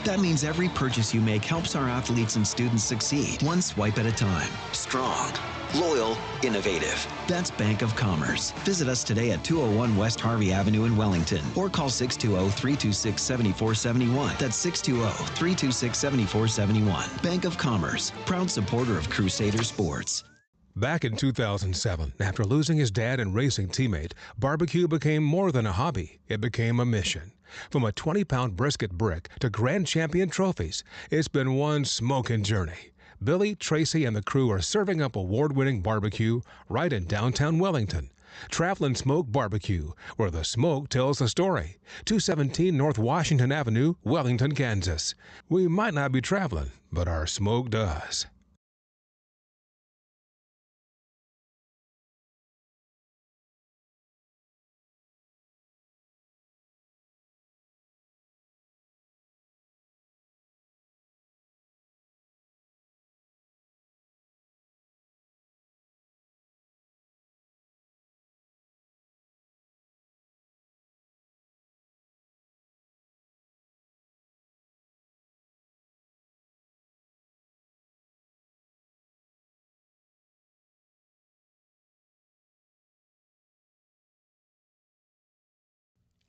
That means every purchase you make helps our athletes and students succeed, one swipe at a time. Strong, loyal, innovative. That's Bank of Commerce. Visit us today at 201 West Harvey Avenue in Wellington or call 620-326-7471. That's 620-326-7471. Bank of Commerce, proud supporter of Crusader Sports. Back in 2007, after losing his dad and racing teammate, barbecue became more than a hobby. It became a mission. From a 20-pound brisket brick to grand champion trophies, it's been one smoking journey. Billy, Tracy, and the crew are serving up award-winning barbecue right in downtown Wellington. Travelin' Smoke Barbecue, where the smoke tells the story. 217 North Washington Avenue, Wellington, Kansas. We might not be traveling, but our smoke does.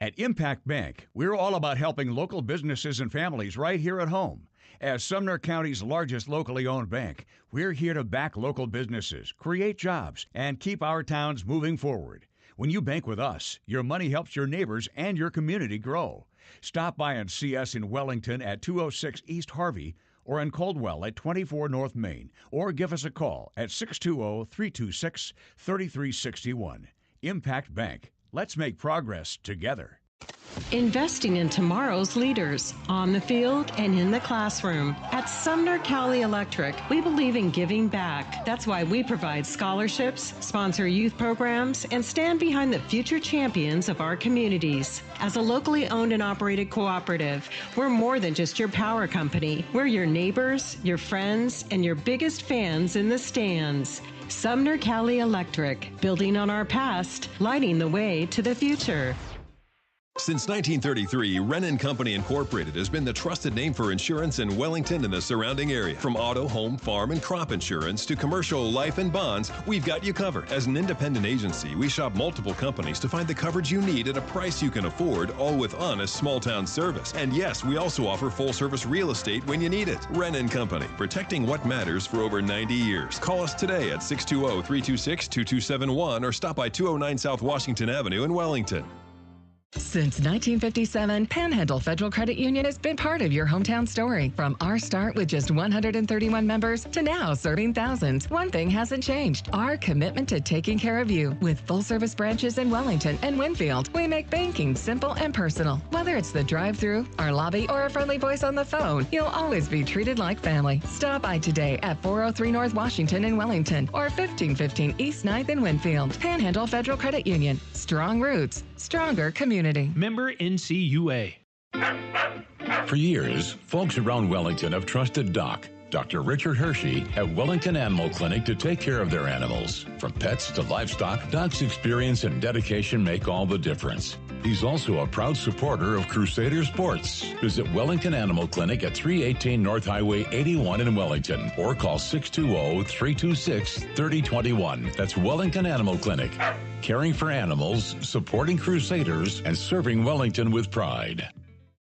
At Impact Bank, we're all about helping local businesses and families right here at home. As Sumner County's largest locally owned bank, we're here to back local businesses, create jobs, and keep our towns moving forward. When you bank with us, your money helps your neighbors and your community grow. Stop by and see us in Wellington at 206 East Harvey or in Coldwell at 24 North Main, or give us a call at 620-326-3361. Impact Bank. Let's make progress together. Investing in tomorrow's leaders, on the field and in the classroom. At Sumner Cali Electric, we believe in giving back. That's why we provide scholarships, sponsor youth programs, and stand behind the future champions of our communities. As a locally owned and operated cooperative, we're more than just your power company. We're your neighbors, your friends, and your biggest fans in the stands. Sumner Cali Electric, building on our past, lighting the way to the future. Since 1933, Wren & Company Incorporated has been the trusted name for insurance in Wellington and the surrounding area. From auto, home, farm, and crop insurance to commercial, life, and bonds, we've got you covered. As an independent agency, we shop multiple companies to find the coverage you need at a price you can afford, all with honest small-town service. And yes, we also offer full-service real estate when you need it. Wren & Company, protecting what matters for over 90 years. Call us today at 620-326-2271 or stop by 209 South Washington Avenue in Wellington. Since 1957, Panhandle Federal Credit Union has been part of your hometown story. From our start with just 131 members to now serving thousands, one thing hasn't changed: our commitment to taking care of you. With full-service branches in Wellington and Winfield, we make banking simple and personal. Whether it's the drive-thru, our lobby, or a friendly voice on the phone, you'll always be treated like family. Stop by today at 403 North Washington in Wellington or 1515 East 9th in Winfield. Panhandle Federal Credit Union. Strong roots, stronger community. Member NCUA. For years, folks around Wellington have trusted Doc, Dr. Richard Hershey at Wellington Animal Clinic to take care of their animals. From pets to livestock, Doc's experience and dedication make all the difference. He's also a proud supporter of Crusader Sports. Visit Wellington Animal Clinic at 318 North Highway 81 in Wellington or call 620-326-3021. That's Wellington Animal Clinic. Caring for animals, supporting Crusaders, and serving Wellington with pride.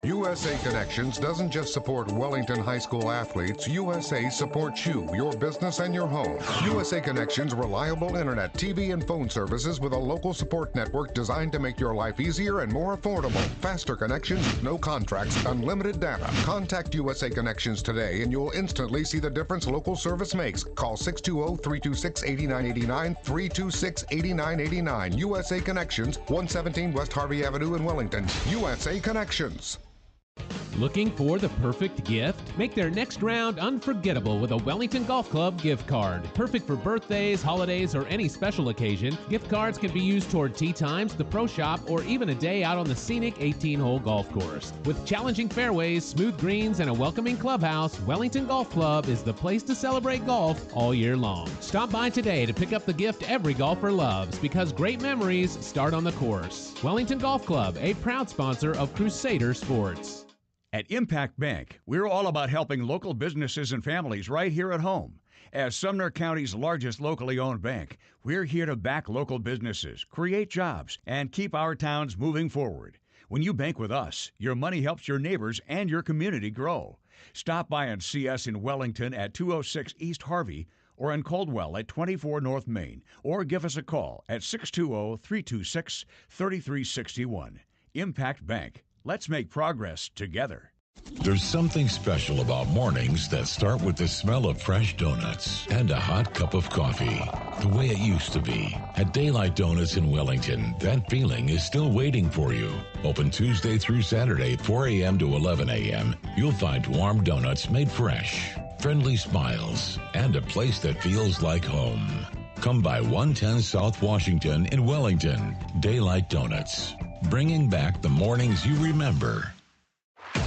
USA Connections doesn't just support Wellington High School athletes. USA supports you, your business, and your home. USA Connections reliable internet, TV, and phone services with a local support network designed to make your life easier and more affordable. Faster connections, no contracts, unlimited data. Contact USA Connections today and you'll instantly see the difference local service makes. Call 620-326-8989, 326-8989. USA Connections, 117 West Harvey Avenue in Wellington. USA Connections. Looking for the perfect gift? Make their next round unforgettable with a Wellington Golf Club gift card. Perfect for birthdays, holidays, or any special occasion, gift cards can be used toward tee times, the pro shop, or even a day out on the scenic 18-hole golf course. With challenging fairways, smooth greens, and a welcoming clubhouse, Wellington Golf Club is the place to celebrate golf all year long. Stop by today to pick up the gift every golfer loves, because great memories start on the course. Wellington Golf Club, a proud sponsor of Crusader Sports. At Impact Bank, we're all about helping local businesses and families right here at home. As Sumner County's largest locally owned bank, we're here to back local businesses, create jobs, and keep our towns moving forward. When you bank with us, your money helps your neighbors and your community grow. Stop by and see us in Wellington at 206 East Harvey or in Caldwell at 24 North Main, or give us a call at 620-326-3361. Impact Bank. Let's make progress together. There's something special about mornings that start with the smell of fresh donuts and a hot cup of coffee. The way it used to be. At Daylight Donuts in Wellington, that feeling is still waiting for you. Open Tuesday through Saturday, 4 a.m. to 11 a.m. You'll find warm donuts made fresh, friendly smiles, and a place that feels like home. Come by 110 South Washington in Wellington. Daylight Donuts. Bringing back the mornings you remember.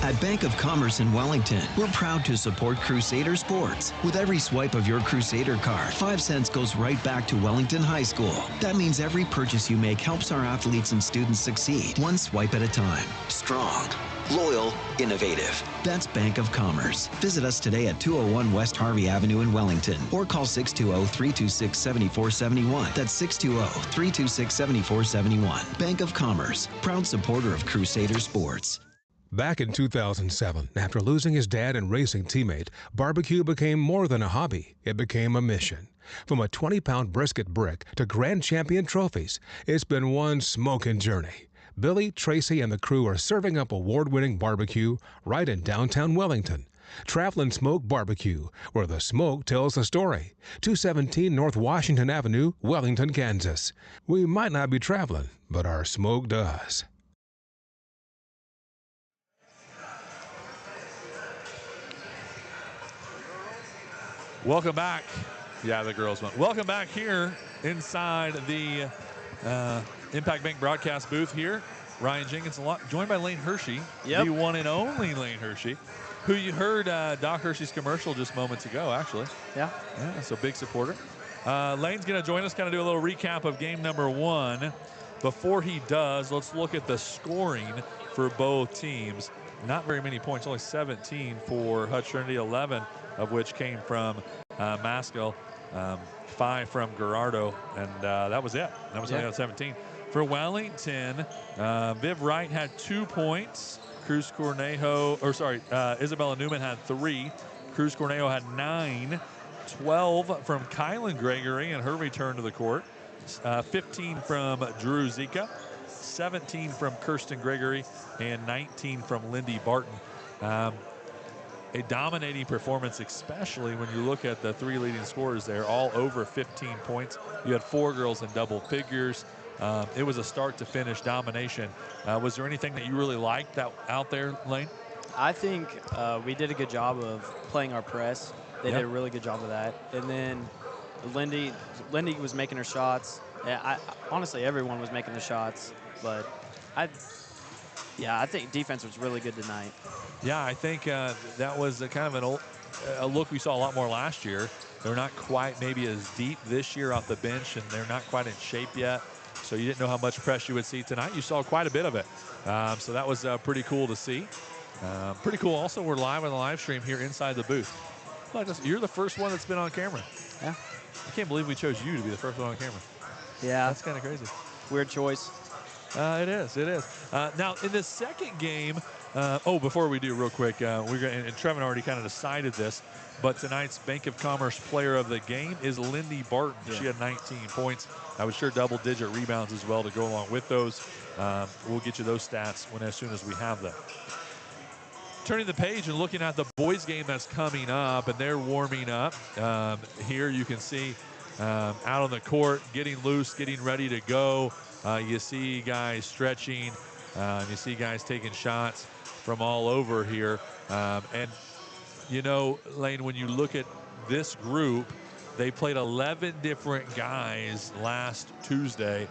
At Bank of Commerce in Wellington, we're proud to support Crusader sports. With every swipe of your Crusader card, 5 cents goes right back to Wellington High School. That means every purchase you make helps our athletes and students succeed, one swipe at a time. Strong, loyal, innovative. That's Bank of Commerce. Visit us today at 201 West Harvey Avenue in Wellington, or call 620-326-7471. That's 620-326-7471. Bank of Commerce, proud supporter of Crusader sports. Back in 2007, after losing his dad and racing teammate, barbecue became more than a hobby. It became a mission. From a 20-pound brisket brick to grand champion trophies, it's been one smoking journey. Billy, Tracy, and the crew are serving up award-winning barbecue right in downtown Wellington. Travelin' Smoke Barbecue, where the smoke tells the story. 217 North Washington Avenue, Wellington, Kansas. We might not be traveling, but our smoke does. Welcome back. Yeah, the girls went. Welcome back here inside the Impact Bank broadcast booth here. Ryan Jenkins, joined by Lane Hershey, the one and only Lane Hershey, who you heard Doc Hershey's commercial just moments ago, actually. Yeah, so big supporter. Lane's going to join us, kind of do a little recap of game number 1. Before he does, let's look at the scoring for both teams. Not very many points, only 17 for Hutch Trinity, 11 of which came from Maskell, 5 from Gerardo, and that was it. That was only on 17. For Wellington, Viv Wright had 2 points. Cruz Cornejo, Isabella Newman had 3. Cruz Cornejo had 9. 12 from Kylan Gregory in her return to the court. 15 from Drew Zika. 17 from Kirsten Gregory, and 19 from Lindy Barton. A dominating performance, especially when you look at the 3 leading scorers there, all over 15 points. You had 4 girls in double figures. It was a start to finish domination. Was there anything that you really liked out there, Lane? I think we did a good job of playing our press. They did a really good job of that. And then Lindy was making her shots. Honestly, everyone was making the shots. But I think defense was really good tonight. Yeah, I think that was kind of a look we saw a lot more last year. They're not quite maybe as deep this year off the bench, and they're not quite in shape yet. So you didn't know how much press you would see tonight. You saw quite a bit of it. So that was pretty cool to see. Pretty cool. Also, we're live on the live stream here inside the booth. You're the first one that's been on camera. Yeah. I can't believe we chose you to be the first one on camera. Yeah. That's kind of crazy. Weird choice. It is. Now, in the second game, before we do real quick, and Trevin already kind of decided this, but tonight's Bank of Commerce player of the game is Lindy Barton. Yeah. She had 19 points. I was sure double-digit rebounds as well to go along with those. We'll get you those stats as soon as we have them. Turning the page and looking at the boys' game that's coming up, and they're warming up. Here you can see out on the court, getting loose, getting ready to go. You see guys stretching. You see guys taking shots from all over here. And, Lane, when you look at this group, they played 11 different guys last Tuesday.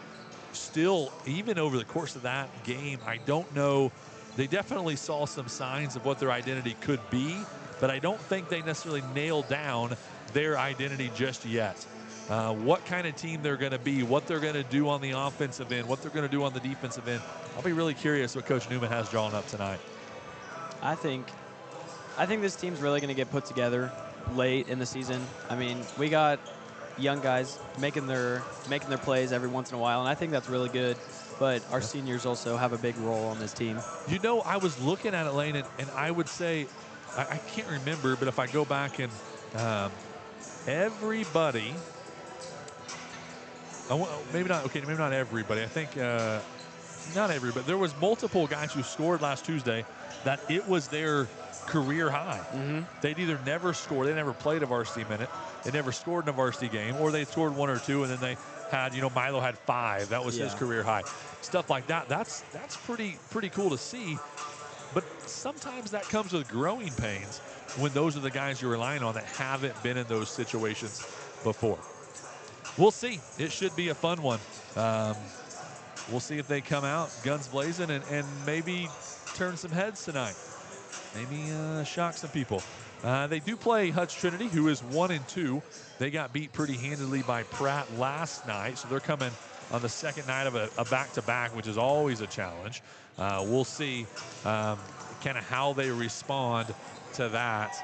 Still, even over the course of that game, I don't know. They definitely saw some signs of what their identity could be, but I don't think they necessarily nailed down their identity just yet. What kind of team they're going to be, what they're going to do on the offensive end, what they're going to do on the defensive end. I'll be really curious what Coach Newman has drawn up tonight. I think this team's really going to get put together late in the season. I mean, we got young guys making their plays every once in a while, and I think that's really good. But our seniors also have a big role on this team. You know, I was looking at it, Lane, and I would say, I can't remember, but if I go back and everybody, maybe not everybody. I think not everybody. There was multiple guys who scored last Tuesday that it was their career high. Mm-hmm. They'd either never scored, they never played a varsity minute, they never scored in a varsity game, or they scored 1 or 2, and then they had, Milo had 5. That was his career high. Stuff like that. That's pretty cool to see. But sometimes that comes with growing pains when those are the guys you're relying on that haven't been in those situations before. We'll see. It should be a fun one. We'll see if they come out guns blazing and maybe turn some heads tonight. Maybe shock some people. They do play Hutch Trinity, who is 1-2. They got beat pretty handily by Pratt last night, so they're coming on the second night of a back-to-back, which is always a challenge. We'll see kind of how they respond to that.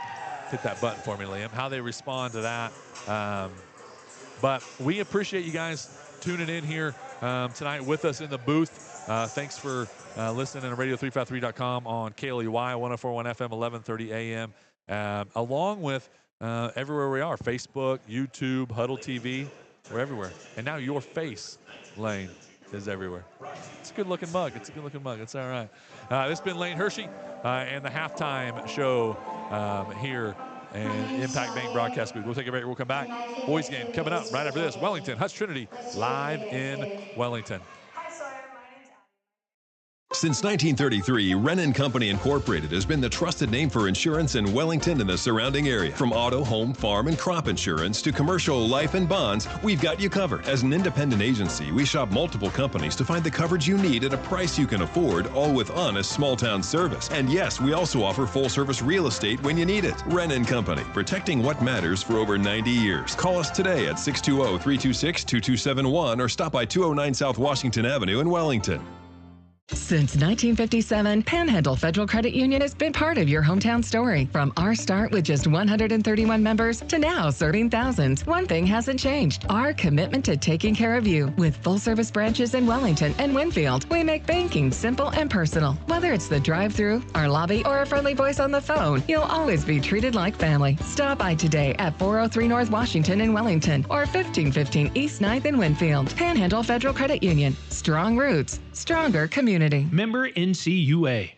Hit that button for me, Liam. How they respond to that. But we appreciate you guys tuning in here tonight with us in the booth. Thanks for listening to radio353.com on KLEY 104.1 FM, 1130 AM. Along with everywhere we are, Facebook, YouTube, Huddle TV, we're everywhere. And now your face, Lane, is everywhere. It's a good-looking mug. It's all right. This has been Lane Hershey and the halftime show here in Impact Bank Broadcast Booth. We'll take a break. We'll come back. Boys game coming up right after this. Wellington, Hutch Trinity, live in Wellington. Since 1933, Wren & Company Incorporated has been the trusted name for insurance in Wellington and the surrounding area. From auto, home, farm, and crop insurance to commercial life and bonds, we've got you covered. As an independent agency, we shop multiple companies to find the coverage you need at a price you can afford, all with honest small-town service. And yes, we also offer full-service real estate when you need it. Wren & Company, protecting what matters for over 90 years. Call us today at 620-326-2271 or stop by 209 South Washington Avenue in Wellington. Since 1957, Panhandle Federal Credit Union has been part of your hometown story. From our start with just 131 members to now serving thousands, one thing hasn't changed: our commitment to taking care of you. With full-service branches in Wellington and Winfield, we make banking simple and personal. Whether it's the drive-thru, our lobby, or a friendly voice on the phone, you'll always be treated like family. Stop by today at 403 North Washington in Wellington or 1515 East 9th in Winfield. Panhandle Federal Credit Union. Strong roots, stronger community. Member NCUA.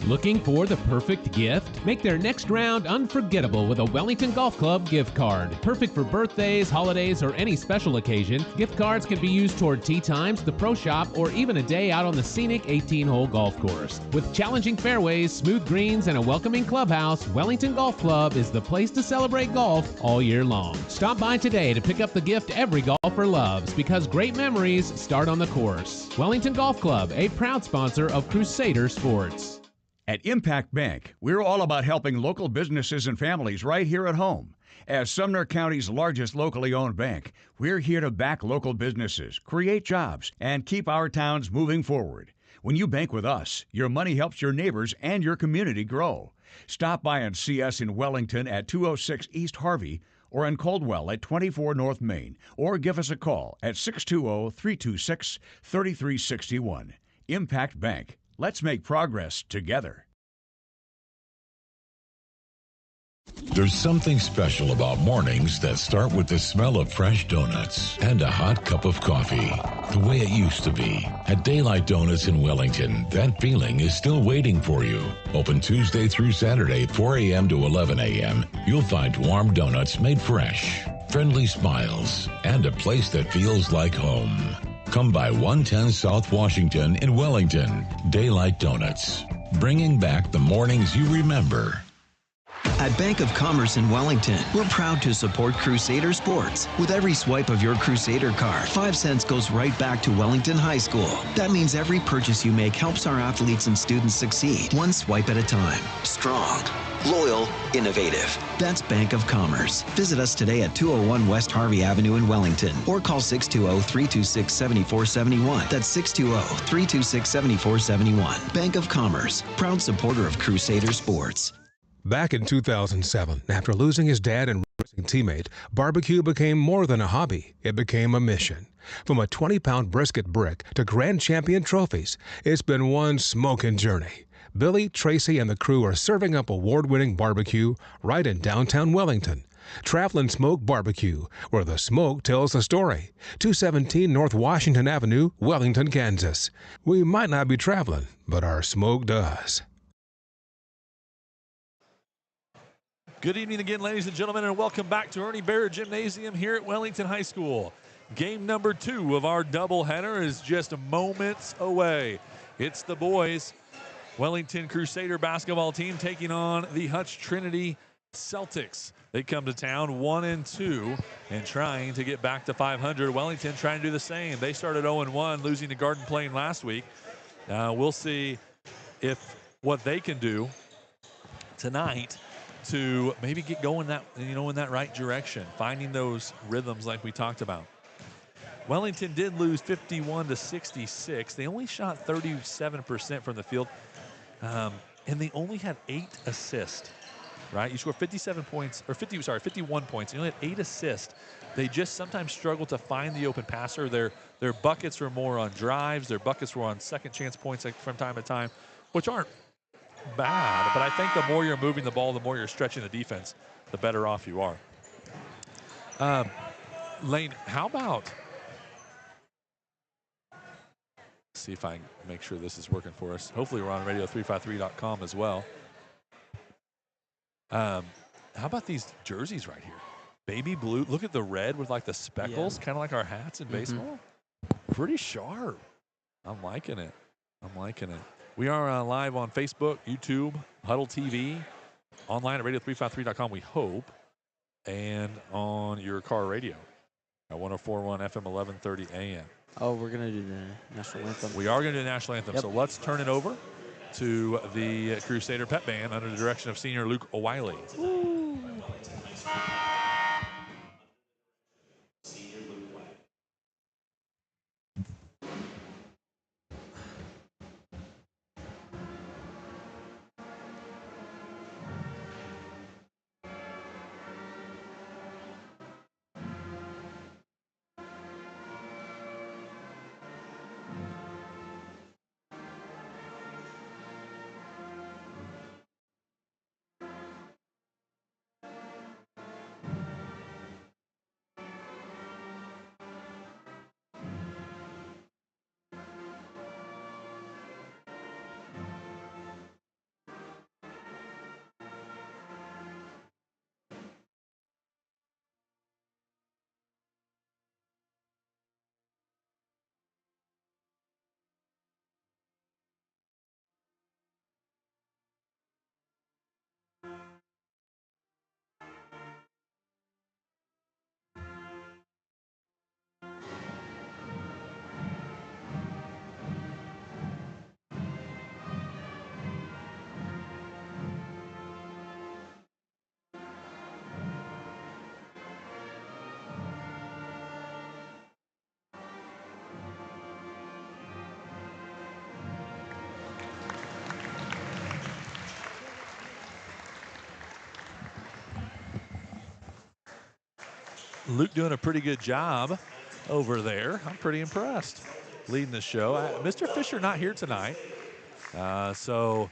Looking for the perfect gift? Make their next round unforgettable with a Wellington Golf Club gift card. Perfect for birthdays, holidays, or any special occasion, gift cards can be used toward tee times, the pro shop, or even a day out on the scenic 18-hole golf course. With challenging fairways, smooth greens, and a welcoming clubhouse, Wellington Golf Club is the place to celebrate golf all year long. Stop by today to pick up the gift every golfer loves, because great memories start on the course. Wellington Golf Club, a proud sponsor of Crusader Sports. At Impact Bank, we're all about helping local businesses and families right here at home. As Sumner County's largest locally owned bank, we're here to back local businesses, create jobs, and keep our towns moving forward. When you bank with us, your money helps your neighbors and your community grow. Stop by and see us in Wellington at 206 East Harvey or in Caldwell at 24 North Main, or give us a call at 620-326-3361. Impact Bank. Let's make progress together. There's something special about mornings that start with the smell of fresh donuts and a hot cup of coffee. The way it used to be. At Daylight Donuts in Wellington, that feeling is still waiting for you. Open Tuesday through Saturday, 4 a.m. to 11 a.m. You'll find warm donuts made fresh, friendly smiles, and a place that feels like home. Come by 110 South Washington in Wellington. Daylight Donuts, bringing back the mornings you remember. At Bank of Commerce in Wellington, we're proud to support Crusader sports. With every swipe of your Crusader card, 5 cents goes right back to Wellington High School. That means every purchase you make helps our athletes and students succeed, one swipe at a time. Strong, loyal, innovative. That's Bank of Commerce. Visit us today at 201 West Harvey Avenue in Wellington or call 620-326-7471. That's 620-326-7471. Bank of Commerce, proud supporter of Crusader sports. Back in 2007, after losing his dad and racing teammate, barbecue became more than a hobby. It became a mission. From a 20-pound brisket brick to grand champion trophies, it's been one smoking journey. Billy, Tracy, and the crew are serving up award-winning barbecue right in downtown Wellington. Travelin' Smoke Barbecue, where the smoke tells the story. 217 North Washington Avenue, Wellington, Kansas. We might not be traveling, but our smoke does. Good evening again, ladies and gentlemen, and welcome back to Ernie Barrett Gymnasium here at Wellington High School. Game number 2 of our doubleheader is just moments away. It's the boys' Wellington Crusader basketball team taking on the Hutch Trinity Celtics. They come to town 1-2 and trying to get back to 500. Wellington trying to do the same. They started 0-1, losing to Garden Plain last week. We'll see if what they can do tonight to maybe get going in that right direction, finding those rhythms like we talked about. Wellington did lose 51-66. They only shot 37% from the field, and they only had 8 assists. Right, you score 51 points. You only had 8 assists. They just sometimes struggle to find the open passer. Their buckets were more on drives. Their buckets were on second chance points from time to time, which aren't bad, but I think the more you're moving the ball, the more you're stretching the defense, the better off you are. Lane, how about, see if I can make sure this is working for us. Hopefully we're on radio353.com as well. How about these jerseys right here? Baby blue. Look at the red with like the speckles, kind of like our hats in baseball. Pretty sharp. I'm liking it. We are live on Facebook, YouTube, Huddle TV, online at radio353.com, we hope, and on your car radio at 104.1 FM, 1130 AM. Oh, we're going to do the national anthem. We are going to do the national anthem. Yep. So let's turn it over to the Crusader Pep Band under the direction of senior Luke O'Wiley. Woo. Luke doing a pretty good job over there. I'm pretty impressed leading the show. Mr. Fisher not here tonight. So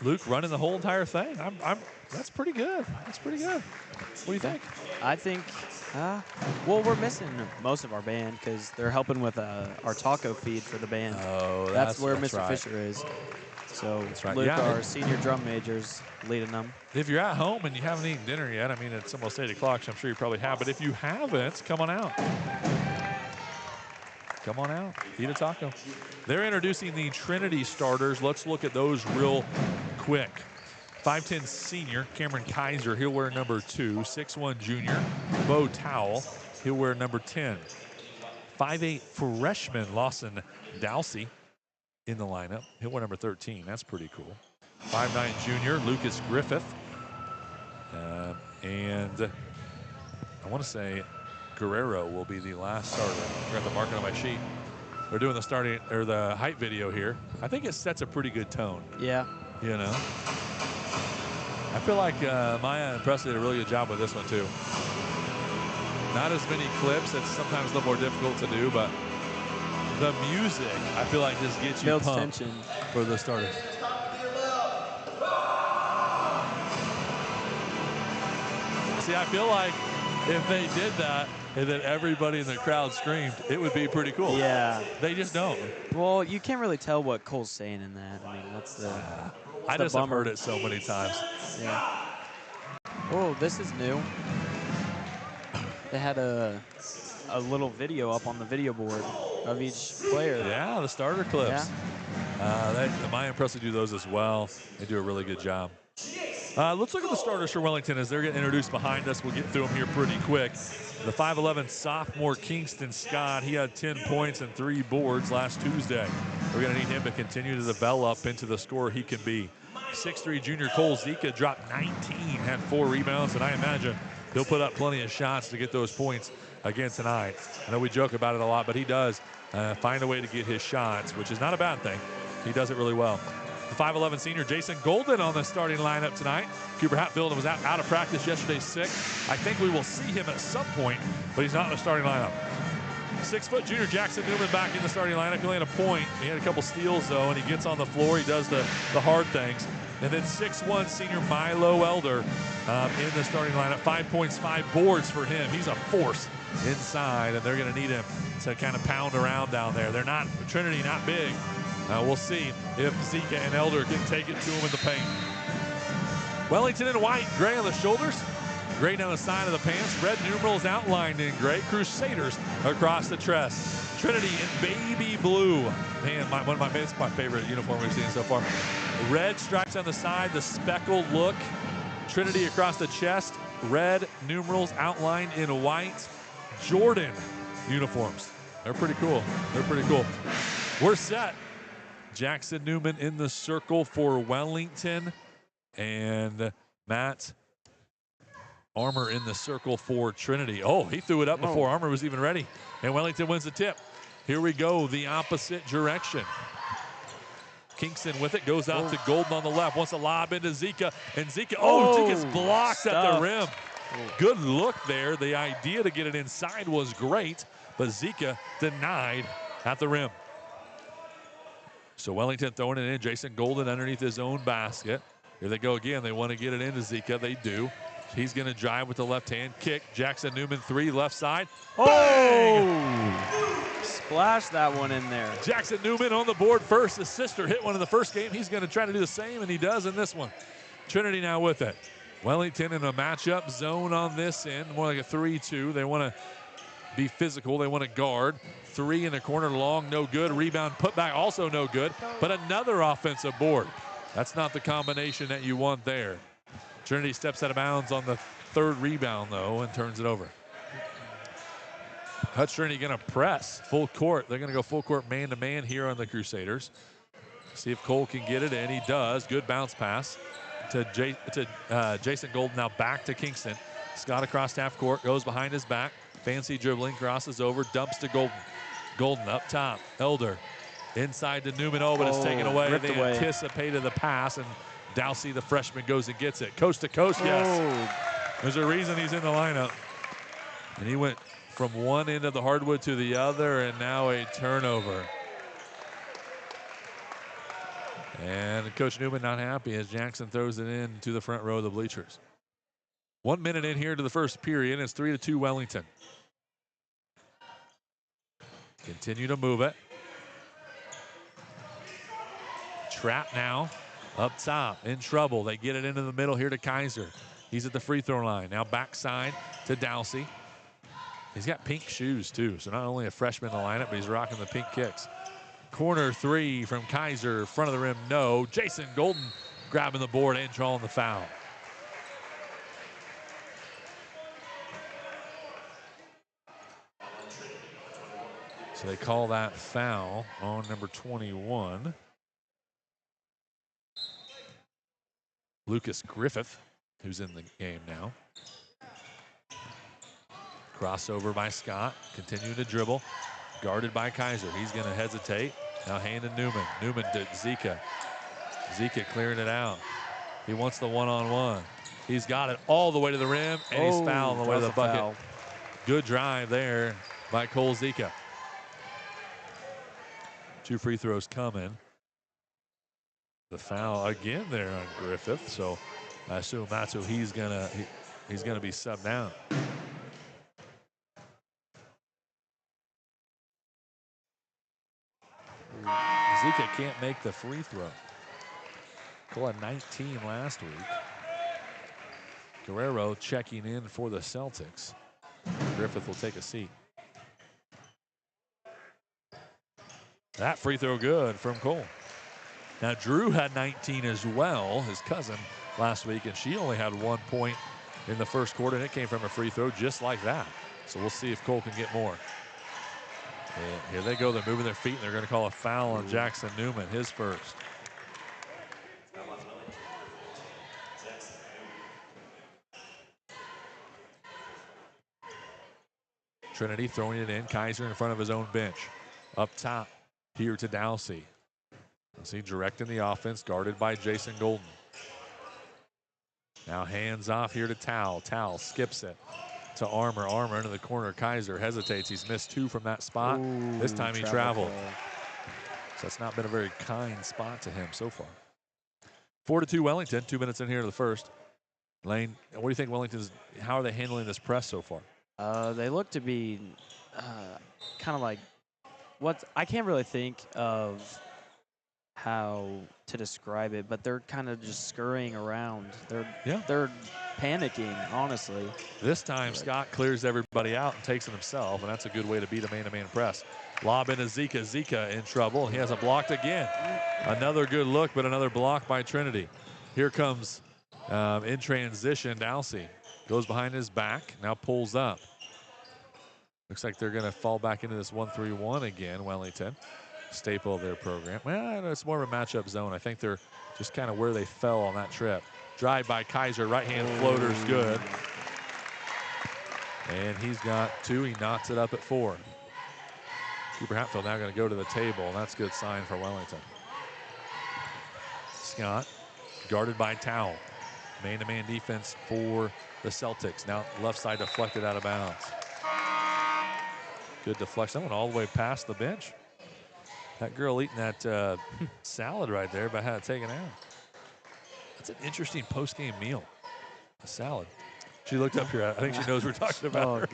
Luke running the whole entire thing. That's pretty good. That's pretty good. What do you think? I think, well, we're missing most of our band because they're helping with our taco feed for the band. Oh, that's where Mr. Right. Fisher is. So that's right. Luke, our senior drum major's leading them. If you're at home and you haven't eaten dinner yet, I mean, it's almost 8 o'clock, so I'm sure you probably have. But if you haven't, come on out. Come on out. Eat a taco. They're introducing the Trinity starters. Let's look at those real quick. 5'10 senior Cameron Kaiser, he'll wear number 2. 6'1 junior Bo Towel, he'll wear number 10. 5'8 freshman Lawson Dowsey in the lineup, he'll wear number 13. That's pretty cool. 5'9 junior Lucas Griffith, and I want to say Guerrero will be the last starter. I got the marking on my sheet. They're doing the starting or the height video here. I think it sets a pretty good tone. Yeah. You know, I feel like Maya and Presley did a really good job with this one too. Not as many clips. It's sometimes a little more difficult to do, but the music I feel like just gets you builds pumped tension for the starters. See, I feel like if they did that and then everybody in the crowd screamed, it would be pretty cool. Yeah. They just don't. Well, you can't really tell what Cole's saying in that. I mean, that's the I just have heard it so many times. Yeah. Oh, this is new. They had a little video up on the video board of each player. Yeah, the starter clips. Yeah. Maya and Presley do those as well. They do a really good job. Let's look at the starters for Wellington as they're getting introduced behind us. We'll get through them here pretty quick. The 5'11 sophomore Kingston Scott, he had 10 points and 3 boards last Tuesday. We're going to need him to continue to develop into the scorer he can be. 6'3 junior Cole Zika dropped 19, had 4 rebounds, and I imagine he'll put up plenty of shots to get those points again tonight. I know we joke about it a lot, but he does find a way to get his shots, which is not a bad thing. He does it really well. The 5'11 senior Jason Golden on the starting lineup tonight. Cooper Hatfield was out of practice yesterday sick. I think we will see him at some point, but he's not in the starting lineup. 6' junior Jackson Newman back in the starting lineup. He only had a point. He had a couple steals, though, and he gets on the floor. He does the hard things. And then 6'1 senior Milo Elder in the starting lineup. 5 points, 5 boards for him. He's a force inside, and they're going to need him to kind of pound around down there. They're not, Trinity not big. We'll see if Zika and Elder can take it to him in the paint. Wellington in white, gray on the shoulders, gray down the side of the pants, red numerals outlined in gray, Crusaders across the chest. Trinity in baby blue. Man, it's my favorite uniform we've seen so far. Red stripes on the side, the speckled look. Trinity across the chest, red numerals outlined in white. Jordan uniforms. They're pretty cool. They're pretty cool. We're set. Jackson Newman in the circle for Wellington, and Matt Armour in the circle for Trinity. Oh, he threw it up before Armour was even ready, and Wellington wins the tip. Here we go, the opposite direction. Kingston with it, goes out to Golden on the left, wants to lob into Zika, and Zika, Zika's blocked at the rim. Good look there. The idea to get it inside was great, but Zika denied at the rim. So Wellington throwing it in. Jason Golden underneath his own basket. Here they go again. They want to get it into Zika. They do. He's going to drive with the left hand kick. Jackson Newman 3 left side. Bang! Splash that one in there. Jackson Newman on the board first. His sister hit one in the first game. He's going to try to do the same, and he does in this one. Trinity now with it. Wellington in a matchup zone on this end. More like a 3-2. They want to be physical. They want to guard. 3 in the corner, long, no good. Rebound, put back, also no good. But another offensive board. That's not the combination that you want there. Trinity steps out of bounds on the 3rd rebound, though, and turns it over. Hutch Trinity going to press full court. They're going to go full court man-to-man here on the Crusaders. See if Cole can get it, and he does. Good bounce pass to Jason Golden. Now back to Kingston. Scott across half court, goes behind his back. Fancy dribbling, crosses over, dumps to Golden. Golden up top, Elder inside to Newman. But it's taken away. They anticipated the pass, and Dowsey, the freshman, goes and gets it. Coast to coast, yes. There's a reason he's in the lineup. And he went from one end of the hardwood to the other, and now a turnover. And Coach Newman not happy as Jackson throws it in to the front row of the bleachers. 1 minute in here to the first period. It's 3-2 Wellington. Continue to move it. Trap now up top, in trouble. They get it into the middle here to Kaiser. He's at the free throw line. Now backside to Dowsey. He's got pink shoes too, so not only a freshman in the lineup, but he's rocking the pink kicks. Corner 3 from Kaiser, front of the rim, no. Jason Golden grabbing the board and drawing the foul. So they call that foul on number 21. Lucas Griffith, who's in the game now. Crossover by Scott, continuing to dribble. Guarded by Kaiser. He's going to hesitate. Now hand to Newman. Newman to Zika. Zika clearing it out. He wants the one-on-one. He's got it all the way to the rim, and he's fouled on the way to the bucket. Foul. Good drive there by Cole Zika. 2 free throws coming. The foul again there on Griffith, so I assume that's who he's gonna be subbed down. Zika can't make the free throw. Cole had 19 last week. Guerrero checking in for the Celtics. Griffith will take a seat. That free throw good from Cole. Now Drew had 19 as well, his cousin, last week, and she only had 1 point in the first quarter, and it came from a free throw just like that. So we'll see if Cole can get more. And here they go. They're moving their feet, and they're going to call a foul on Jackson Newman, his first. Trinity throwing it in. Kaiser in front of his own bench. Up top here to Dowsey. Dowsey directing the offense, guarded by Jason Golden. Now hands off here to Towel. Towel skips it to Armour. Armour into the corner. Kaiser hesitates. He's missed 2 from that spot. This time he traveled. So it's not been a very kind spot to him so far. 4-2 Wellington. 2 minutes in here to the first. Lane, what do you think Wellington's, how are they handling this press so far? They look to be kind of like I can't really think of how to describe it, but they're kind of just scurrying around. They're panicking, honestly. This time Scott clears everybody out and takes it himself, and that's a good way to beat a man-to-man press. Lob into Zika. Zika in trouble. He hasn't blocked again. Another good look, but another block by Trinity. Here comes in transition Dowsey. Goes behind his back, now pulls up. Looks like they're going to fall back into this 1-3-1 again, Wellington. Staple of their program. Well, it's more of a matchup zone. I think they're just kind of where they fell on that trip. Drive by Kaiser, right-hand floater's good. And he's got 2. He knocks it up at 4. Cooper Hatfield now going to go to the table, and that's a good sign for Wellington. Scott, guarded by Towel. Man-to-man defense for the Celtics. Now left side deflected out of bounds. Good deflection. That went all the way past the bench. That girl eating that salad right there, but had it taken out. That's an interesting post-game meal. A salad. She looked up here. I think she knows we're talking about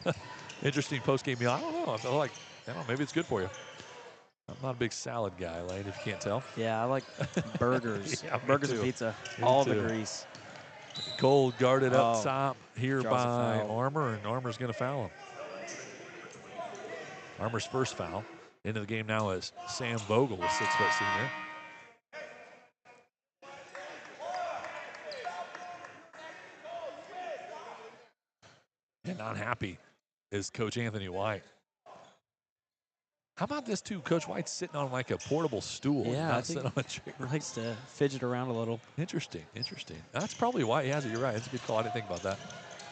her. Interesting post-game meal. I don't know. I feel like, maybe it's good for you. I'm not a big salad guy, Lane, if you can't tell. Yeah, I like burgers. Burgers and pizza. All the grease. Cole guarded up top here by Armour, and Armour's going to foul him. Armour's first foul. Into the game now is Sam Vogel, a 6-foot senior. And not happy is Coach Anthony White. How about this, too? Coach White's sitting on like a portable stool. Yeah, not sitting on a chair. Likes to fidget around a little. Interesting. That's probably why he has it. You're right. It's a good call. I didn't think about that.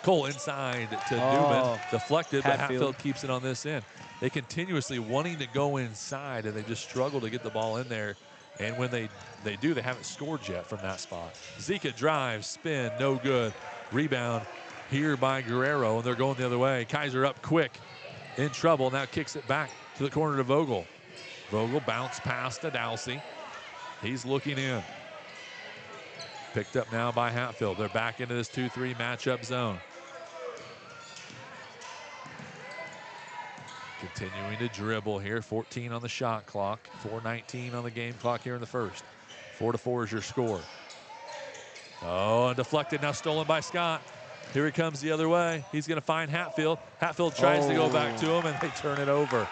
Cole inside to Newman. Deflected, but Hatfield keeps it on this end. They continuously wanting to go inside, and they just struggle to get the ball in there. And when they do, they haven't scored yet from that spot. Zika drives, spin, no good. Rebound here by Guerrero, and they're going the other way. Kaiser up quick, in trouble. Now kicks it back to the corner to Vogel. Vogel bounced past to Dowsey. He's looking in. Picked up now by Hatfield. They're back into this 2-3 matchup zone. Continuing to dribble here. 14 on the shot clock. 4:19 on the game clock here in the first. 4-4 is your score. Oh, and deflected, now stolen by Scott. Here he comes the other way. He's going to find Hatfield. Hatfield tries to go back to him, and they turn it over.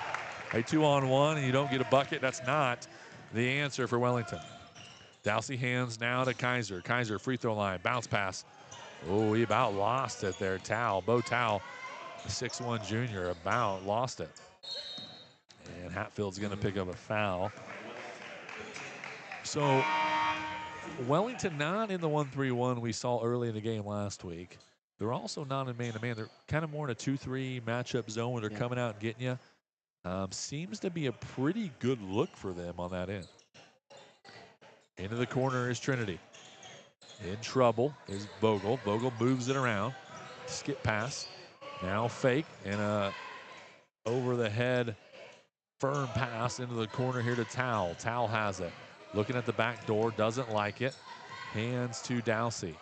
A 2-on-1, and you don't get a bucket. That's not the answer for Wellington. Dowsey hands now to Kaiser. Kaiser free throw line, bounce pass. Oh, he about lost it there. Bo Tao, the 6'1 junior, about lost it. And Hatfield's going to pick up a foul. So Wellington not in the 1-3-1 we saw early in the game last week. They're also not in man-to-man. They're kind of more in a 2-3 matchup zone where they're coming out and getting you. Seems to be a pretty good look for them on that end. Into the corner is Trinity. In trouble is Bogle. Bogle moves it around. Skip pass. Now fake and a over-the-head firm pass into the corner here to Towle. Towle has it. Looking at the back door, doesn't like it. Hands to Dowsey.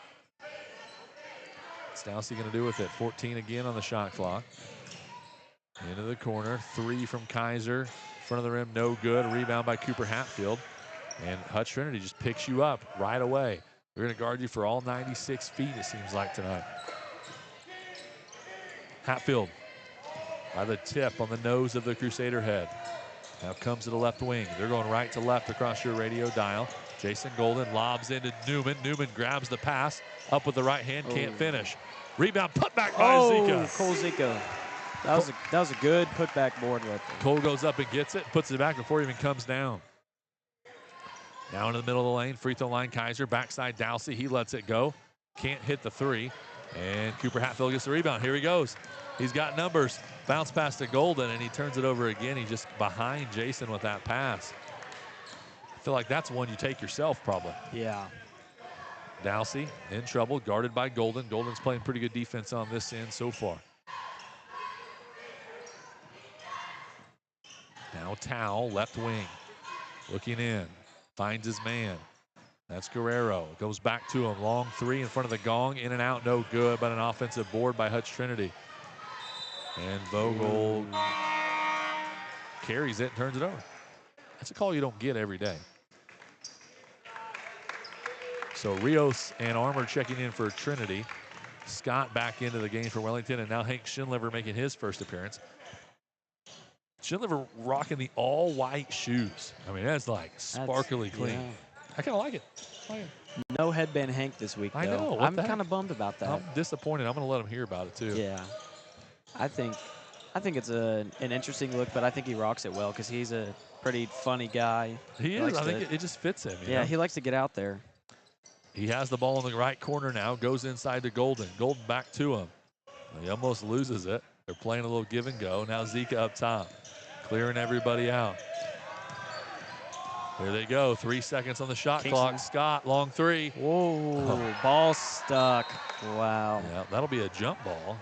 What's Dowsey going to do with it? 14 again on the shot clock. Into the corner. 3 from Kaiser. Front of the rim, no good. Rebound by Cooper Hatfield. And Hutch Trinity just picks you up right away. We're going to guard you for all 96 feet, it seems like, tonight. Hatfield by the tip on the nose of the Crusader head. Now comes to the left wing. They're going right to left across your radio dial. Jason Golden lobs into Newman. Newman grabs the pass. Up with the right hand, can't finish. Rebound put back by Zika. Cole Zika. That was a good putback board right there. Cole goes up and gets it, puts it back before he even comes down. Now into the middle of the lane, free throw line, Kaiser, backside Dowsey, he lets it go. Can't hit the 3, and Cooper Hatfield gets the rebound. Here he goes. He's got numbers. Bounce pass to Golden, and he turns it over again. He's just behind Jason with that pass. I feel like that's one you take yourself, probably. Yeah. Dowsey in trouble, guarded by Golden. Golden's playing pretty good defense on this end so far. Now Towle, left wing, looking in. Finds his man. That's Guerrero. Goes back to him. Long 3 in front of the gong. In and out, no good, but an offensive board by Hutch Trinity. And Bogle carries it and turns it over. That's a call you don't get every day. So Rios and Armour checking in for Trinity. Scott back into the game for Wellington, and now Hank Schindliver making his first appearance. Schindliver rocking the all-white shoes. I mean, that's like sparkly clean. Yeah. I kind of like it. No headband Hank this week, though. I know. I'm kind of bummed about that. I'm disappointed. I'm going to let him hear about it, too. Yeah. I think it's an interesting look, but I think he rocks it well because he's a pretty funny guy. He is. I think it just fits him. You know? He likes to get out there. He has the ball in the right corner now. Goes inside to Golden. Golden back to him. He almost loses it. They're playing a little give and go. Now Zika up top. Clearing everybody out. There they go. 3 seconds on the shot clock. Scott, long 3. Whoa, ball stuck. Wow. Yeah, that'll be a jump ball.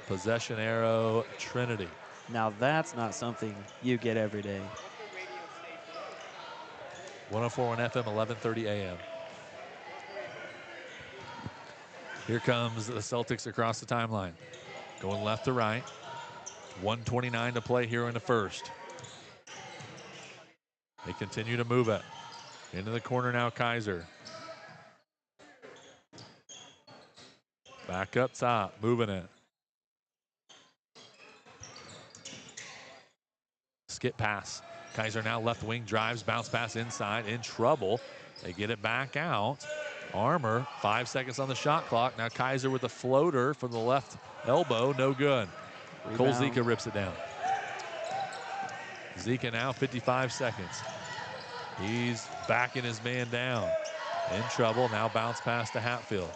Possession arrow, Trinity. Now that's not something you get every day. 104 on FM, 11:30 a.m. Here comes the Celtics across the timeline. Going left to right. 1:29 to play here in the first. They continue to move it. Into the corner now, Kaiser. Back up top, moving it. Skip pass. Kaiser now left wing, drives, bounce pass inside, in trouble. They get it back out. Armour, 5 seconds on the shot clock. Now Kaiser with a floater from the left elbow, no good. Rebound. Cole Zika rips it down. Zika now 55 seconds. He's backing his man down. In trouble, now bounce pass to Hatfield.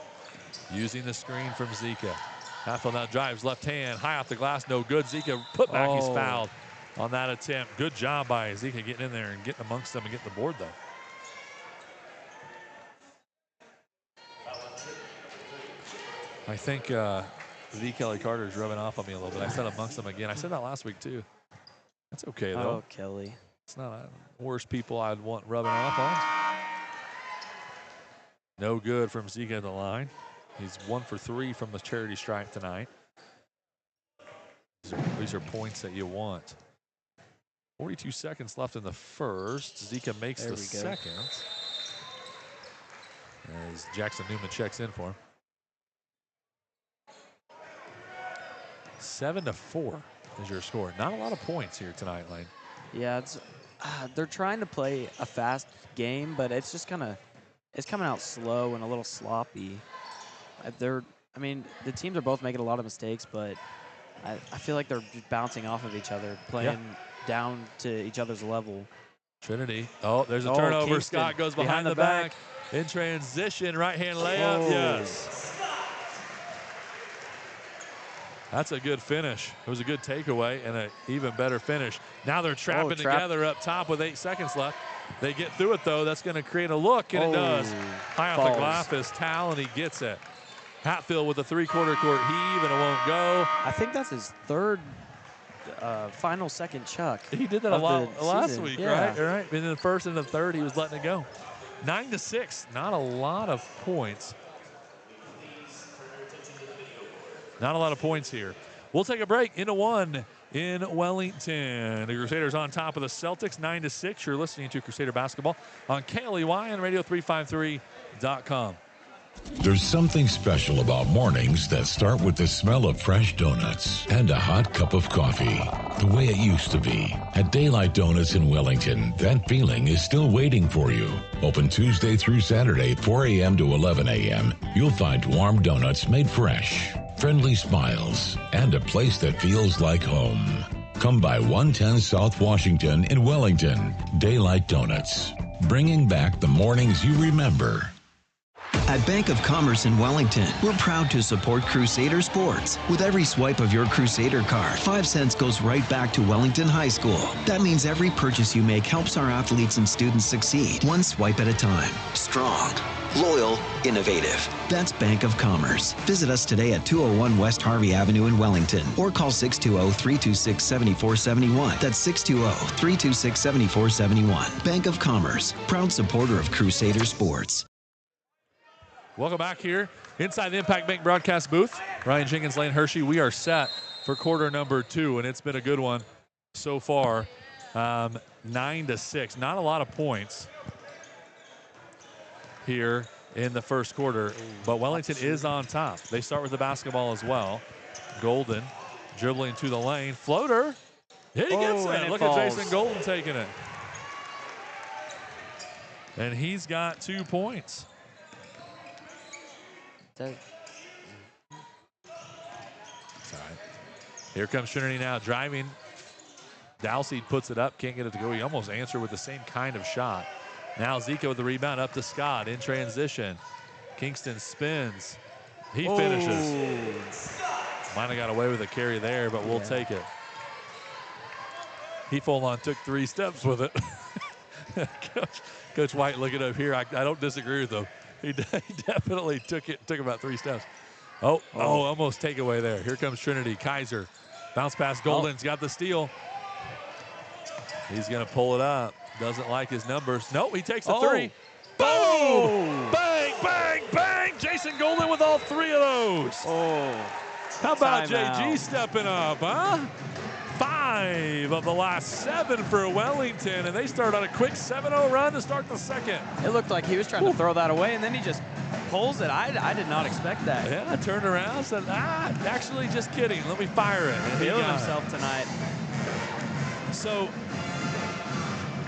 Using the screen from Zika. Hatfield now drives left hand, high off the glass, no good. Zika put back, he's fouled on that attempt. Good job by Zika getting in there and getting amongst them and getting the board though. I think V. Kelly Carter is rubbing off on me a little bit. I said amongst them again. I said that last week too. That's okay though. Oh, Kelly. It's not worst people I'd want rubbing off on. No good from Zika at the line. He's 1 for 3 from the charity stripe tonight. These are points that you want. 42 seconds left in the first. Zika makes the second. As Jackson Newman checks in for him. 7-4 is your score. Not a lot of points here tonight, Lane. Yeah, it's they're trying to play a fast game, but it's just kind of it's coming out slow and a little sloppy. The teams are both making a lot of mistakes, but I feel like they're just bouncing off of each other, playing down to each other's level. Trinity. Oh, there's a turnover. Kingston, Scott goes behind the back. In transition, right-hand layup. Yes. That's a good finish. It was a good takeaway and an even better finish. Now they're trapping together up top with 8 seconds left. They get through it, though. That's going to create a look, and it does. High off the glass is Tal, and he gets it. Hatfield with a 3/4 court heave, and it won't go. I think that's his third final second chuck. He did that a lot last week, yeah. right? In the first and the third, he was letting it go. 9-6, not a lot of points. Not a lot of points here. We'll take a break. Into 1 in Wellington. The Crusaders on top of the Celtics, 9-6. You're listening to Crusader Basketball on KLEY and Radio353.com. There's something special about mornings that start with the smell of fresh donuts and a hot cup of coffee. The way it used to be. At Daylight Donuts in Wellington, that feeling is still waiting for you. Open Tuesday through Saturday, 4 a.m. to 11 a.m. You'll find warm donuts made fresh, friendly smiles, and a place that feels like home. Come by 110 South Washington in Wellington. Daylight Donuts. Bringing back the mornings you remember. At Bank of Commerce in Wellington, we're proud to support Crusader sports. With every swipe of your Crusader card, 5 cents goes right back to Wellington High School. That means every purchase you make helps our athletes and students succeed, one swipe at a time. Strong, loyal, innovative. That's Bank of Commerce. Visit us today at 201 West Harvey Avenue in Wellington or call 620-326-7471. That's 620-326-7471. Bank of Commerce, proud supporter of Crusader sports. Welcome back here inside the Impact Bank broadcast booth. Ryan Jenkins, Lane Hershey. We are set for quarter number 2, and it's been a good one so far. 9-6. Not a lot of points here in the first quarter, but Wellington is on top. They start with the basketball as well. Golden dribbling to the lane. Floater. He gets it. Look at Jason Golden taking it. And he's got 2 points. Sorry. Here comes Trinity now driving. Dowsey puts it up, can't get it to go. He almost answered with the same kind of shot. Now Zika with the rebound up to Scott in transition. Kingston spins. He finishes. Might have got away with a carry there, but we'll take it. He full on took 3 steps with it. Coach White looking up here. I don't disagree with him. He definitely took about 3 steps. Almost takeaway there. Here comes Trinity. Kaiser. Bounce pass. Golden's got the steal. He's going to pull it up. Doesn't like his numbers. Nope, he takes the 3. Boom! Bang, bang, bang! Jason Golden with all 3 of those. How about JG stepping up, huh? 5 of the last 7 for Wellington, and they start on a quick 7-0 run to start the second. It looked like he was trying to throw that away, and then he just pulls it. I did not expect that. Yeah, I turned around, said, actually just kidding. Let me fire it. And feeling himself tonight. So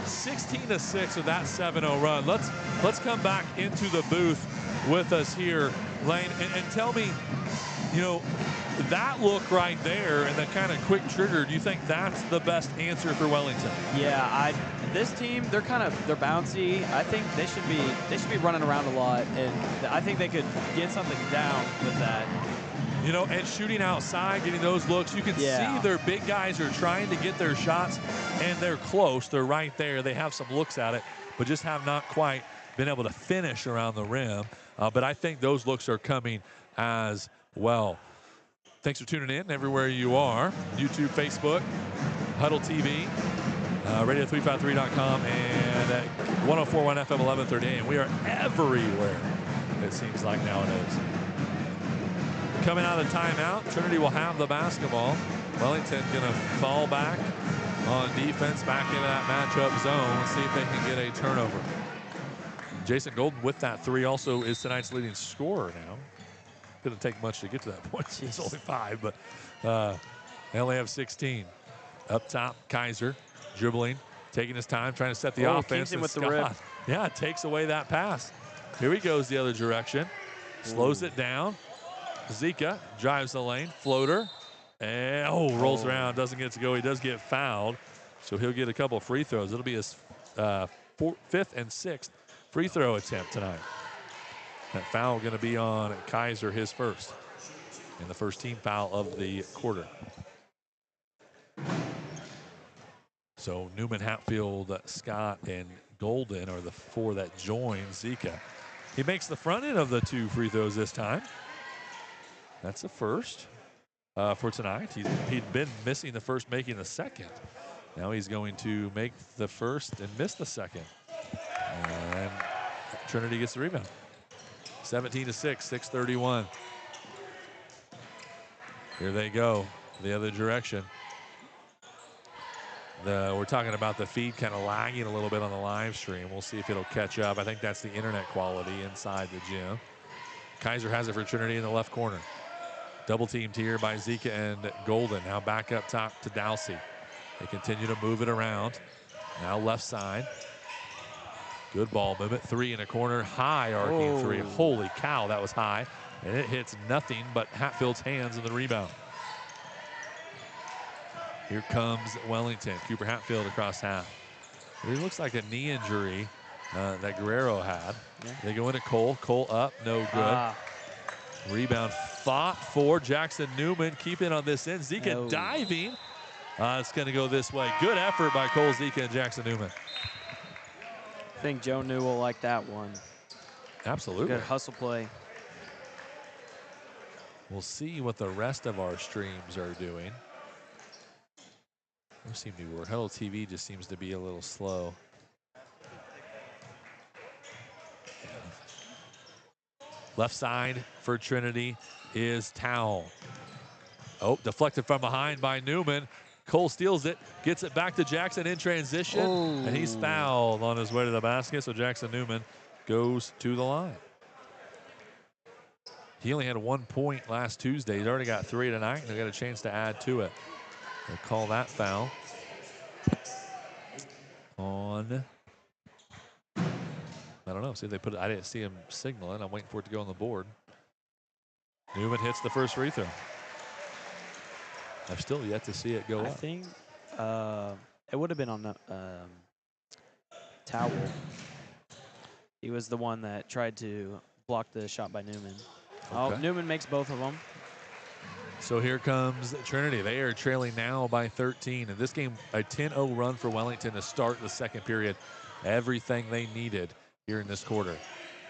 16-6 with that 7-0 run. Let's come back into the booth with us here, Lane, and tell me, that look right there and the kind of quick trigger, do you think that's the best answer for Wellington? Yeah, this team, they're bouncy. I think they should be running around a lot, and I think they could get something down with that. And shooting outside, getting those looks, you can see their big guys are trying to get their shots, and they're close. They're right there. They have some looks at it, but just have not quite been able to finish around the rim. But I think those looks are coming as well. Thanks for tuning in everywhere you are. YouTube, Facebook, Huddle TV, Radio353.com, and 104.1 FM 1130 AM. We are everywhere, it seems like nowadays. Coming out of the timeout, Trinity will have the basketball. Wellington going to fall back on defense, back into that matchup zone, see if they can get a turnover. Jason Golden with that 3 also is tonight's leading scorer now. Didn't take much to get to that point. It's only 5, but they only have 16. Up top, Kaiser dribbling, taking his time, trying to set the offense. Kingston with the rib. Yeah, takes away that pass. Here he goes the other direction. Slows it down. Zika drives the lane. Floater. And, rolls around. Doesn't get to go. He does get fouled. So he'll get a couple of free throws. It'll be his fifth and sixth free throw attempt tonight. That foul going to be on Kaiser, his first. And the first team foul of the quarter. So Newman, Hatfield, Scott, and Golden are the four that join Zika. He makes the front end of the 2 free throws this time. That's the first for tonight. He'd been missing the first, making the second. Now he's going to make the first and miss the second. And Trinity gets the rebound. 17-6, 6:31. Here they go, the other direction. We're talking about the feed kind of lagging a little bit on the live stream. We'll see if it'll catch up. I think that's the internet quality inside the gym. Kaiser has it for Trinity in the left corner. Double teamed here by Zika and Golden. Now back up top to Dowsey. They continue to move it around. Now left side. Good ball movement. 3 in a corner. High arcing 3. Holy cow, that was high. And it hits nothing but Hatfield's hands in the rebound. Here comes Wellington. Cooper Hatfield across half. It looks like a knee injury that Guerrero had. Yeah. They go into Cole. Cole up, no good. Rebound fought for Jackson Newman. Keep it on this end. Zika diving. It's going to go this way. Good effort by Cole, Zika, and Jackson Newman. I think Joe Newell liked that one. Absolutely. Good hustle play. We'll see what the rest of our streams are doing. They seem to work. Huddle TV just seems to be a little slow. Left side for Trinity is Towel. Deflected from behind by Newman. Cole steals it, gets it back to Jackson in transition, and he's fouled on his way to the basket, so Jackson Newman goes to the line. He only had 1 point last Tuesday. He's already got 3 tonight, and they got a chance to add to it. They'll call that foul on, I don't know, see if they put it, I didn't see him signaling. I'm waiting for it to go on the board. Newman hits the first free throw. I've still yet to see it go up. I think it would have been on the Towel. He was the one that tried to block the shot by Newman. Okay. Newman makes both of them. So here comes Trinity. They are trailing now by 13. In this game, a 10-0 run for Wellington to start the second period. Everything they needed here in this quarter.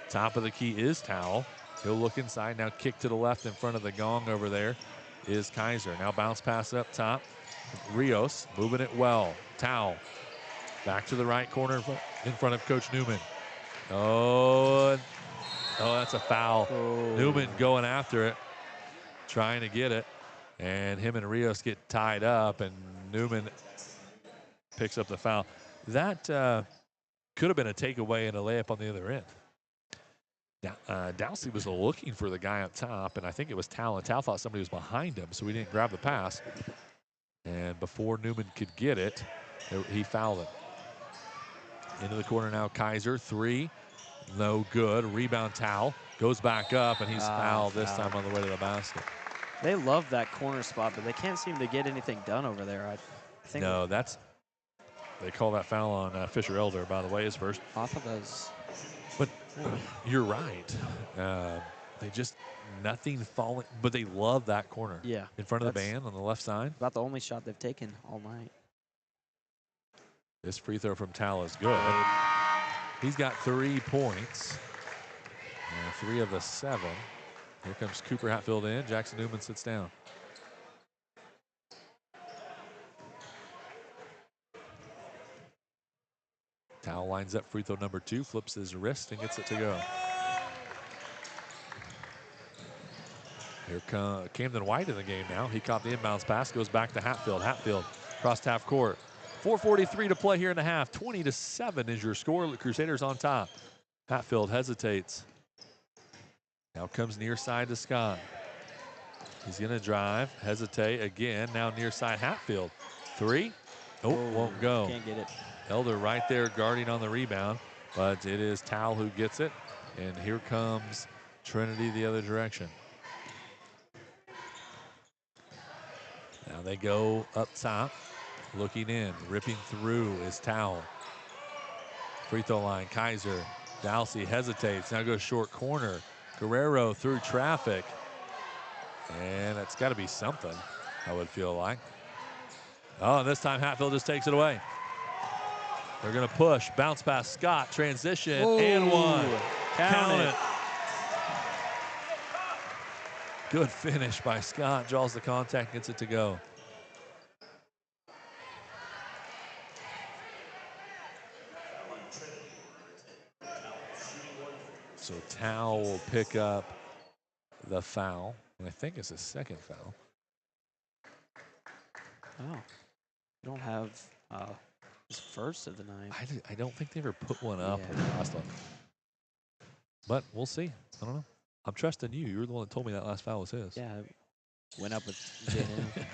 Top of the key is Towel. He'll look inside. Now kick to the left in front of the gong over there is Kaiser. Now bounce pass up top. Rios moving it well. Towel back to the right corner in front of Coach Newman. Oh, that's a foul. Newman going after it, trying to get it, and him and Rios get tied up, and Newman picks up the foul. That could have been a takeaway and a layup on the other end. Dowsey was looking for the guy up top, and I think it was Tal, and Tal thought somebody was behind him, so he didn't grab the pass. And before Newman could get it, he fouled him. Into the corner now, Kaiser, 3, no good. Rebound, Tal, goes back up, and he's fouled this time on the way to the basket. They love that corner spot, but they can't seem to get anything done over there. I think they call that foul on Fisher Elder, by the way, his first. I thought that was. But you're right. They just, nothing falling, but they love that corner. Yeah. In front of the band on the left side. About the only shot they've taken all night. This free throw from Tal is good. He's got 3 points. 3 of the 7. Here comes Cooper Hatfield in. Jackson Newman sits down. Tal lines up free throw number 2, flips his wrist and gets it to go. Here comes Camden White in the game now. He caught the inbounds pass, goes back to Hatfield. Hatfield crossed half court. 4:43 to play here in the half. 20-7 is your score. The Crusaders on top. Hatfield hesitates. Now comes near side to Scott. He's going to drive, hesitate again. Now near side Hatfield. 3. Won't go. Can't get it. Elder right there guarding on the rebound, but it is Tal who gets it. And here comes Trinity the other direction. Now they go up top, looking in, ripping through is Towel. Free throw line, Kaiser. Dalsey hesitates, now goes short corner. Guerrero through traffic. And it's got to be something, I would feel like. Oh, and this time Hatfield just takes it away. They're going to push, bounce past Scott, transition, and one. Count it. Good finish by Scott. Draws the contact, gets it to go. So Towel will pick up the foul. And I think it's his second foul. Oh, you don't have his first of the night. I don't think they ever put one up in the last one. But we'll see. I don't know. I'm trusting you. You were the one that told me that last foul was his. Yeah, went up with JN.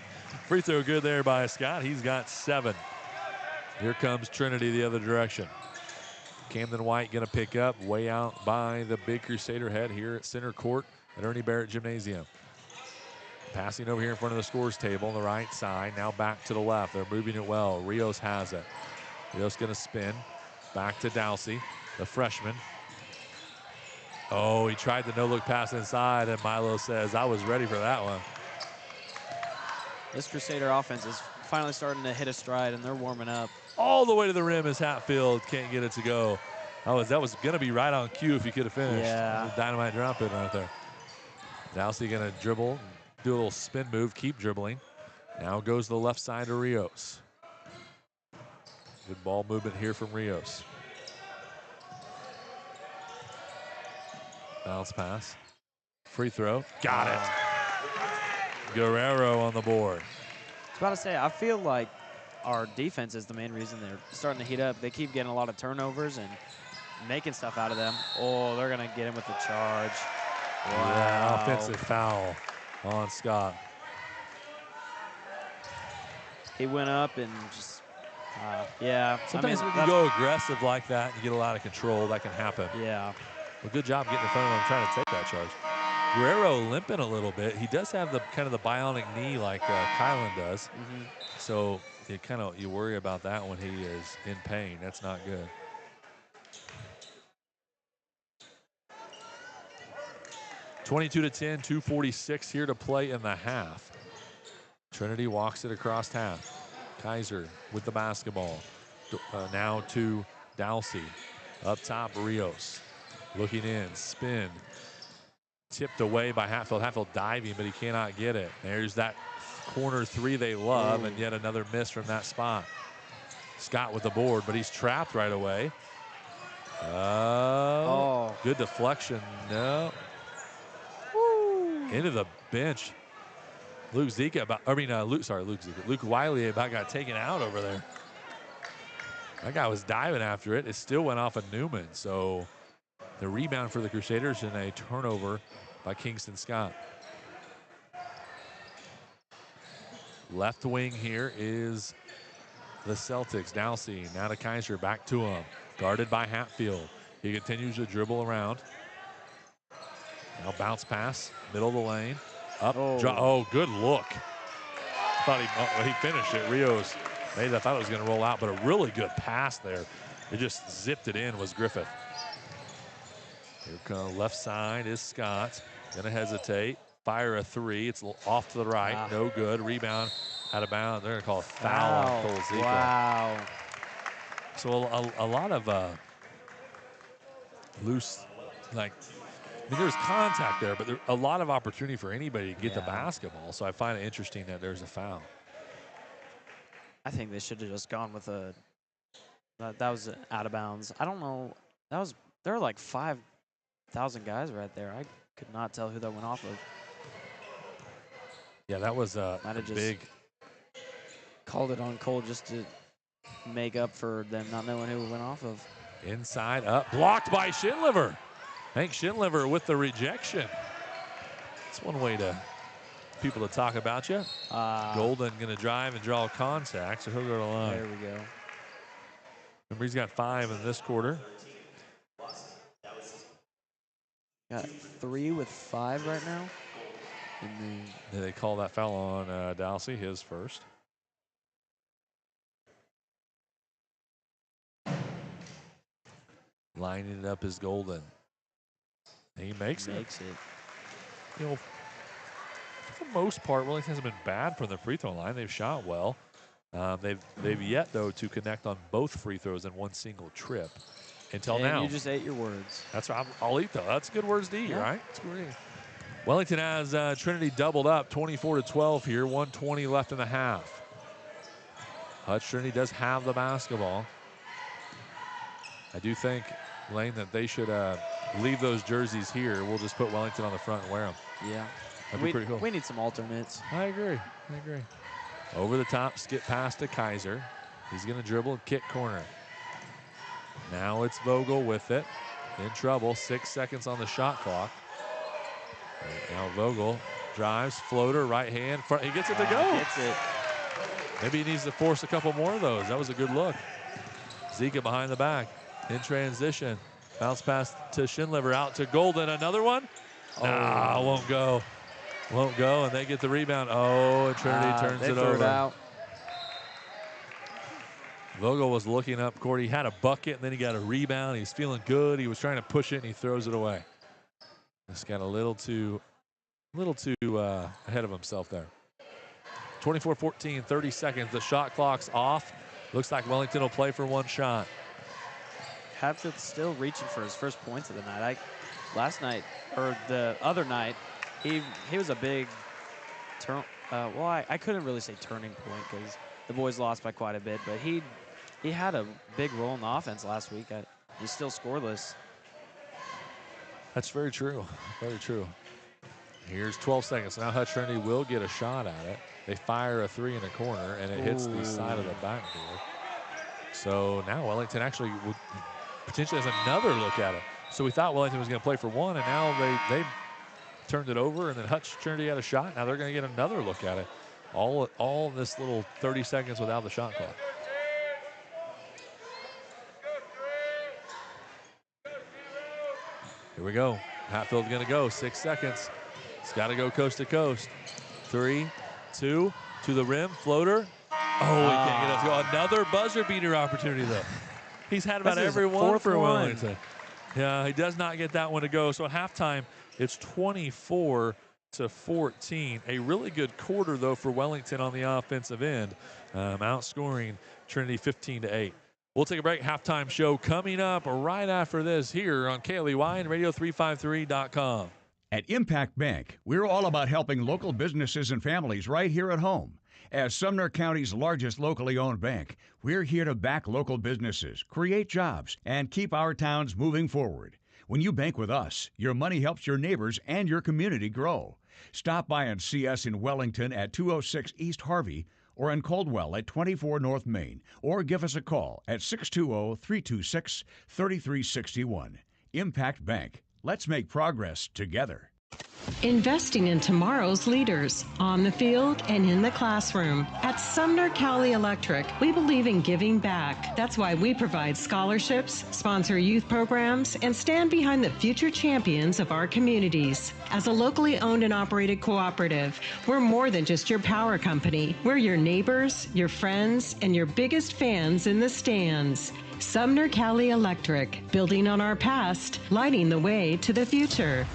Free throw good there by Scott. He's got 7. Here comes Trinity the other direction. Camden White going to pick up way out by the big Crusader head here at center court at Ernie Barrett Gymnasium. Passing over here in front of the scores table on the right side. Now back to the left. They're moving it well. Rios has it. Rios going to spin. Back to Dalsey, the freshman. Oh, he tried the no-look pass inside, and Milo says, I was ready for that one. This Crusader offense is finally starting to hit a stride, and they're warming up. All the way to the rim is Hatfield. Can't get it to go. That was going to be right on cue if he could have finished. Yeah. Dynamite drop in right there. Dalsey going to dribble, do a little spin move, keep dribbling. Now goes to the left side to Rios. Good ball movement here from Rios. Bounce pass. Free throw. Got it. Guerrero on the board. I was about to say, I feel like our defense is the main reason they're starting to heat up. They keep getting a lot of turnovers and making stuff out of them. Oh, they're going to get him with the charge. Wow. Yeah, offensive foul on Scott. He went up and just, yeah. Sometimes when you go aggressive like that and you get a lot of control, that can happen. Yeah. Well, good job getting in front of him trying to take that charge. Guerrero limping a little bit. He does have the kind of the bionic knee like Kylan does. Mm-hmm. So you worry about that when he is in pain. That's not good. (22-10), 2:46 here to play in the half. Trinity walks it across half. Kaiser with the basketball. Now to Dalsey. Up top, Rios. Looking in, spin. Tipped away by Hatfield. Hatfield diving, but he cannot get it. There's that corner three they love, and yet another miss from that spot. Scott with the board, but he's trapped right away. Good deflection. No. Into the bench. Luke Wiley about got taken out over there. That guy was diving after it. It still went off of Newman. So the rebound for the Crusaders and a turnover by Kingston Scott. Left wing here is the Celtics. Dalsey now to Kaiser, back to him. Guarded by Hatfield. He continues to dribble around. Now bounce pass, middle of the lane. Up, good look. Thought he finished it. Rios I thought it was going to roll out, but a really good pass there. It just zipped it in, was Griffith. Here comes left side is Scott. Going to hesitate. Fire a three. It's off to the right. No good. Rebound out of bounds. They're going to call a foul on Cole Zika. Wow. So a lot of loose, there's contact there, but a lot of opportunity for anybody to get the basketball. So I find it interesting that there's a foul. I think they should have just gone with that was out of bounds. I don't know. There were like 5,000 guys right there. I could not tell who that went off of. Yeah, that was a big. Called it on Cole just to make up for them not knowing who it went off of. Inside up, blocked by Shinliver. Hank Shinliver with the rejection. It's one way to people to talk about you. Golden going to drive and draw contact, so he'll go to the line. There we go. Remember, he's got 5 in this quarter. Got 3 with 5 right now. And then They call that foul on Dalsey, his first. Lining it up is Golden. He makes it. You know, for the most part, Wellington hasn't been bad from the free throw line. They've shot well. They've yet, though, to connect on both free throws in one single trip until now. You just ate your words. That's right. I'll eat, though. That's good words to eat, Yeah. right? That's good words to eat. Wellington has Trinity doubled up, 24-12 here, 1:20 left in the half. Hutch Trinity does have the basketball. I do think, Lane, that they should leave those jerseys here. We'll just put Wellington on the front and wear them. Yeah. That'd be pretty cool. We need some alternates. I agree. Over the top, skip pass to Kaiser. He's going to dribble and kick corner. Now it's Vogel with it. In trouble, 6 seconds on the shot clock. Now Vogel drives, floater, right hand, front. He gets it to go. Gets it. Maybe he needs to force a couple more of those. That was a good look. Zika behind the back. In transition. Bounce pass to Schindliver, out to Golden. Another one? Nah, won't go. Won't go, and they get the rebound. Oh, and Trinity turns it over. It out. Vogel was looking up court. He had a bucket, and then he got a rebound. He was feeling good. He was trying to push it, and he throws it away. Just got a little too ahead of himself there. 24-14, 30 seconds. The shot clock's off. Looks like Wellington will play for one shot. Hatfield still reaching for his first points of the night. Last night, or the other night, he was a big turn. Well, I couldn't really say turning point because the boys lost by quite a bit, but he had a big role in the offense last week. He's still scoreless. That's very true. Very true. Here's 12 seconds. Now Hutch Trinity will get a shot at it. They fire a 3 in the corner, and it hits the side of the backboard. So now Wellington actually would potentially has another look at it. So we thought Wellington was going to play for one, and now they turned it over, and then Hutch Trinity had a shot. Now they're going to get another look at it. All this little 30 seconds without the shot clock. Here we go. Hatfield's going to go. 6 seconds. It's got to go coast to coast. 3, 2, to the rim. Floater. Oh, he can't get it to go. Another buzzer beater opportunity, though. He's had about every one for Wellington. Yeah, he does not get that one to go. So at halftime, it's 24-14. A really good quarter, though, for Wellington on the offensive end, outscoring Trinity 15-8. We'll take a break. Halftime show coming up right after this here on KLEY and Radio353.com. At Impact Bank, we're all about helping local businesses and families right here at home. As Sumner County's largest locally owned bank, we're here to back local businesses, create jobs, and keep our towns moving forward. When you bank with us, your money helps your neighbors and your community grow. Stop by and see us in Wellington at 206 East Harvey or in Caldwell at 24 North Main, or give us a call at 620-326-3361. Impact Bank. Let's make progress together. Investing in tomorrow's leaders on the field and in the classroom. At Sumner Cali Electric, we believe in giving back. That's why we provide scholarships, sponsor youth programs, and stand behind the future champions of our communities. As a locally owned and operated cooperative, we're more than just your power company. We're your neighbors, your friends, and your biggest fans in the stands. Sumner Cali Electric, building on our past, lighting the way to the future.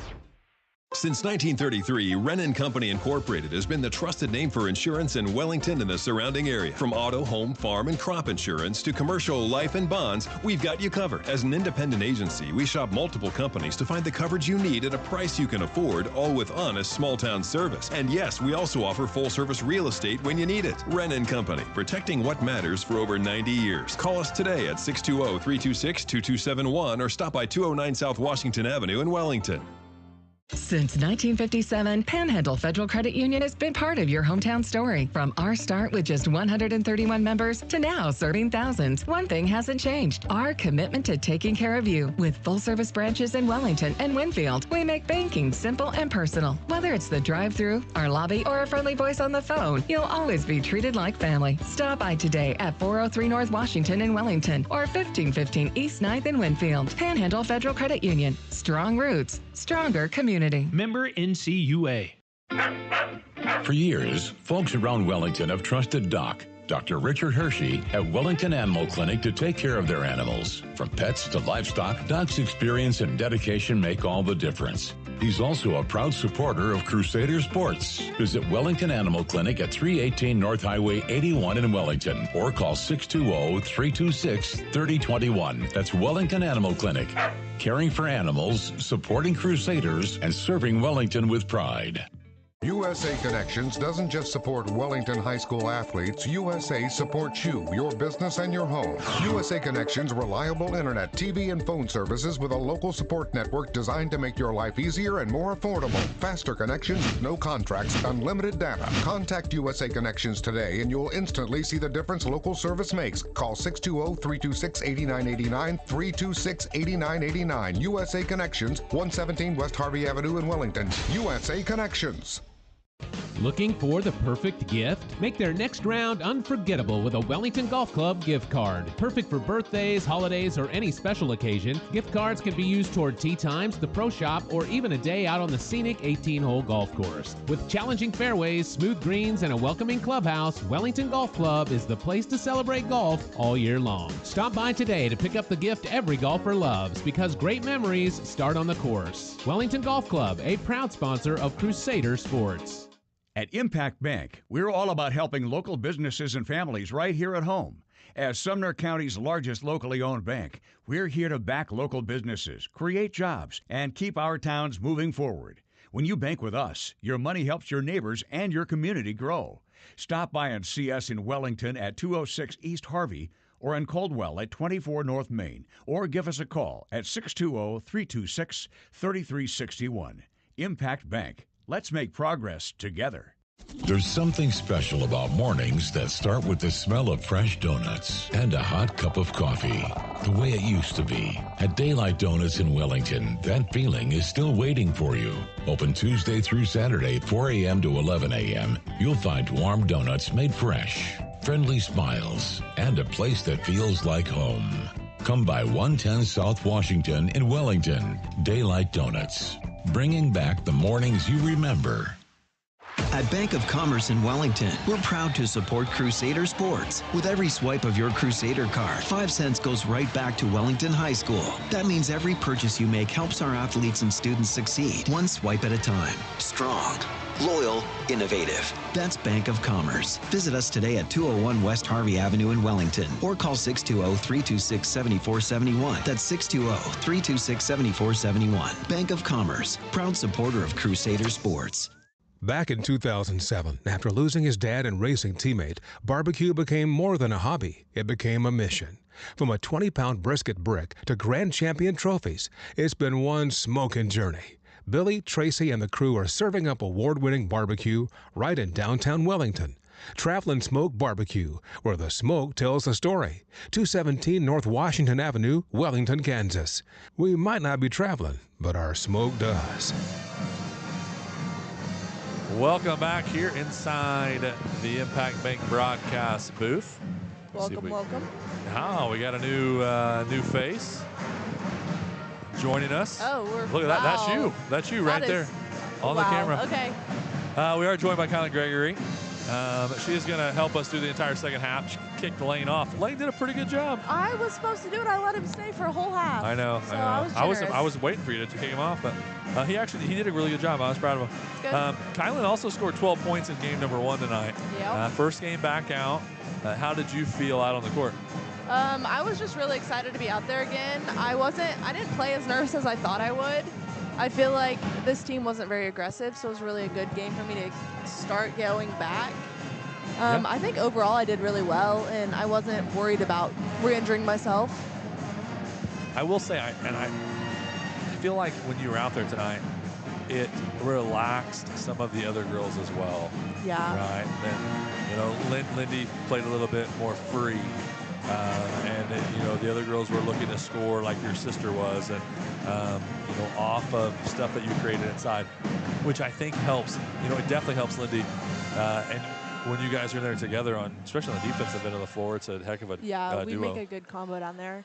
Since 1933, Wren & Company Incorporated has been the trusted name for insurance in Wellington and the surrounding area. From auto, home, farm, and crop insurance to commercial life and bonds, we've got you covered. As an independent agency, we shop multiple companies to find the coverage you need at a price you can afford, all with honest small-town service. And yes, we also offer full-service real estate when you need it. Wren & Company, protecting what matters for over 90 years. Call us today at 620-326-2271 or stop by 209 South Washington Avenue in Wellington. Since 1957, Panhandle Federal Credit Union has been part of your hometown story. From our start with just 131 members to now serving thousands, one thing hasn't changed: our commitment to taking care of you. With full-service branches in Wellington and Winfield, we make banking simple and personal. Whether it's the drive-through, our lobby, or a friendly voice on the phone, you'll always be treated like family. Stop by today at 403 North Washington in Wellington or 1515 East 9th in Winfield. Panhandle Federal Credit Union. Strong roots, stronger community. Member NCUA. For years, folks around Wellington have trusted Doc, Dr. Richard Hershey at Wellington Animal Clinic to take care of their animals. From pets to livestock, Doc's experience and dedication make all the difference. He's also a proud supporter of Crusader Sports. Visit Wellington Animal Clinic at 318 North Highway 81 in Wellington or call 620-326-3021. That's Wellington Animal Clinic. Caring for animals, supporting Crusaders, and serving Wellington with pride. USA Connections doesn't just support Wellington High School athletes. USA supports you, your business, and your home. USA Connections reliable internet, TV, and phone services with a local support network designed to make your life easier and more affordable. Faster connections, no contracts, unlimited data. Contact USA Connections today and you'll instantly see the difference local service makes. Call 620-326-8989, 326-8989. USA Connections, 117 West Harvey Avenue in Wellington. USA Connections. Looking for the perfect gift? Make their next round unforgettable with a Wellington Golf Club gift card. Perfect for birthdays, holidays, or any special occasion, gift cards can be used toward tee times, the pro shop, or even a day out on the scenic 18-hole golf course. With challenging fairways, smooth greens, and a welcoming clubhouse, Wellington Golf Club is the place to celebrate golf all year long. Stop by today to pick up the gift every golfer loves, because great memories start on the course. Wellington Golf Club, a proud sponsor of Crusader Sports. At Impact Bank, we're all about helping local businesses and families right here at home. As Sumner County's largest locally owned bank, we're here to back local businesses, create jobs, and keep our towns moving forward. When you bank with us, your money helps your neighbors and your community grow. Stop by and see us in Wellington at 206 East Harvey or in Coldwell at 24 North Main, or give us a call at 620-326-3361. Impact Bank. Let's make progress together. There's something special about mornings that start with the smell of fresh donuts and a hot cup of coffee. The way it used to be. At Daylight Donuts in Wellington, that feeling is still waiting for you. Open Tuesday through Saturday, 4 a.m. to 11 a.m. You'll find warm donuts made fresh, friendly smiles, and a place that feels like home. Come by 110 South Washington in Wellington. Daylight Donuts. Bringing back the mornings you remember. At Bank of Commerce in Wellington, we're proud to support Crusader Sports. With every swipe of your Crusader card, 5 cents goes right back to Wellington High School. That means every purchase you make helps our athletes and students succeed, one swipe at a time. Strong, loyal, innovative. That's Bank of Commerce. Visit us today at 201 West Harvey Avenue in Wellington or call 620-326-7471. That's 620-326-7471. Bank of Commerce, proud supporter of Crusader Sports. Back in 2007, after losing his dad and racing teammate, barbecue became more than a hobby. It became a mission. From a 20-pound brisket brick to grand champion trophies, it's been one smoking journey. Billy, Tracy, and the crew are serving up award-winning barbecue right in downtown Wellington. Travelin' Smoke Barbecue, where the smoke tells the story. 217 North Washington Avenue, Wellington, Kansas. We might not be traveling, but our smoke does. Welcome back here inside the Impact Bank broadcast booth. Welcome. Oh, we got a new face joining us. Oh, look at that. That's you right there on the camera. Okay. We are joined by Kylie Gregory. She is going to help us through the entire second half. She kicked Lane off. Lane did a pretty good job. I was supposed to do it. I let him stay for a whole half. I know. So I was waiting for you to kick him off, but he did a really good job. I was proud of him. Good. Kylan also scored 12 points in game number 1 tonight. Yep. First game back out. How did you feel out on the court? I was just really excited to be out there again. I didn't play as nervous as I thought I would. I feel like this team wasn't very aggressive, so it was really a good game for me to start going back. I think overall I did really well, and I wasn't worried about re-injuring myself. I will say, I feel like when you were out there tonight, it relaxed some of the other girls as well. Yeah. Right. And, Lindy played a little bit more free. The other girls were looking to score like your sister was, and off of stuff that you created inside, which I think helps. It definitely helps Lindy. And when you guys are there together, especially on the defensive end of the floor, it's a heck of a we duo. make a good combo down there.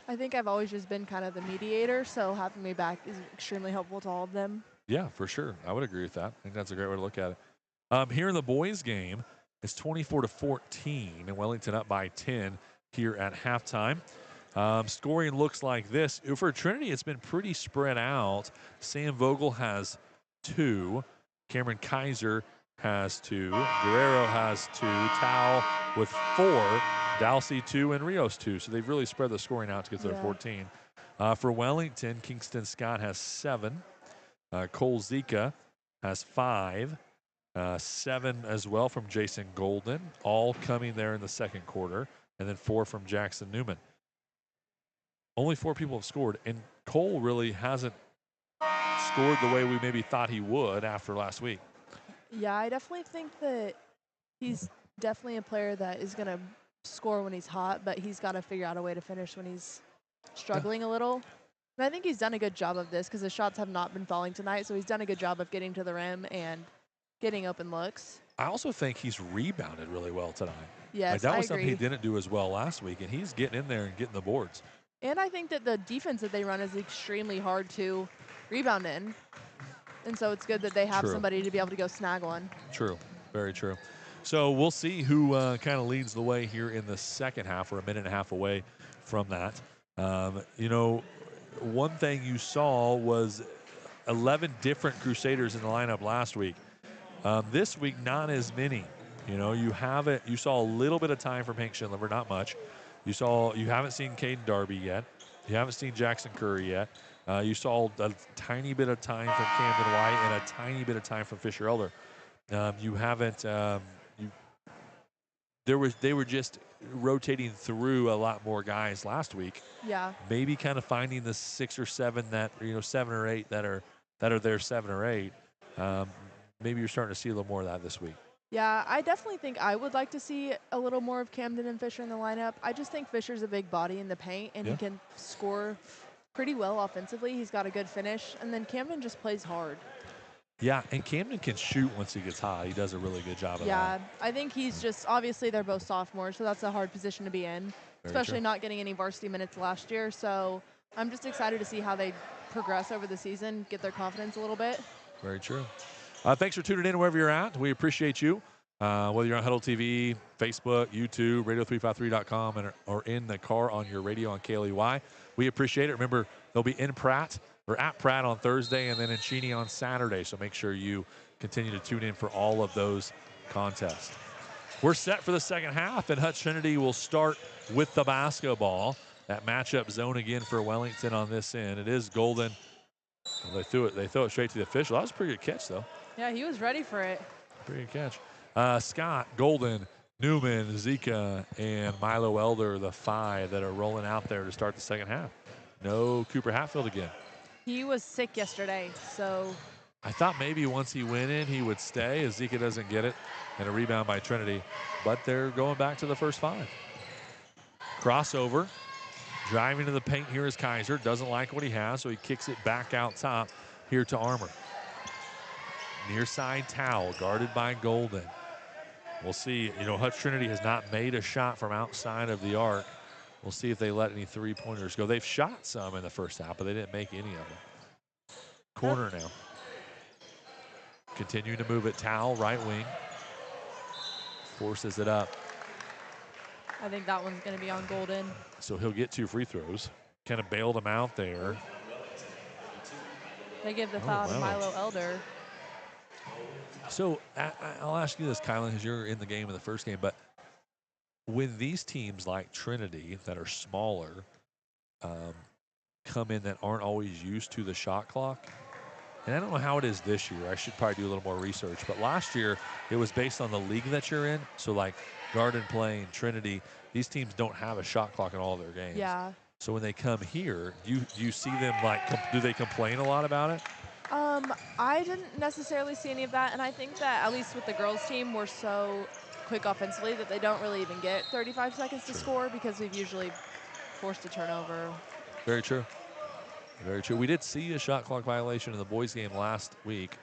I think I've always just been kind of the mediator, so having me back is extremely helpful to all of them. Yeah, for sure. I would agree with that. I think that's a great way to look at it. Here in the boys' game, it's 24-14, and Wellington up by 10 here at halftime. Scoring looks like this. For Trinity, it's been pretty spread out. Sam Vogel has 2. Cameron Kaiser has 2. Guerrero has 2. Tao with 4. Dalsey 2 and Rios 2. So they've really spread the scoring out to get to their 14. For Wellington, Kingston Scott has 7. Cole Zika has 5. 7 as well from Jason Golden, all coming there in the second quarter. And then 4 from Jackson Newman. Only 4 people have scored, and Cole really hasn't scored the way we maybe thought he would after last week. Yeah, I definitely think that he's definitely a player that is going to score when he's hot, but he's got to figure out a way to finish when he's struggling a little. And I think he's done a good job of this because the shots have not been falling tonight, so he's done a good job of getting to the rim and getting open looks. I also think he's rebounded really well tonight. Yes, that was something he didn't do as well last week, and he's getting in there and getting the boards. And I think that the defense that they run is extremely hard to rebound in. And so it's good that they have somebody to be able to go snag one. True. Very true. So we'll see who kind of leads the way here in the second half. We're a minute and a half away from that. One thing you saw was 11 different Crusaders in the lineup last week. This week, not as many. You saw a little bit of time from Hank Schindler, not much. You haven't seen Caden Darby yet. You haven't seen Jackson Curry yet. You saw a tiny bit of time from Camden White and a tiny bit of time from Fisher Elder. You haven't. They were just rotating through a lot more guys last week. Yeah. Maybe kind of finding the 6 or 7 7 or 8 that are there 7 or 8. Maybe you're starting to see a little more of that this week. Yeah, I definitely think I would like to see a little more of Camden and Fisher in the lineup. I just think Fisher's a big body in the paint, and he can score pretty well offensively. He's got a good finish, and then Camden just plays hard. Yeah, and Camden can shoot once he gets hot. He does a really good job of that. Yeah, I think he's just, obviously they're both sophomores, so that's a hard position to be in, especially not getting any varsity minutes last year. So I'm just excited to see how they progress over the season, get their confidence a little bit. Very true. Thanks for tuning in wherever you're at. We appreciate you. Whether you're on Huddle TV, Facebook, YouTube, radio353.com, or in the car on your radio on KLEY, we appreciate it. Remember, they'll be in Pratt or at Pratt on Thursday and then in Cheney on Saturday. So make sure you continue to tune in for all of those contests. We're set for the second half, and Hutch Trinity will start with the basketball. That matchup zone again for Wellington on this end. It is Golden. They throw it straight to the official. That was a pretty good catch, though. Yeah, he was ready for it. Pretty good catch. Scott, Golden, Newman, Zika, and Milo Elder, the 5 that are rolling out there to start the second half. No Cooper Hatfield again. He was sick yesterday, so. I thought maybe once he went in, he would stay as Zika doesn't get it. And a rebound by Trinity. But they're going back to the first 5. Crossover. Driving to the paint here is Kaiser. Doesn't like what he has, so he kicks it back out top here to Armour. Near side towel, guarded by Golden. We'll see. Hutch Trinity has not made a shot from outside of the arc. We'll see if they let any three-pointers go. They've shot some in the first half, but they didn't make any of them. Corner now. Continuing to move it. Towel, right wing. Forces it up. I think that one's going to be on Golden. So he'll get 2 free throws. Kind of bailed him out there. They give the foul to Milo Elder. So I'll ask you this, Kylan, because you're in the game in the first game, but when these teams like Trinity that are smaller come in that aren't always used to the shot clock, and I don't know how it is this year. I should probably do a little more research, but last year it was based on the league that you're in. So like Garden playing Trinity, these teams don't have a shot clock in all their games. Yeah. So when they come here, do you see them do they complain a lot about it? I didn't necessarily see any of that, and I think that at least with the girls' team, we're so quick offensively that they don't really even get 35 seconds to score because we've usually forced a turnover. Very true. Very true. We did see a shot clock violation in the boys' game last week.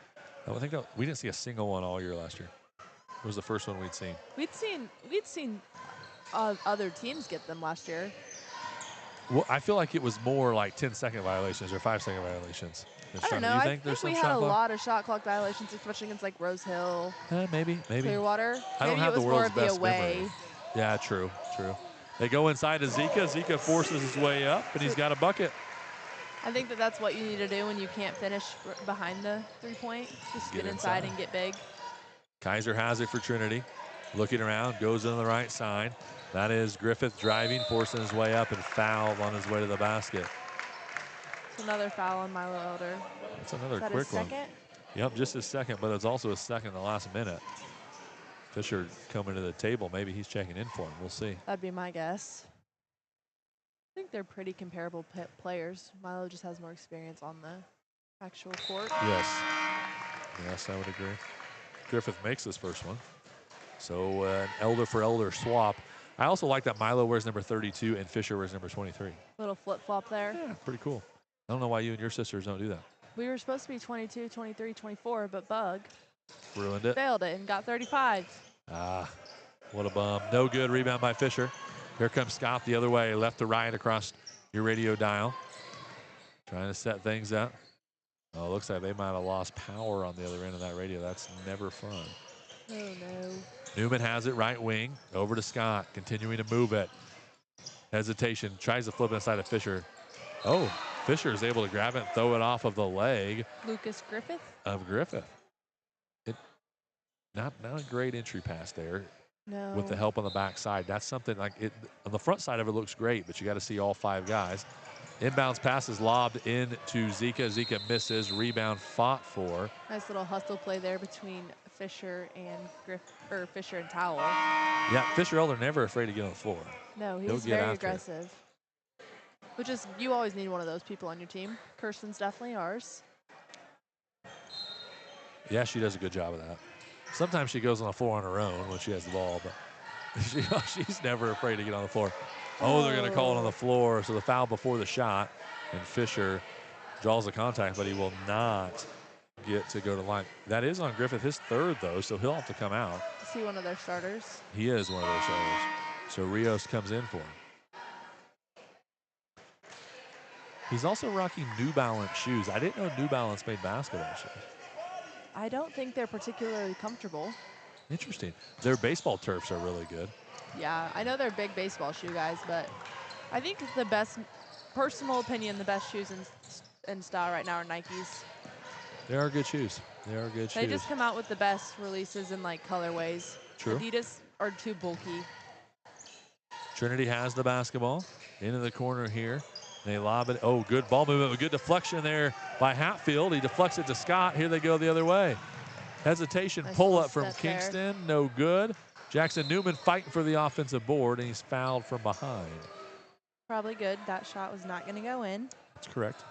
I think that we didn't see a single one all year last year. It was the first one we'd seen. We'd seen other teams get them last year. Well, I feel like it was more like 10-second violations or 5-second violations. I don't know. I think we had a lot of shot clock violations, especially against like Rose Hill. Maybe. Clearwater. I don't Maybe have it was the more world's of the best away. memory. Yeah, true. They go inside to Zika. Zika forces his way up, and he's got a bucket. I think that's what you need to do when you can't finish behind the 3-point. Just get inside and get big. Kaiser has it for Trinity. Looking around, goes on the right side. That is Griffith driving, forcing his way up and fouled on his way to the basket. It's another foul on Milo Elder. That's another Is that quick his one. second? Yep, just his second, but it's also his second in the last minute. Fisher coming to the table. Maybe he's checking in for him. We'll see. That'd be my guess. I think they're pretty comparable players. Milo just has more experience on the actual court. Yes, I would agree. Griffith makes this first one. So an elder for elder swap. I also like that Milo wears number 32 and Fisher wears number 23. Little flip-flop there. Yeah, pretty cool. I don't know why you and your sisters don't do that. We were supposed to be 22, 23, 24, but Bug Ruined it. failed it and got 35. Ah, what a bum. No good. Rebound by Fisher. Here comes Scott the other way, left to right across your radio dial. Trying to set things up. Oh, it looks like they might have lost power on the other end of that radio. That's never fun. Oh, no. Newman has it right wing. Over to Scott. Continuing to move it. Hesitation. Tries to flip it inside of Fisher. Oh, Fisher is able to grab it and throw it off of the leg. Lucas Griffith? Of Griffith. Not a great entry pass there. No. With the help on the backside. That's something like it. On the front side of it looks great, but you got to see all 5 guys. Inbounds pass is lobbed into Zika. Zika misses. Rebound fought for. Nice little hustle play there between Fisher and Fisher and Towel. Yeah, Fisher Elder never afraid to get on the floor. No, he's very aggressive. Which is, you always need one of those people on your team. Kirsten's definitely ours. Yeah, she does a good job of that. Sometimes she goes on the floor on her own when she has the ball, but she's never afraid to get on the floor. Oh, they're going to call it on the floor. So the foul before the shot, and Fisher draws the contact, but he will not get to go to line. That is on Griffith, his third, though, so he'll have to come out. Is he one of their starters? He is one of their starters. So Rios comes in for him. He's also rocking New Balance shoes. I didn't know New Balance made basketball shoes. I don't think they're particularly comfortable. Interesting. Their baseball turfs are really good. Yeah, I know they're big baseball shoe guys, but I think the best, personal opinion, the best shoes in style right now are Nikes. They are good shoes. They are good shoes. They just come out with the best releases in like colorways. True. Adidas are too bulky. Trinity has the basketball into the corner here. They lob it. Oh, good ball movement. A good deflection there by Hatfield. He deflects it to Scott. Here they go the other way. Hesitation, nice pull up from Kingston. There. No good. Jackson Newman fighting for the offensive board, and he's fouled from behind. Probably good. That shot was not going to go in. That's correct.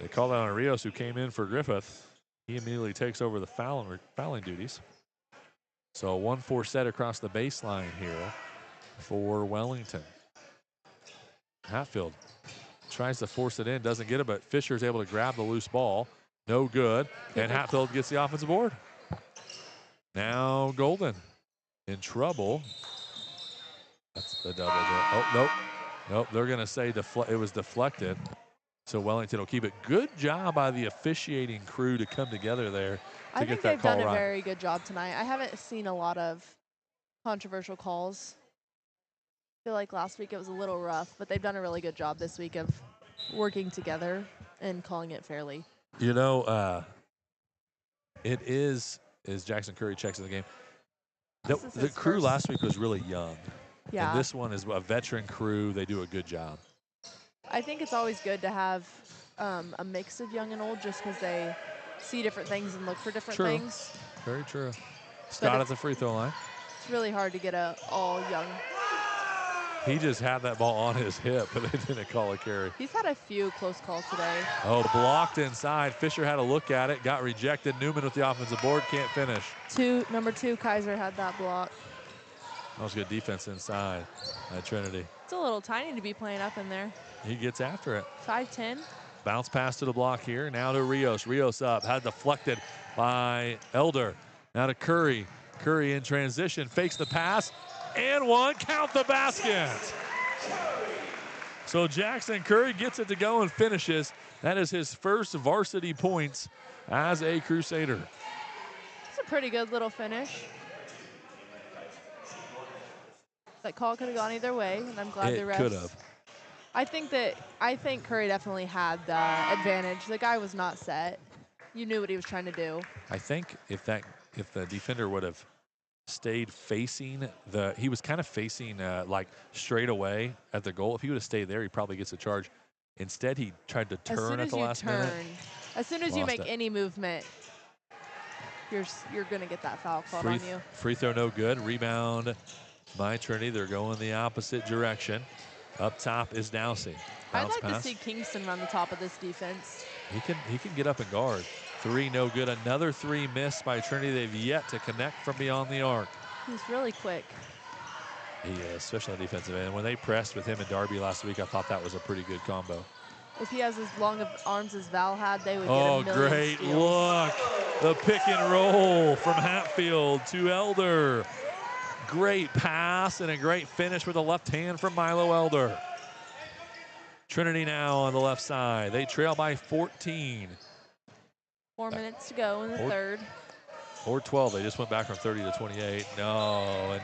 They called out on Rios, who came in for Griffith. He immediately takes over the fouling duties. So a 1-4 set across the baseline here for Wellington. Hatfield tries to force it in, doesn't get it, but Fisher's able to grab the loose ball. No good. And Hatfield gets the offensive board. Now Golden in trouble. That's the double. Oh, nope. Nope, they're going to say it was deflected. So Wellington will keep it. Good job by the officiating crew to come together there to get that call right. I think they've done a very good job tonight. I haven't seen a lot of controversial calls. I feel like last week it was a little rough, but they've done a really good job this week of working together and calling it fairly. You know, it is, as Jackson Curry checks in the game, the crew last week was really young. Yeah. And this one is a veteran crew. They do a good job. I think it's always good to have a mix of young and old just because they see different things and look for different things. Very true. Scott at the free throw line. It's really hard to get a all young. He just had that ball on his hip, but they didn't call a carry. He's had a few close calls today. Oh, blocked inside. Fisher had a look at it, got rejected. Newman with the offensive board, can't finish. Number 2, Kaiser had that block. That was good defense inside by Trinity. It's a little tiny to be playing up in there. He gets after it. 5'10". Bounce pass to the block here. Now to Rios. Rios up. Had deflected by Elder. Now to Curry. Curry in transition. Fakes the pass. And one. Count the basket. So Jackson Curry gets it to go and finishes. That is his first varsity points as a Crusader. It's a pretty good little finish. That call could have gone either way, and I'm glad the refs. It could have. I think Curry definitely had the advantage. The guy was not set. You knew what he was trying to do. I think if the defender would have stayed facing he was kind of facing like straight away at the goal. If he would have stayed there, he probably gets a charge. Instead, he tried to turn at the last minute. As soon as you make any movement, you're going to get that foul called on you. Free throw no good. Rebound by Trinity. They're going the opposite direction. Up top is Dowsey. I'd like to see Kingston run the top of this defense. He can get up and guard. 3 no good. Another 3 missed by Trinity. They've yet to connect from beyond the arc. He's really quick. He is, especially on the defensive end. When they pressed with him and Darby last week, I thought that was a pretty good combo. If he has as long of arms as Val had, they would get a million great steals. look. The pick and roll from Hatfield to Elder. Great pass and a great finish with a left hand from Milo Elder. Trinity now on the left side. They trail by 14. 4 minutes to go in the third. Or 12. They just went back from 30 to 28. No,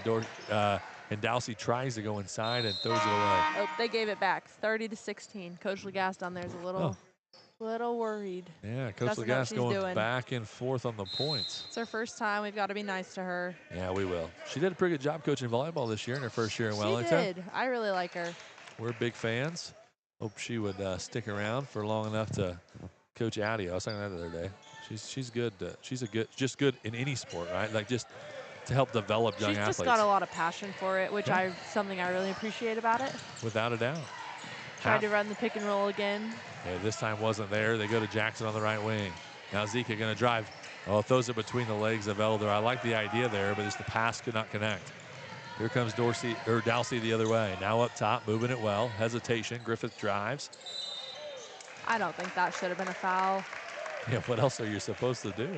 and Dowsey tries to go inside and throws it away. Oh, they gave it back. 30 to 16. Coach Lagasse down there is a little worried. Yeah, Coach Lagasse going back and forth on the points. It's her first time. We've got to be nice to her. Yeah, we will. She did a pretty good job coaching volleyball this year in her first year in Wellington. She did. I really like her. We're big fans. Hope she would stick around for long enough to coach Addie. I was talking that the other day. She's good. She's just good in any sport, right? Like just to help develop young athletes. She's just got a lot of passion for it, which something I really appreciate about it. Without a doubt. Tried to run the pick and roll again. Yeah, this time wasn't there. They go to Jackson on the right wing. Now Zika going to drive. Oh, throws it between the legs of Elder. I like the idea there, but just the pass could not connect. Here comes Dowsey the other way. Now up top, moving it well. Hesitation. Griffith drives. I don't think that should have been a foul. Yeah, what else are you supposed to do?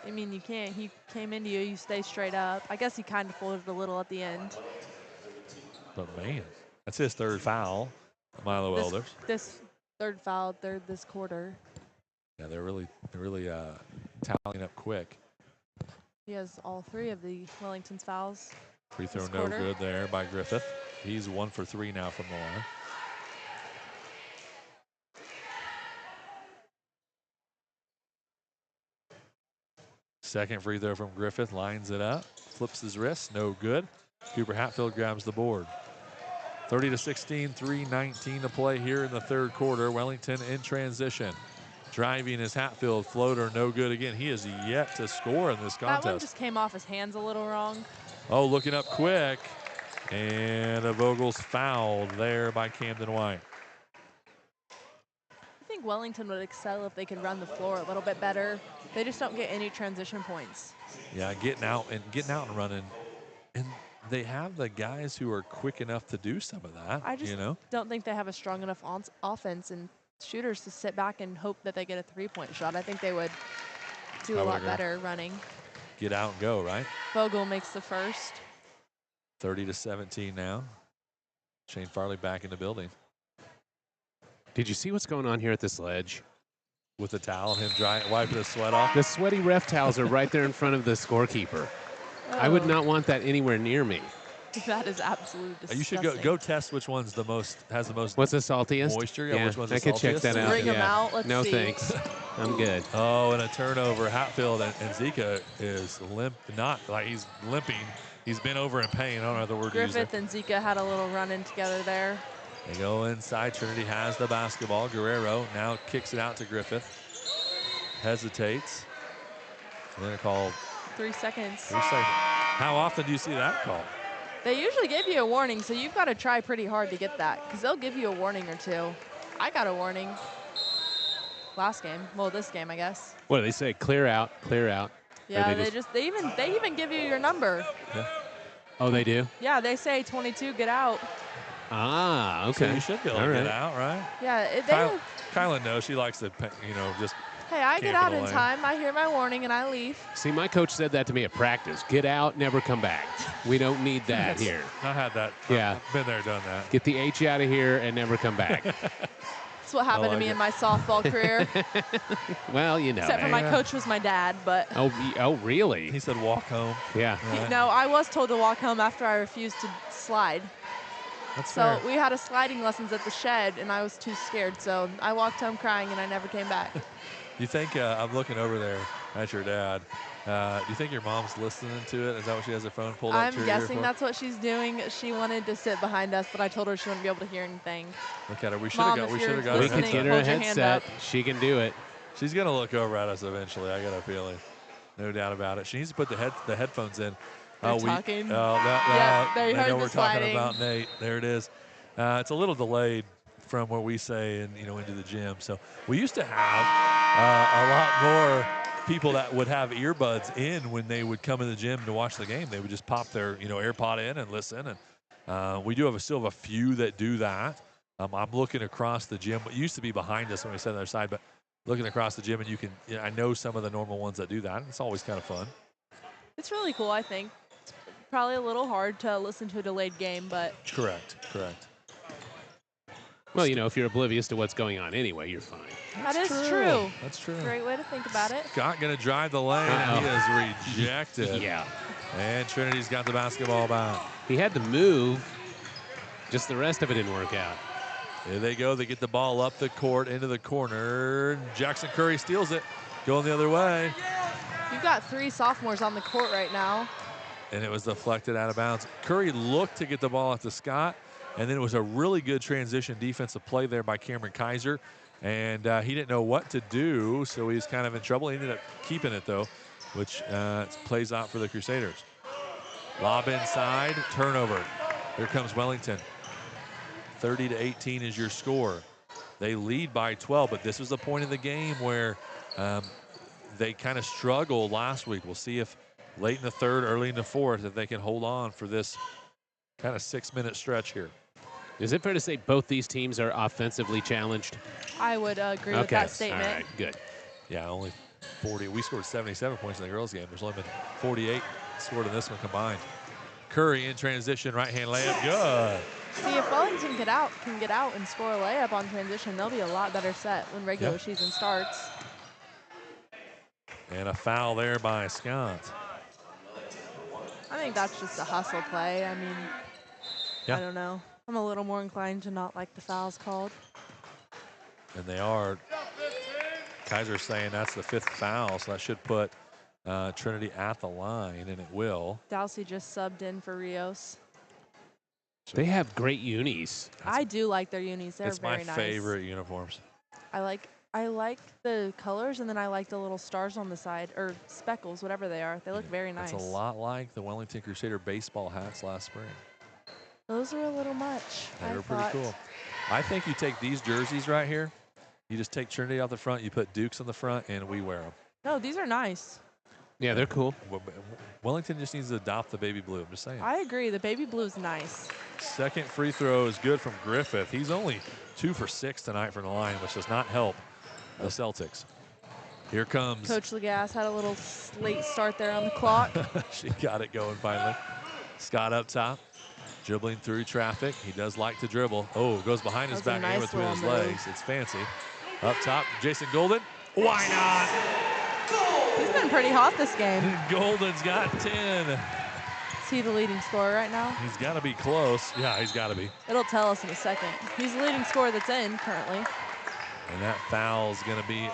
I mean, you can't. He came into you. You stay straight up. I guess he kind of folded a little at the end. But, man, that's his third foul, Milo Elder. This third foul, this quarter. Yeah, they're really tallying up quick. He has all 3 of the Wellington's fouls. Free throw no good there by Griffith. He's 1 for 3 now from the line. Second free throw from Griffith, lines it up, flips his wrist, no good. Cooper Hatfield grabs the board. 30 to 16, 3:19 to play here in the third quarter. Wellington in transition. Driving is Hatfield, floater, no good again. He is yet to score in this contest. That one just came off his hands a little wrong. Oh, looking up quick. And a Vogel's fouled there by Camden White. I think Wellington would excel if they could run the floor a little bit better. They just don't get any transition points. Yeah, getting out and running. And they have the guys who are quick enough to do some of that. I just don't think they have a strong enough offense and shooters to sit back and hope that they get a three-point shot. I think they would do a lot better running. Get out and go, right? Vogel makes the first. 30 to 17 now. Shane Farley back in the building. Did you see what's going on here at this ledge? With the towel, him wiping the sweat off? The sweaty ref towels are right there in front of the scorekeeper. Oh. I would not want that anywhere near me. That is absolutely disgusting. You should go test which one's has the most. What's the saltiest? Moisture. Yeah, which one's I could check that out. Bring them out. Let's no see. thanks. I'm good. Oh, and a turnover. Hatfield and Zika is limp. Not like he's limping. He's been over in pain. I don't know the word. Griffith and Zika had a little run-in together there. They go inside. Trinity has the basketball. Guerrero now kicks it out to Griffith. Hesitates. And then a call. 3 seconds. 3 seconds. How often do you see that call? They usually give you a warning, so you've got to try pretty hard to get that, because they'll give you a warning or two. I got a warning last game. Well, this game, I guess. What do they say? Clear out, clear out. Yeah, they even give you your number. Yeah. Oh, they do? Yeah, they say 22, get out. Ah, okay. So you should be able to get out, right? Yeah, Kyla knows. She likes to, just. Hey, I get out in time. I hear my warning and I leave. See, my coach said that to me at practice. Get out, never come back. We don't need that here. I had that. Yeah. I've been there, done that. Get the H out of here and never come back. That's what happened to me in my softball career. Well, you know. Except for my coach was my dad, but. Oh, really? He said walk home. Yeah. No, I was told to walk home after I refused to slide. That's so fair. we had a sliding lessons at the shed, and I was too scared, so I walked home crying, and I never came back. You think, I'm looking over there at your dad. Do you think your mom's listening to it? Is that what she has her phone pulled up to I'm her guessing earphone? that's what she's doing. She wanted to sit behind us, but I told her she wouldn't be able to hear anything. Look at her. We should have got her. We could get her a headset. She can do it. She's going to look over at us eventually. I got a feeling. No doubt about it. She needs to put the headphones in. Talking. Yeah, there you I know heard we're the sliding. talking about Nate. There it is. It's a little delayed from what we say and into the gym. So we used to have a lot more people that would have earbuds in when they would come in the gym to watch the game. They would just pop their AirPod in and listen. And we still have a few that do that. I'm looking across the gym. It used to be behind us when we sat on the other side, but looking across the gym, and I know some of the normal ones that do that. It's always kind of fun. It's really cool, I think. It's probably a little hard to listen to a delayed game, but. Correct. Well, if you're oblivious to what's going on anyway, you're fine. That is true. That's true. Great way to think about it. Scott going to drive the lane. He is rejected. Yeah. And Trinity's got the basketball back. He had to move. Just the rest of it didn't work out. Here they go. They get the ball up the court into the corner. Jackson Curry steals it. Going the other way. You've got 3 sophomores on the court right now. And it was deflected out of bounds. Curry looked to get the ball out to Scott. And then it was a really good transition defensive play there by Cameron Kaiser. And he didn't know what to do, so he was kind of in trouble. He ended up keeping it, though, which plays out for the Crusaders. Lob inside, turnover. Here comes Wellington. 30-18 is your score. They lead by 12, but this was the point of the game where they kind of struggled last week. We'll see if late in the third, early in the fourth, if they can hold on for this kind of 6-minute stretch here. Is it fair to say both these teams are offensively challenged? I would agree with that statement. All right, good. Yeah, only 40. We scored 77 points in the girls' game. There's only been 48 scored in this one combined. Curry in transition, right-hand layup, good. See, if Wellington can get out and score a layup on transition, they'll be a lot better set when regular season starts. And a foul there by Scott. I think that's just a hustle play. I mean, I don't know. I'm a little more inclined to not like the fouls called. And they are. Kaiser's saying that's the 5th foul, so that should put Trinity at the line, and it will. Dowsey just subbed in for Rios. They have great unis. I do like their unis. They're very nice. It's my favorite uniforms. I like the colors, and then I like the little stars on the side, or speckles, whatever they are. They look very nice. It's a lot like the Wellington Crusader baseball hats last spring. Those are a little much. They were pretty cool. I think you take these jerseys right here, you just take Trinity out the front, you put Dukes on the front, and we wear them. No, these are nice. Yeah, they're cool. Wellington just needs to adopt the baby blue. I'm just saying. I agree. The baby blue is nice. Second free throw is good from Griffith. He's only 2 for 6 tonight from the line, which does not help the Celtics. Here comes. Coach Lagasse had a little late start there on the clock. She got it going finally. Scott up top. Dribbling through traffic. He does like to dribble. Oh, goes behind his back and between his legs. It's fancy. Up top, Jason Golden. Why not? He's been pretty hot this game. Golden's got 10. Is he the leading scorer right now? He's got to be close. Yeah, he's got to be. It'll tell us in a second. He's the leading scorer that's in currently. And that foul's going to be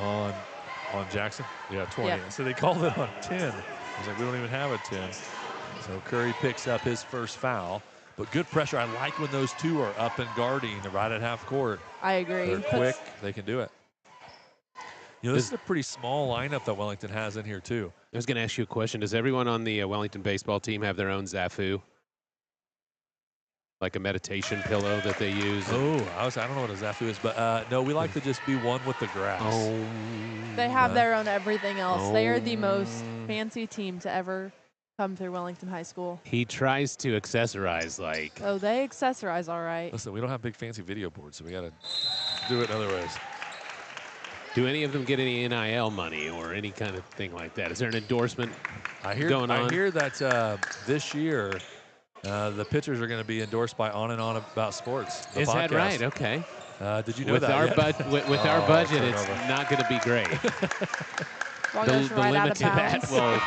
on Jackson. Yeah, 20. Yeah. So they called it on 10. I was like, we don't even have a 10. So Curry picks up his first foul. But good pressure. I like when those two are up and guarding right at half court. I agree. They're quick. They can do it. You know, this is a pretty small lineup that Wellington has in here, too. I was going to ask you a question. Does everyone on the Wellington baseball team have their own Zafu? Like a meditation pillow that they use? Oh, I don't know what a Zafu is, but no, we like to just be one with the grass. Oh. They have their own everything else. They are the most fancy team to ever come through Wellington High School. He tries to accessorize like. Oh, they accessorize all right. Listen, we don't have big fancy video boards, so we got to do it in other ways. Do any of them get any NIL money or any kind of thing like that? Is there an endorsement going on? I hear that this year the pitchers are going to be endorsed by On and On About Sports. Is that right? Okay. Did you know with that? With our budget, it's not going to be great. The right limit to that will.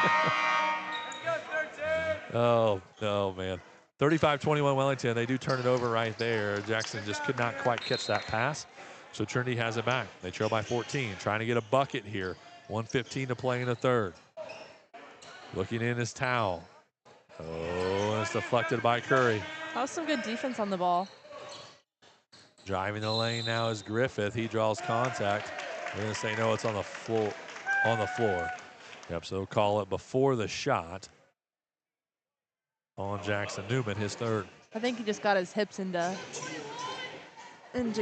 Oh, no, man. 35-21 Wellington. They do turn it over right there. Jackson just could not quite catch that pass. So Trinity has it back. They trail by 14, trying to get a bucket here. 1:15 to play in the third. Looking in is Towel. Oh, and it's deflected by Curry. That was some good defense on the ball. Driving the lane now is Griffith. He draws contact. They're going to say no, it's on the floor. Yep, so they'll call it before the shot on Jackson Newman, his third. I think he just got his hips into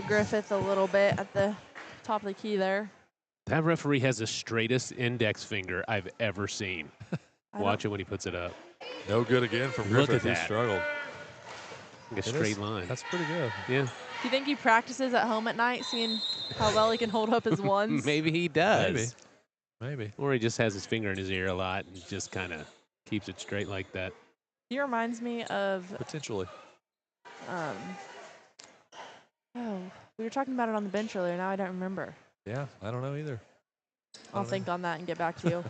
Griffith a little bit at the top of the key there. That referee has the straightest index finger I've ever seen. Watch it when he puts it up. No good again from Griffith. Look at He that. struggled. Like a straight line. That's pretty good. Yeah. Do you think he practices at home at night, seeing how well he can hold up his ones? Maybe he does. Maybe. Or he just has his finger in his ear a lot and just kind of keeps it straight like that. He reminds me of potentially. We were talking about it on the bench earlier. Now I don't remember. Yeah, I don't know either. I'll think on that and get back to you.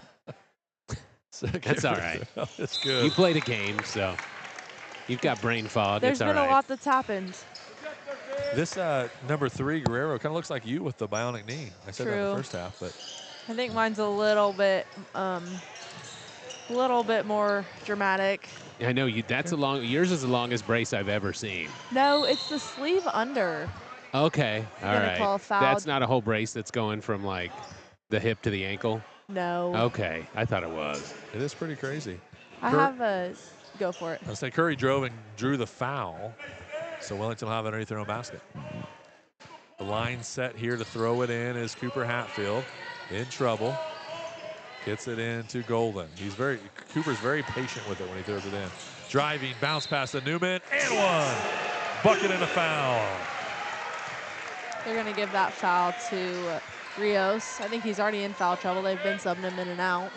That's all right. That's good. You played a game, so you've got brain fog. There's it's all been right. a lot that's happened. This number 3, Guerrero, kind of looks like you with the bionic knee. I said that in the first half, but I think mine's a little bit more dramatic. I know you. That's yours is the longest brace I've ever seen. No, it's the sleeve under. Okay, all gonna right. call a foul. That's not a whole brace that's going from like the hip to the ankle. No. Okay, I thought it was. It is pretty crazy. Go for it. I say Curry drove and drew the foul, so Wellington will have it underneath their own basket. The line set here to throw it in is Cooper Hatfield. In trouble. Gets it into Golden. Cooper's very patient with it when he throws it in. Driving, bounce pass to Newman, and one. Bucket and a foul. They're going to give that foul to Rios. I think he's already in foul trouble. They've been subbing him in and out.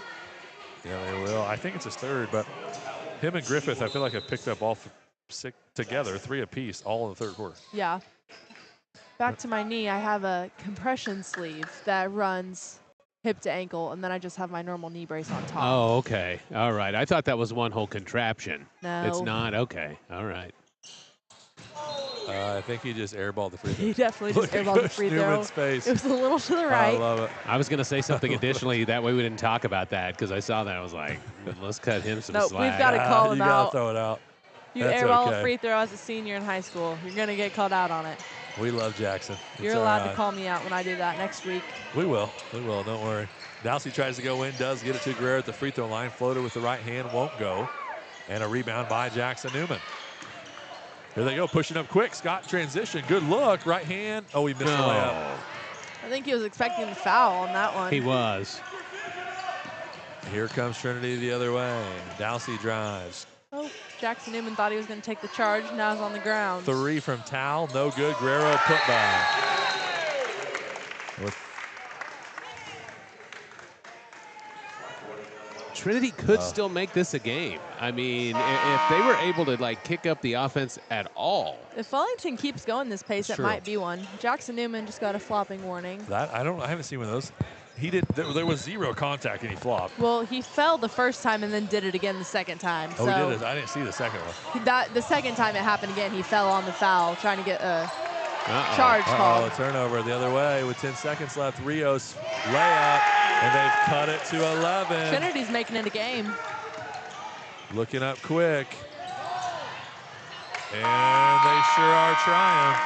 Yeah, they will. I think it's his third, but him and Griffith, I feel like have picked up all 6 together, 3 apiece, all in the third quarter. Yeah. Back to my knee, I have a compression sleeve that runs hip to ankle, and then I just have my normal knee brace on top. Oh, okay. All right. I thought that was one whole contraption. No. It's not? Okay. All right. I think he just airballed the free throw. He definitely just airballed the free throw. Newman's face. It was a little to the right. I love it. I was going to say something additionally. That way we didn't talk about that because I saw that. I was like, let's cut him some Nope, slack. we've got to call him you out. got to throw it out. You That's airball okay. a free throw as a senior in high school. You're going to get called out on it. We love Jackson. You're allowed to call me out when I do that next week. We will. Don't worry. Dowsey tries to go in, does get it to Guerrero at the free throw line. Floater with the right hand, won't go. And a rebound by Jackson Newman. Here they go, pushing up quick. Scott transition. Good look. Right hand. Oh, he missed the layup. I think he was expecting the foul on that one. He was. Here comes Trinity the other way. Dowsey drives. Oh, Jackson Newman thought he was going to take the charge. Now he's on the ground. 3 from Towel. No good. Guerrero put by. Trinity could still make this a game. I mean, if they were able to like kick up the offense at all. If Wellington keeps going this pace, That's it true. might be one. Jackson Newman just got a flopping warning. I haven't seen one of those. He did. There was 0 contact and he flopped. Well, he fell the first time and then did it again the second time. Oh, so he did it. I didn't see the second one. the second time it happened again, he fell on the foul trying to get a charge called. A turnover the other way with 10 seconds left. Rios layup, and they've cut it to 11. Trinity's making it a game. Looking up quick. And they sure are trying.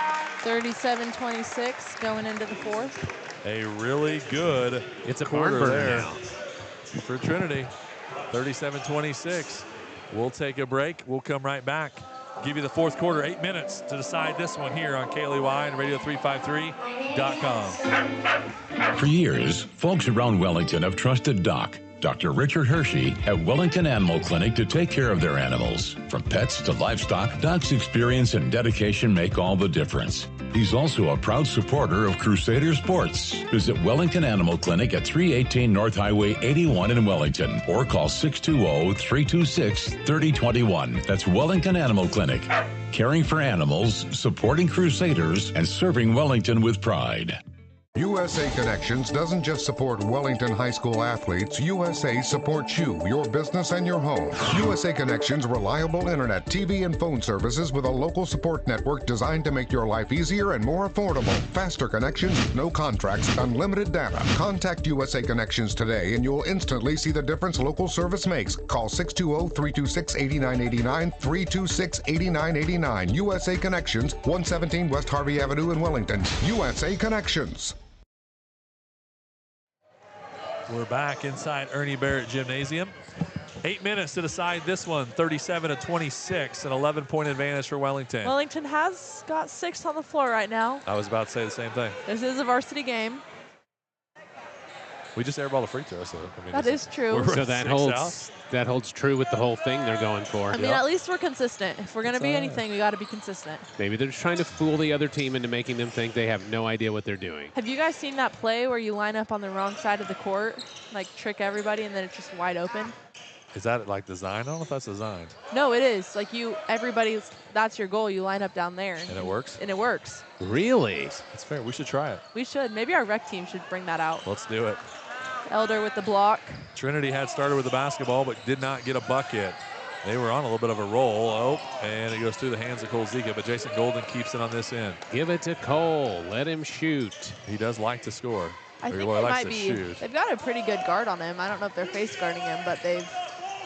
37-26 going into the fourth. a really good It's a quarter barn burner there now for Trinity. 37-26. We'll take a break. We'll come right back. Give you the fourth quarter, 8 minutes to decide this one here on KLEY and Radio353.com. For years, folks around Wellington have trusted Doc, Dr. Richard Hershey at Wellington Animal Clinic to take care of their animals. From pets to livestock, Doc's experience and dedication make all the difference. He's also a proud supporter of Crusader Sports. Visit Wellington Animal Clinic at 318 North Highway 81 in Wellington or call 620-326-3021. That's Wellington Animal Clinic. Caring for animals, supporting Crusaders, and serving Wellington with pride. USA Connections doesn't just support Wellington High School athletes. USA supports you, your business, and your home. USA Connections reliable internet, TV, and phone services with a local support network designed to make your life easier and more affordable. Faster connections, no contracts, unlimited data. Contact USA Connections today and you'll instantly see the difference local service makes. Call 620-326-8989, 326-8989. USA Connections, 117 West Harvey Avenue in Wellington. USA Connections. We're back inside Ernie Barrett Gymnasium. 8 minutes to decide this one, 37-26, an 11-point advantage for Wellington. Wellington has got 6 on the floor right now. I was about to say the same thing. This is a varsity game. We just airballed a free throw, so I mean, that is true. So that holds true with the whole thing they're going for. I mean, at least we're consistent. If we're going to be anything, we got to be consistent. Maybe they're just trying to fool the other team into making them think they have no idea what they're doing. Have you guys seen that play where you line up on the wrong side of the court, like trick everybody, and then it's just wide open? Is that like designed? I don't know if that's designed. No, it is. Like that's your goal. You line up down there. And it works? And it works. Really? That's fair. We should try it. We should. Maybe our rec team should bring that out. Let's do it. Elder with the block. Trinity had started with the basketball, but did not get a bucket. They were on a little bit of a roll. Oh, and it goes through the hands of Cole Zika, but Jason Golden keeps it on this end. Give it to Cole. Let him shoot. He does like to score. I think it might be. They've got a pretty good guard on him. I don't know if they're face guarding him, but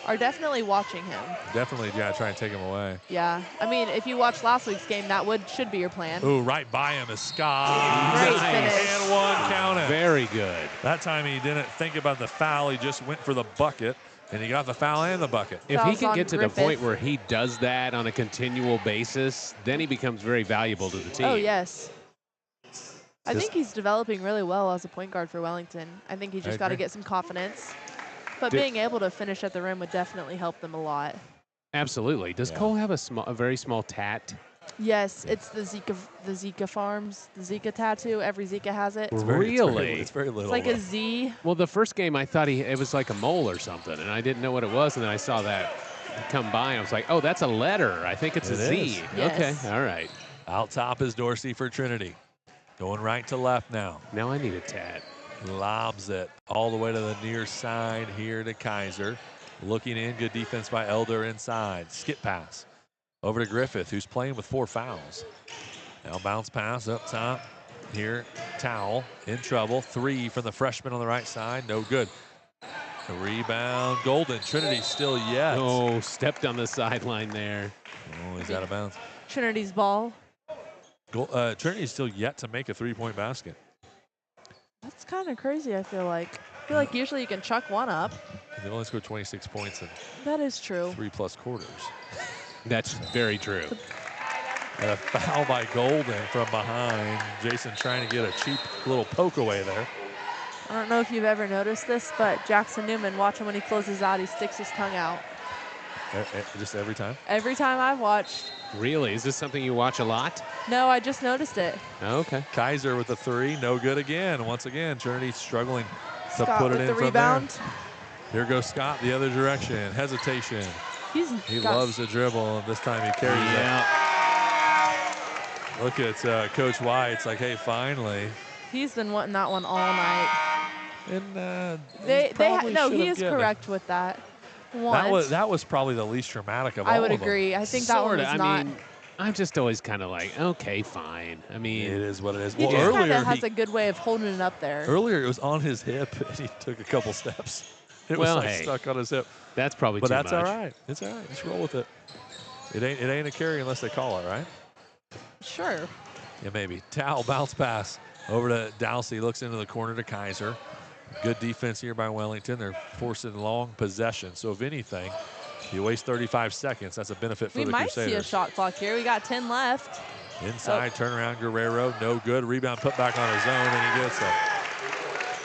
are definitely watching him. Definitely, yeah, try and take him away. Yeah. I mean, if you watch last week's game, that should be your plan. Ooh, right by him is Scott. Great finish. And one, count it. Very good. That time he didn't think about the foul. He just went for the bucket, and he got the foul and the bucket. If he can get to the point where he does that on a continual basis, then he becomes very valuable to the team. Oh, yes. I think he's developing really well as a point guard for Wellington. I think he's just got to get some confidence. But being able to finish at the rim would definitely help them a lot. Absolutely. Does Cole have a very small tat? Yes, it's the Zika Farms, the Zika tattoo. Every Zika has it. Really? It's very little. It's like a Z. Well, the first game I thought it was like a mole or something, and I didn't know what it was, and then I saw that come by, and I was like, oh, that's a letter. I think it's a Z. Yes. Okay, all right. Out top is Dorsey for Trinity. Going right to left now. Now I need a tat. Lobs it all the way to the near side here to Kaiser. Looking in, good defense by Elder inside. Skip pass over to Griffith, who's playing with 4 fouls. Now bounce pass up top here. Towel in trouble. 3 from the freshman on the right side. No good. A rebound. Golden. Trinity still yet. Oh, stepped on the sideline there. Oh, he's out of bounds. Trinity's ball. Trinity's still yet to make a 3-point basket. That's kind of crazy, I feel like. Usually you can chuck one up. They've only scored 26 points in that is true. 3+ quarters. That's very true. And a foul by Golden from behind. Jason trying to get a cheap little poke away there. I don't know if you've ever noticed this, but Jackson Newman, watch him when he closes out, he sticks his tongue out. Just every time? Every time I've watched. Really? Is this something you watch a lot? No, I just noticed it. Oh, okay. Kaiser with a 3, no good again. Once again, Trinity struggling to Scott put it with in the from rebound. there. Here goes Scott the other direction. Hesitation. He loves the dribble, and this time he carries it. Look at Coach White. It's like, hey, finally. He's been wanting that one all night. And he is correct with that. That was probably the least traumatic of all of them. I would agree. I think that one was not. Mean, I'm just always kind of like, okay, fine. I mean, it is what it is. He Well, just earlier kind of has a good way of holding it up there. Earlier it was on his hip, and he took a couple steps. It was stuck on his hip. That's probably too much. But that's all right. It's all right. Just roll with it. It ain't a carry unless they call it, right? Sure. Yeah, maybe. Towel bounce pass Over to Dowsey, looks into the corner to Kaiser. Good defense here by Wellington. They're forcing long possession. So if anything, you waste 35 seconds. That's a benefit for the Crusaders. We might see a shot clock here. We got 10 left. Inside, turnaround Guerrero, no good. Rebound put back on his own, and he gets it.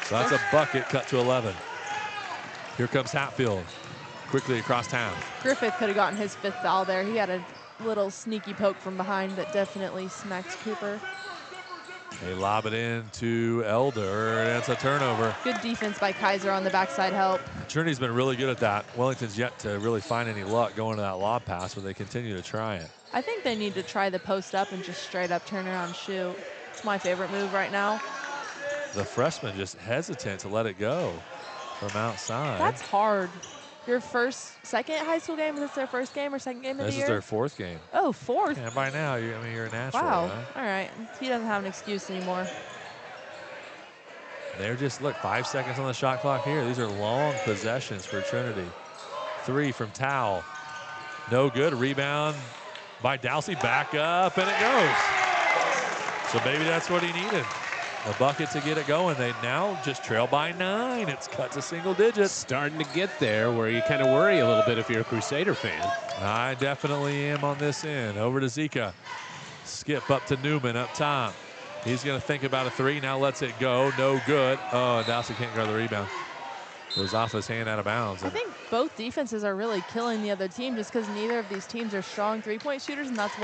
So that's a bucket, cut to 11. Here comes Hatfield, quickly across town. Griffith could have gotten his 5th foul there. He had a little sneaky poke from behind that definitely smacked Cooper. They lob it in to Elder, and it's a turnover. Good defense by Kaiser on the backside help. Trinity's been really good at that. Wellington's yet to really find any luck going to that lob pass, but they continue to try it. I think they need to try the post up and just straight up turn around and shoot. It's my favorite move right now. The freshman just hesitant to let it go from outside. That's hard. Your second high school game? Is this their first game or second game of the year? This is their 4th game. Oh, 4th? Yeah, by now, you're a natural. Wow. Right? All right. He doesn't have an excuse anymore. They're just, 5 seconds on the shot clock here. These are long possessions for Trinity. 3 from Towle. No good. Rebound by Dowsey. Back up, and it goes. So maybe that's what he needed. A bucket to get it going. They now just trail by 9. It's cut to single digits. Starting to get there where you kind of worry a little bit if you're a Crusader fan. I definitely am on this end. Over to Zika. Skip up to Newman up top. He's going to think about a 3. Now lets it go. No good. Oh, and Dowsey can't guard the rebound. It was off his hand out of bounds. I think both defenses are really killing the other team just because neither of these teams are strong three-point shooters, and that's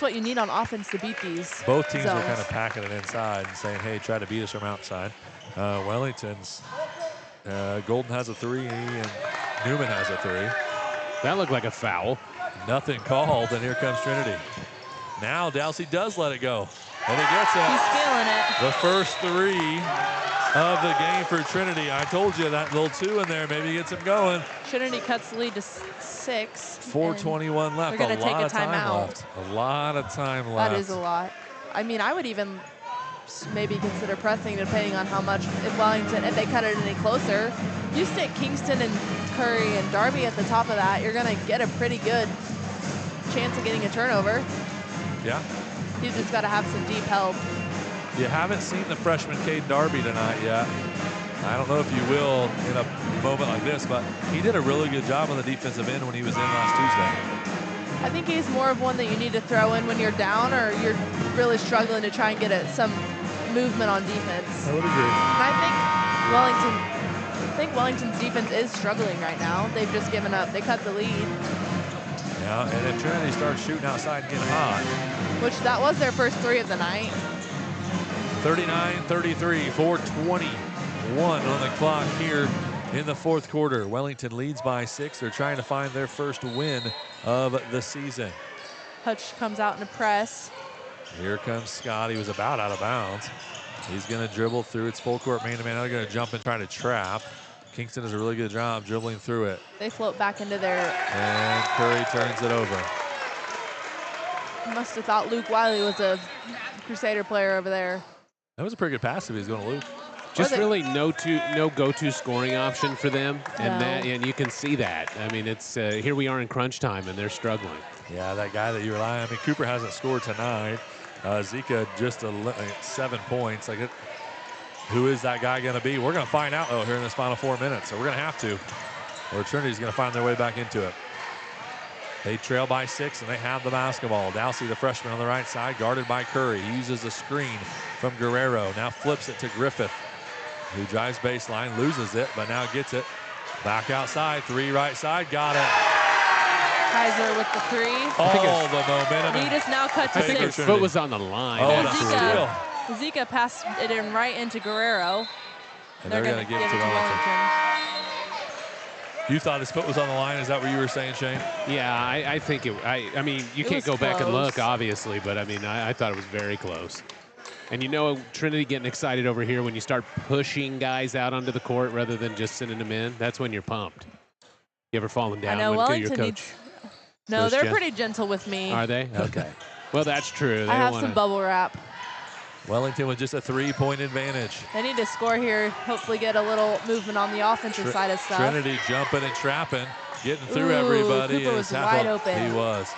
what you need on offense to beat these Both teams zones. were kind of packing it inside and saying, hey, try to beat us from outside. Wellington's Golden has a 3 and Newman has a 3. That looked like a foul. Nothing called, and here comes Trinity. Now Dowsey does let it go, and he gets it. He's feeling it. The first 3 of the game for Trinity. I told you that little 2 in there maybe gets him going. Trinity cuts the lead to 6. 4:21 left. They're going to take a timeout. Left. A lot of time left. That is a lot. I mean, I would even maybe consider pressing depending on how much, if they cut it any closer. You stick Kingston and Curry and Darby at the top of that, you're going to get a pretty good chance of getting a turnover. Yeah. He's just got to have some deep help. You haven't seen the freshman Cade Darby tonight yet. I don't know if you will in a moment like this, but he did a really good job on the defensive end when he was in last Tuesday. I think he's more of one that you need to throw in when you're down or you're really struggling to try and get some movement on defense. I would agree. And I think Wellington's defense is struggling right now. They've just given up. They cut the lead. Yeah, and if Trinity starts shooting outside and getting hot. Which that was their first 3 of the night. 39-33, 4:21 on the clock here in the 4th quarter. Wellington leads by 6. They're trying to find their first win of the season. Hutch comes out in a press. Here comes Scott. He was about out of bounds. He's going to dribble through. It's full court man-to-man. They're going to jump and try to trap. Kingston does a really good job dribbling through it. They float back into their... And Curry turns it over. Must have thought Luke Wiley was a Crusader player over there. That was a pretty good pass if he was going to Luke. Just really no go-to scoring option for them, and you can see that. I mean, it's here we are in crunch time, and they're struggling. Yeah, that guy that you rely on. I mean, Cooper hasn't scored tonight. Zika just 7 points. Who is that guy going to be? We're going to find out here in this final 4 minutes. So we're going to have to, or Trinity's going to find their way back into it. They trail by 6, and they have the basketball. Dowsey, the freshman on the right side, guarded by Curry. He uses a screen from Guerrero. Now flips it to Griffith, who drives baseline, loses it, but now gets it. Back outside, 3 right side, got it. Kaiser with the 3. All the momentum. He just now cut to 6. His foot was on the line. Oh, that's steal. Zika passed it in right into Guerrero. And they're going to give it to Wellington. You thought his foot was on the line? Is that what you were saying, Shane? Yeah, I think it. I mean, you can't go back and look, obviously, but I mean, I thought it was very close. And you know, Trinity getting excited over here when you start pushing guys out onto the court rather than just sending them in. That's when you're pumped. You ever fallen down? I know when your Wellington coach needs. No, they're pretty gentle with me. Are they? Okay. Well, that's true. They I have some bubble wrap. Wellington with just a 3-point advantage. They need to score here, hopefully get a little movement on the offensive side of stuff. Trinity jumping and trapping, getting through everybody. Cooper was wide open. He was.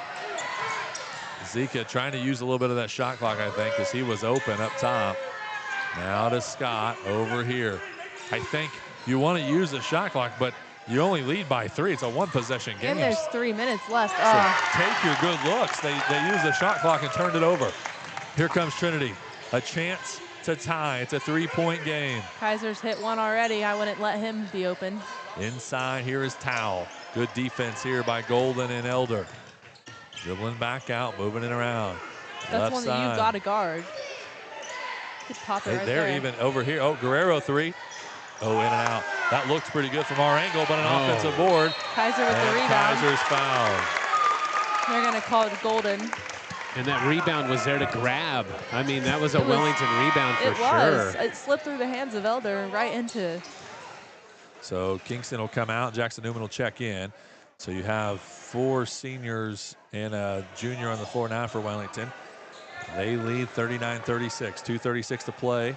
Zika trying to use a little bit of that shot clock, I think, because he was open up top. Now to Scott over here. I think you want to use the shot clock, but you only lead by 3. It's a one-possession game. And there's 3 minutes left. So take your good looks. They used the shot clock and turned it over. Here comes Trinity. A chance to tie. It's a 3-point game. Kaiser's hit one already. I wouldn't let him be open. Inside, here is Towel. Good defense here by Golden and Elder. Dribbling back out, moving it around. That's Left one side. that you got to guard. Good pop it right They're there. even over here. Oh, Guerrero 3. Oh, in and out. That looks pretty good from our angle, but an offensive board. Kaiser with the rebound. Kaiser's fouled. They're going to call it Golden. And that rebound was there to grab. I mean, that was a Wellington rebound for sure. sure. It slipped through the hands of Elder right into. So Kingston will come out. Jackson Newman will check in. So you have 4 seniors and a junior on the floor now for Wellington. They lead 39-36. 2:36 to play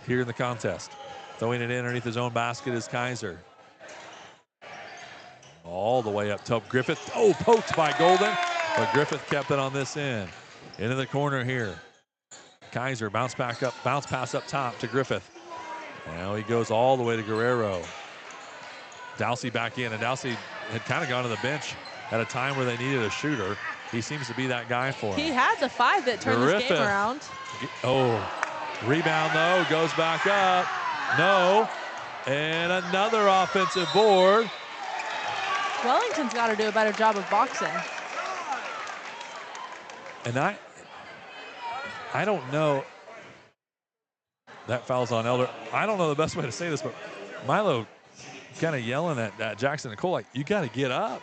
here in the contest. Throwing it in underneath his own basket is Kaiser. All the way up top. Griffith. Oh, poked by Golden. But Griffith kept it on this end. Into the corner here. Kaiser bounce pass up top to Griffith. Now he goes all the way to Guerrero. Dowsey back in, and Dowsey had kind of gone to the bench at a time where they needed a shooter. He seems to be that guy for him. He had the 5 that turned this game around. Oh, rebound though, goes back up. No, and another offensive board. Wellington's got to do a better job of boxing. And I don't know. That foul's on Elder. I don't know the best way to say this, but Milo kind of yelling at Jackson Nicole, like, you got to get up.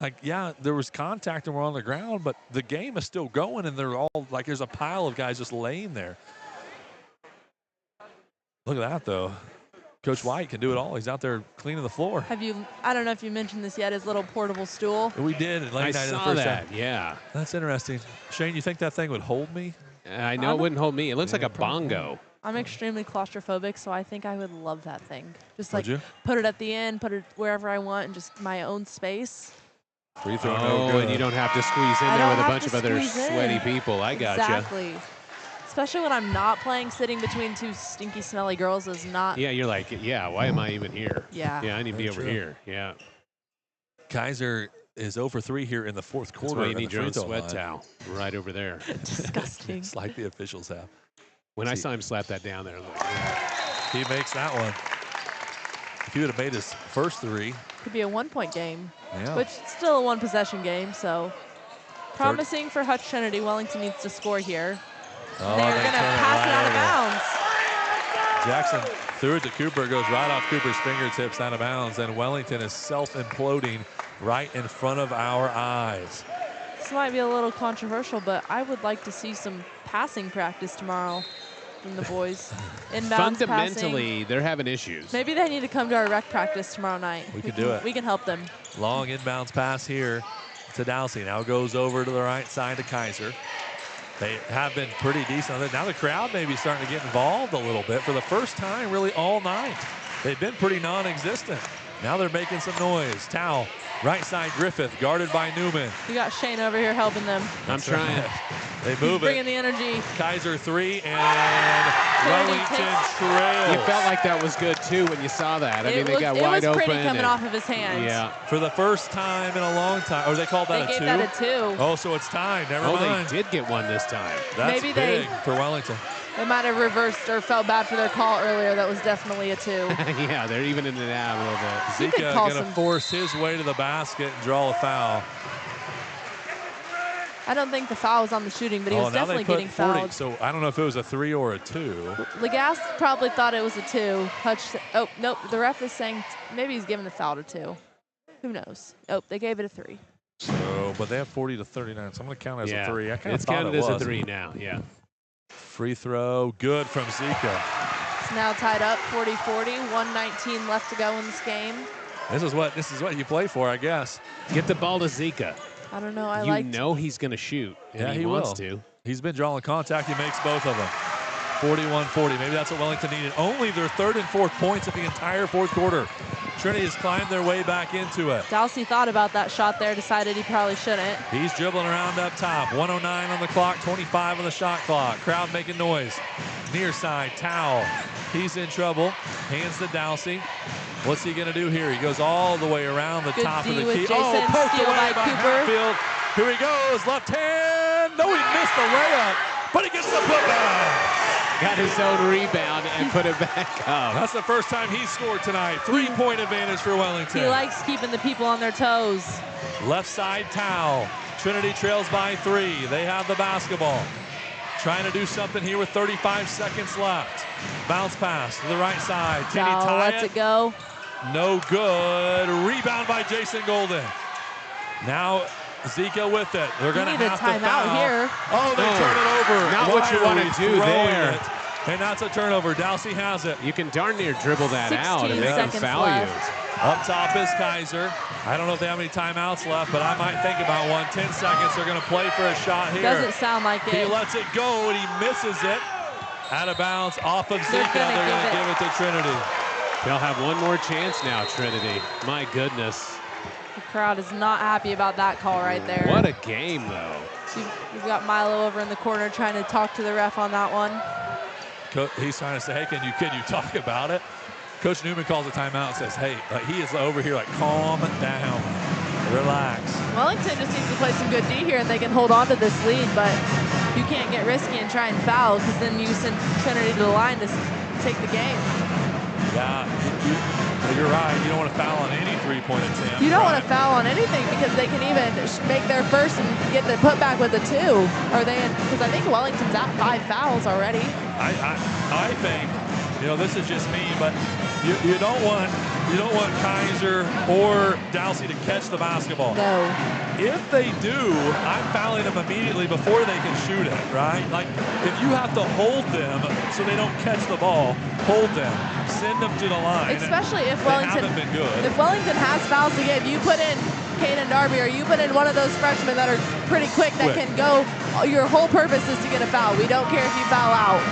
Like, yeah, there was contact and we're on the ground, but the game is still going, and they're all like, there's a pile of guys just laying there. Look at that, though. Coach White can do it all. He's out there cleaning the floor. I don't know if you mentioned this yet, his little portable stool. We did at late night in the first half. Yeah. That's interesting. Shane, you think that thing would hold me? I know it wouldn't hold me. It looks like a bongo. I'm extremely claustrophobic, so I think I would love that thing. Just like Would you? put it at the end, put it wherever I want, and just my own space. Free throw, oh, no good. And you don't have to squeeze in there with a bunch of other sweaty people. I gotcha. Exactly. Especially when I'm not playing, sitting between 2 stinky, smelly girls is not. Yeah, you're like, yeah, why am I even here? Yeah. Yeah, I need to be Very over true. here. Yeah. Kaiser is 0 for 3 here in the fourth quarter. That's why you and need the your free own throw sweat line. towel right over there. Disgusting. It's like the officials have. When I saw him slap that down there, I was like, yeah. He makes that one. If he would have made his first 3. Could be a 1-point game, Yeah. which is still a 1-possession game, so promising for Hutch Trinity. Wellington needs to score here. Oh, They're they going to turn it pass it out of right over. bounds. Jackson threw it to Cooper, goes right off Cooper's fingertips out of bounds, and Wellington is self-imploding right in front of our eyes. This might be a little controversial, but I would like to see some passing practice tomorrow from the boys. Inbounds Fundamentally, passing. they're having issues. Maybe they need to come to our rec practice tomorrow night. We could do it. We can help them. Long inbounds pass here to Dowsey. Now goes over to the right side to Kaiser. They have been pretty decent on it. Now the crowd may be starting to get involved a little bit for the first time really all night. They've been pretty non-existent. Now they're making some noise. Towel, right side Griffith, guarded by Newman. You got Shane over here helping them. I'm trying. They He's move bringing it. the energy. Kaiser 3 and Wellington trails. You felt like that was good too when you saw that. I mean, they got it wide was open. pretty coming and- off of his hands. Yeah. For the first time in a long time. Oh, they called that They a 2? gave that a 2. Oh, so it's tied. Never Oh, mind. they did get one this time. That's Maybe big they- for Wellington. They might have reversed or felt bad for their call earlier. That was definitely a 2. Yeah, they're even in it out a little bit. You could Zika call going to some- force his way to the basket and draw a foul. I don't think the foul was on the shooting, but he was now they definitely put getting 40. fouled. So I don't know if it was a 3 or a 2. Lagasse probably thought it was a 2. Hutch, oh, nope. The ref is saying maybe he's giving the foul to 2. Who knows? Oh, they gave it a 3. So, but they have 40 to 39. So I'm going to count it as Yeah, a 3. I kind of it's thought counted it as a was. 3 now. Yeah. Free throw, good from Zika. It's now tied up, 40-40. 1:19 left to go in this game. This is what you play for, I guess. Get the ball to Zika. I don't know. I You like. know he's going to shoot. And Yeah, he he wants will. to. He's been drawing contact. He makes both of them. 41-40. Maybe that's what Wellington needed. Only their 3rd and 4th points of the entire 4th quarter. Trinity has climbed their way back into it. Dalsey thought about that shot there, decided he probably shouldn't. He's dribbling around up top. 109 on the clock, 25 on the shot clock. Crowd making noise. Near side, Towel. He's in trouble. Hands to Dalsey. What's he going to do here? He goes all the way around the Good top D of the with key. Jason, Oh, poked steal away by by Cooper. Hatfield. Here he goes, left hand. No, he missed the layup, but he gets the putback. Got his own rebound and put it back up. That's the first time he scored tonight. 3-point advantage for Wellington. He likes keeping the people on their toes. Left side Towel. Trinity trails by 3. They have the basketball. Trying to do something here with 35 seconds left. Bounce pass to the right side. Can he tie lets it go. No good. Rebound by Jason Golden. Now Zika with it. They're going to have to foul. Here. Oh, they turn it over. Not what you want to do there. And that's a turnover. Dalsey has it. You can darn near dribble that out and they can foul you. Up top is Kaiser. I don't know if they have any timeouts left, but I might think about one. 10 seconds. They're going to play for a shot here. Doesn't sound like it. He lets it go and he misses it. Out of bounds off of Zika. They're going to give it to Trinity. They'll have one more chance now, Trinity. My goodness. The crowd is not happy about that call right there. What a game, though. You've got Milo over in the corner trying to talk to the ref on that one. He's trying to say, hey, can you talk about it? Coach Newman calls a timeout and says, hey, he is over here like, calm down, relax. Wellington just needs to play some good D here and they can hold on to this lead, but you can't get risky and try and foul because then you send Trinity to the line to take the game. Yeah, you're right. You don't want to foul on any three-point attempt. You don't want to foul on anything because they can even make their first and get the putback with the 2. Are they? Because I think Wellington's at 5 fouls already. I think, this is just me, but you don't want Kaiser or Dalsey to catch the basketball. No. If they do, I'm fouling them immediately before they can shoot it, right? Like, if you have to hold them so they don't catch the ball, hold them, send them to the line. Especially if Wellington haven't been good. If Wellington has fouls to give, you put in Caden Darby or you put in one of those freshmen that are pretty quick that can go. Your whole purpose is to get a foul. We don't care if you foul out.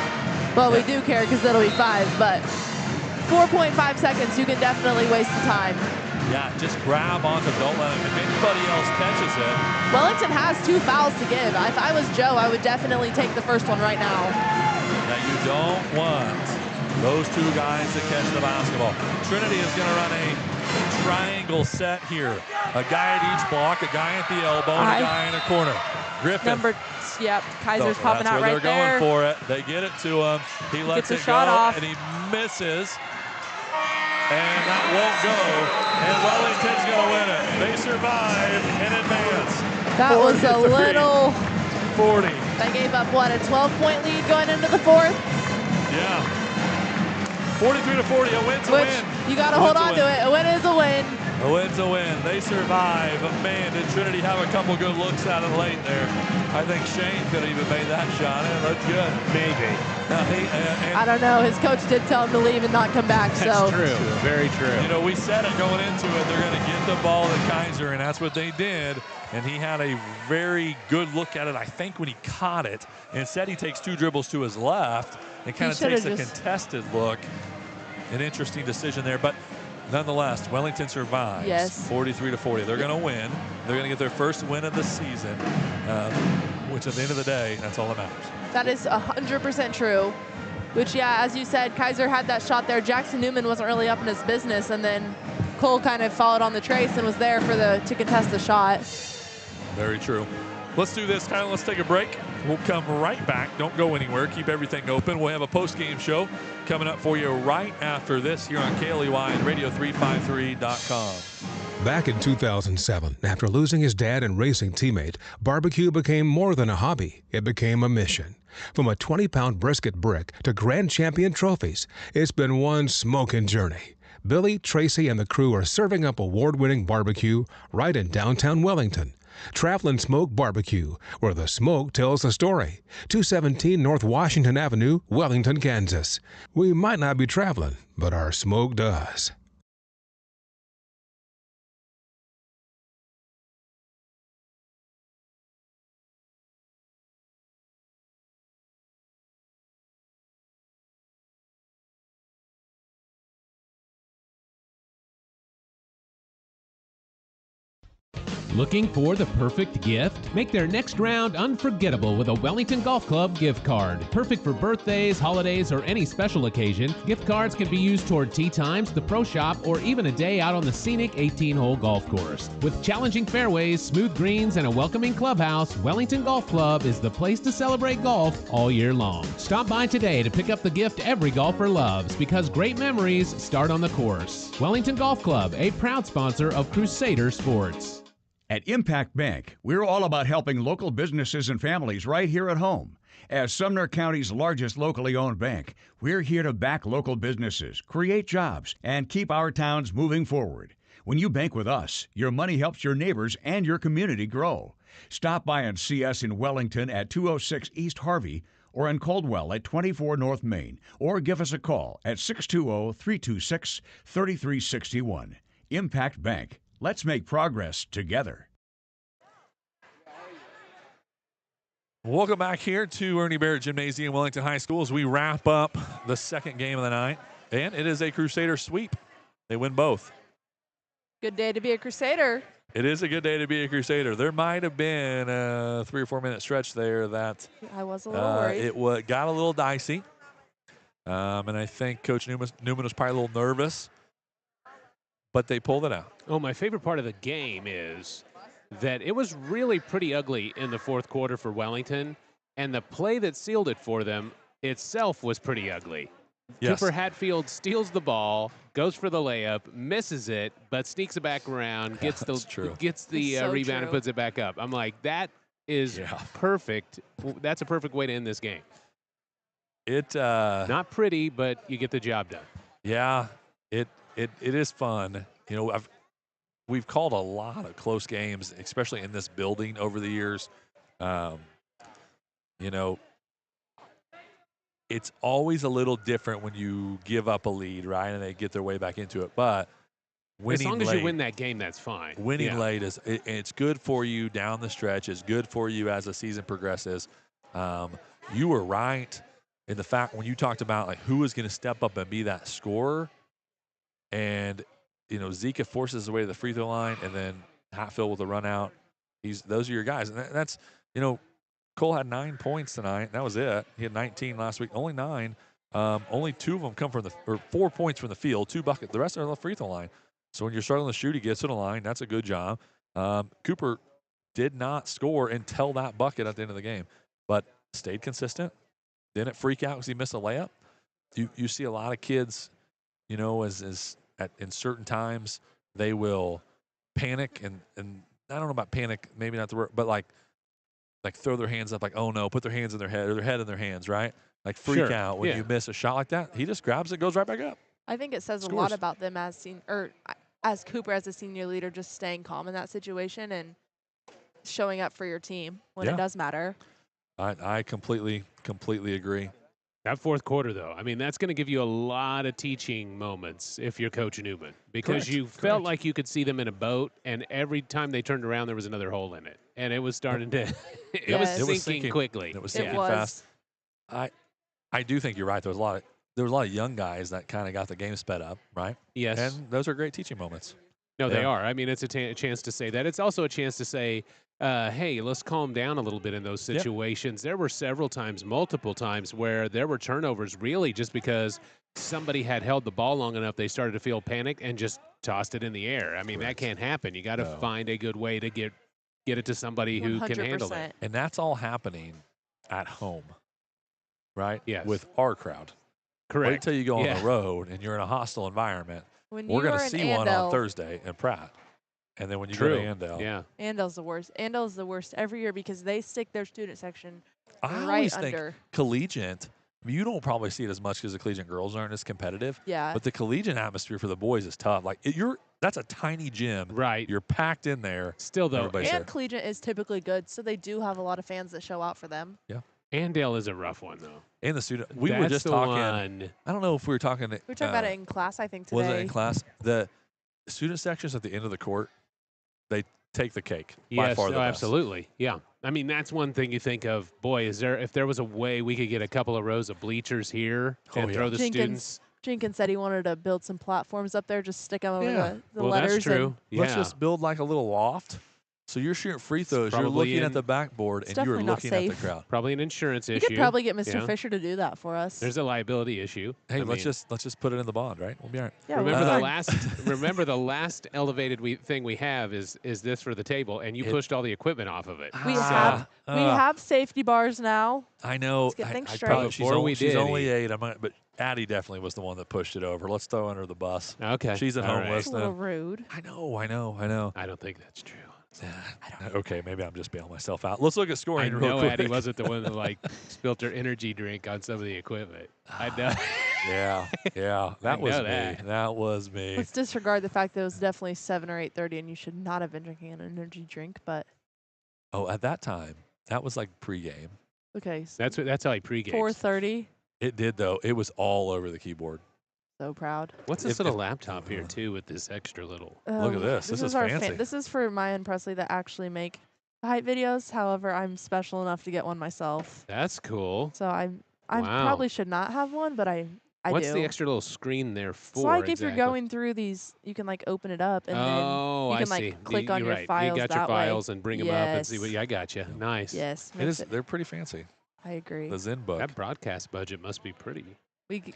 Well, we do care because it'll be 5, but 4.5 seconds, you can definitely waste the time. Yeah, just grab onto, don't let him. If anybody else catches it. Wellington has 2 fouls to give. If I was Joe, I would definitely take the first one right now. Now you don't want those 2 guys to catch the basketball. Trinity is going to run a triangle set here. A guy at each block, a guy at the elbow, and a guy in a corner. Griffin. Kaiser's popping out right there. They're going for it. They get it to him. He lets it go, and he misses. And that won't go. And Wellington's going to win it. They survive and advance. That was a little... 40. They gave up, what, a 12-point lead going into the 4th? Yeah. 43-40. A win's a win. You got to hold on to it. A win is a win. A win's a win. They survive. But man, did Trinity have a couple good looks at it late there. I think Shane could have even made that shot. It looked good. Maybe. I don't know. His coach did tell him to leave and not come back. That's true. Very true. We said it going into it. They're going to get the ball to Kaiser, and that's what they did. And he had a very good look at it, I think, when he caught it. Instead, he takes 2 dribbles to his left and kind of takes a contested look. An interesting decision there. But nonetheless, Wellington survives. Yes. 43-40. They're going to win. They're going to get their first win of the season, which at the end of the day, that's all that matters. That is 100% true. Which, yeah, as you said, Kaiser had that shot there. Jackson Newman wasn't really up in his business, and then Cole kind of followed on the trace and was there for to contest the shot. Very true. Let's do this, Tyler. Let's take a break. We'll come right back. Don't go anywhere. Keep everything open. We'll have a post-game show coming up for you right after this here on KLEY and Radio353.com. Back in 2007, after losing his dad and racing teammate, barbecue became more than a hobby. It became a mission. From a 20-pound brisket brick to grand champion trophies, it's been one smoking journey. Billy, Tracy, and the crew are serving up award-winning barbecue right in downtown Wellington. Travelin' Smoke Barbecue, where the smoke tells the story. 217 North Washington Avenue, Wellington, Kansas. We might not be traveling, but our smoke does. Looking for the perfect gift? Make their next round unforgettable with a Wellington Golf Club gift card. Perfect for birthdays, holidays, or any special occasion, gift cards can be used toward tee times, the pro shop, or even a day out on the scenic 18-hole golf course. With challenging fairways, smooth greens, and a welcoming clubhouse, Wellington Golf Club is the place to celebrate golf all year long. Stop by today to pick up the gift every golfer loves, because great memories start on the course. Wellington Golf Club, a proud sponsor of Crusader Sports. At Impact Bank, we're all about helping local businesses and families right here at home. As Sumner County's largest locally owned bank, we're here to back local businesses, create jobs, and keep our towns moving forward. When you bank with us, your money helps your neighbors and your community grow. Stop by and see us in Wellington at 206 East Harvey or in Caldwell at 24 North Main, or give us a call at 620-326-3361. Impact Bank. Let's make progress together. Welcome back here to Ernie Barrett Gymnasium, Wellington High School, as we wrap up the second game of the night. And it is a Crusader sweep. They win both. Good day to be a Crusader. It is a good day to be a Crusader. There might have been a 3 or 4 minute stretch there that I was a little worried. It got a little dicey. And I think Coach Newman was probably a little nervous. But they pulled it out. Oh, my favorite part of the game is that it was really pretty ugly in the fourth quarter for Wellington, and the play that sealed it for them itself was pretty ugly. Yes. Cooper Hatfield steals the ball, goes for the layup, misses it, but sneaks it back around, gets the So rebound true. and puts it back up. I'm like, that is perfect. That's a perfect way to end this game. Not pretty, but you get the job done. Yeah, it is fun. You know, we've called a lot of close games, especially in this building over the years. You know, it's always a little different when you give up a lead, right, and they get their way back into it. But winning as long as late, you win that game, that's fine. winning late it's good for you down the stretch. It's good for you as the season progresses. You were right in the fact when you talked about like who is going to step up and be that scorer. And, you know, Zika forces his way to the free throw line, and then Hatfield with a run out. Those are your guys. And that's, you know, Cole had 9 points tonight. That was it. He had 19 last week. Only 9. Only 2 of them come from or 4 points from the field, 2 buckets. The rest are on the free throw line. So when you're struggling to shoot, he gets to the line. That's a good job. Cooper did not score until that bucket at the end of the game, but stayed consistent. Didn't freak out because he missed a layup. You see a lot of kids, you know, in certain times they will panic and I don't know about panic, maybe not the word, but like throw their hands up, like, oh no, put their hands in their head or their head in their hands, right? Like freak out when you miss a shot like that. He just grabs it, goes right back up. I think it says Scores. a lot about them as as Cooper as a senior leader, just staying calm in that situation and showing up for your team when it does matter. I completely agree. That fourth quarter, though, I mean, that's going to give you a lot of teaching moments if you're Coach Newman, because you felt like you could see them in a boat, and every time they turned around, there was another hole in it, and it was starting to it was sinking quickly. It was sinking fast. I do think you're right. There was a lot of young guys that kind of got the game sped up, right? Yes, and those are great teaching moments. No, they are. I mean, it's a chance to say that. It's also a chance to say, hey, let's calm down a little bit in those situations. There were multiple times, where there were turnovers really just because somebody had held the ball long enough, they started to feel panicked and just tossed it in the air. I mean, that can't happen. You got to find a good way to get it to somebody who can handle it. And that's all happening at home, right? Yes. With our crowd. Correct. Wait till you go on the road and you're in a hostile environment. We're going to see one on Thursday in Pratt. And then when you go to Andale. Andel's the worst. Andel's the worst every year because they stick their student section I right always under. think collegiate, you don't probably see it as much because the collegiate girls aren't as competitive. Yeah. But the collegiate atmosphere for the boys is tough. Like that's a tiny gym. Right. You're packed in there. Still, though. And collegiate is typically good, so they do have a lot of fans that show out for them. Yeah. Andale is a rough one, though. And the student. We were just talking. I don't know if we were talking. We were talking about it in class, I think, today. Was it in class? The student sections at the end of the court, they take the cake. By far the best. Absolutely. Yeah. I mean, that's one thing you think of, boy, if there was a way we could get a couple of rows of bleachers here and throw the students. Jenkins said he wanted to build some platforms up there, just stick them over the letters. That's true. Let's just build like a little loft So you're shooting free throws. You're probably looking at in- the backboard, It's and you are definitely not looking at the safe. crowd. Probably an insurance You issue. could probably get Mr. Yeah. Fisher to do that for us. There's a liability issue. Hey, I let's mean, just put it in the bond, right? We'll be all right. Yeah, remember we'll the be last. Remember the last elevated thing we have is this for the table, and you pushed all the equipment off of it. We have safety bars now. I know. Let's get things straight. Probably, she's did, only 8. But Addie definitely was the one that pushed it over. Let's throw her under the bus. Okay. She's at All home right. It's a little listening. rude. I know. I don't think that's true. Okay, maybe I'm just bailing myself out. Let's look at I scoring real know quick. Addie wasn't the one that spilt her energy drink on some of the equipment. I know. Yeah. That I was know me. that. That was me. Let's disregard the fact that it was definitely 7 or 8:30, and you should not have been drinking an energy drink. But Oh, at that time, that was like pregame. okay, so That's how he pregame. 4:30. It did though. It was all over the keyboard. So proud. What's this little laptop here too with this extra little? Look at this. This is our fancy. This is for Maya and Presley that actually make hype videos. However, I'm special enough to get one myself. That's cool. So I Wow. probably should not have one, but I What's do. the extra little screen there for? So like if you're exactly? going through these, you can like open it up and then Oh, you can I like see. click on You're your right. files You got that your way. files and bring them up and see what. Yeah, I got you. Nice. Yes, It is. They're pretty fancy. I agree. The Zen book. That broadcast budget must be pretty.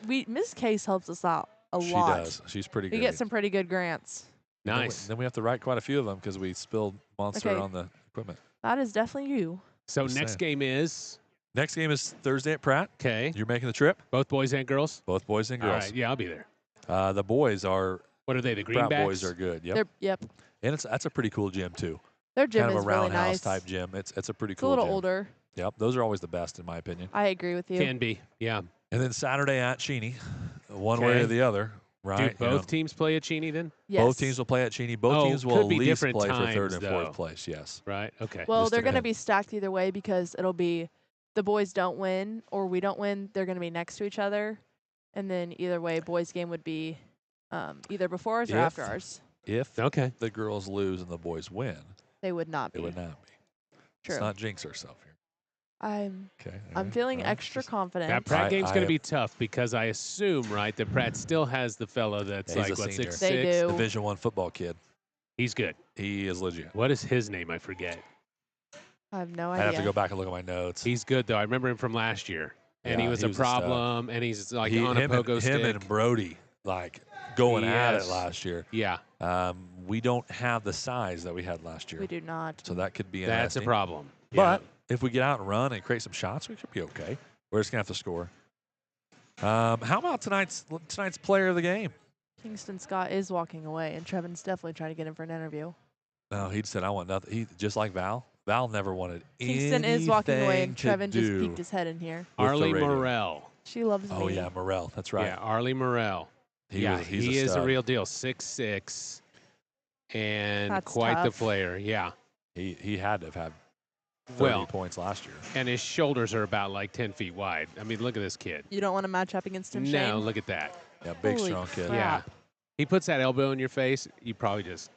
We Miss Case helps us out a She lot. does. She's pretty We good. get some pretty good grants. Nice. Then we have to write quite a few of them because we spilled Monster Okay. on the equipment. That is definitely you. So Just next saying. game is Next game is Thursday at Pratt. okay. You're making the trip. Both boys and girls. Both boys and All girls. right. Yeah, I'll be there. The boys are. What are they? The Pratt Greenbacks. boys are good. Yep. Yep. And that's a pretty cool gym too. Their gym Kind of is a really roundhouse nice. type gym. It's a pretty It's a cool. little gym. older. Yep. Those are always the best in my opinion. I agree with you. Can be. Yeah. And then Saturday at Cheney, one way Okay. or the other. Right. Do both teams play at Cheney then? Yes. Both teams will play at Cheney. Both Oh, teams will could at be least different play for third times, and though. fourth place. Yes. Right. Okay. Well, Just they're going to depend. be stacked either way because it'll be the boys don't win or we don't win. They're going to be next to each other. And then either way, boys' game would be either before ours or If- after ours. If Okay. the girls lose and the boys win, They would not it be. would not be. True. Let's not jinx ourselves here. I'm Okay. I'm feeling extra confident. That Pratt game's I going to have- be tough because I assume, right, that Pratt still has the fella that's Yeah, he's like, a what, senior. 6'6"? They do. Division I football kid. He's good. He is legit. What is his name? I forget. I have no I'd idea. have to go back and look at my notes. He's good, though. I remember him from last year. And Yeah, he was he a was a stud. problem, and he's like He- on a him pogo and, stick. him and Brody like going at it Yes. last year. Yeah, We don't have the size that we had last year, We do not. so that could be that's a interesting. problem. But if we get out and run and create some shots, we should be okay. We're just gonna have to score. How about tonight's player of the game? Kingston Scott is walking away, and Trevin's definitely trying to get him for an interview. No, he said I want nothing. He just like Val. Val never wanted Kingston is walking away, and anything to Trevin just do peeked his head in here. with the Arlie radio. Morrell. She loves Oh me. yeah, Morrell. That's right. Yeah, Arlie Morrell. He he is a stud. real deal. 6'6", and That's quite the tough. player. Yeah. He had to have had 30 Well, points last year. and his shoulders are about like 10 feet wide. I mean, look at this kid. You don't want to match up against him, No, Shane? look at that. Yeah, big Holy strong kid. crap. Yeah. He puts that elbow in your face, you probably just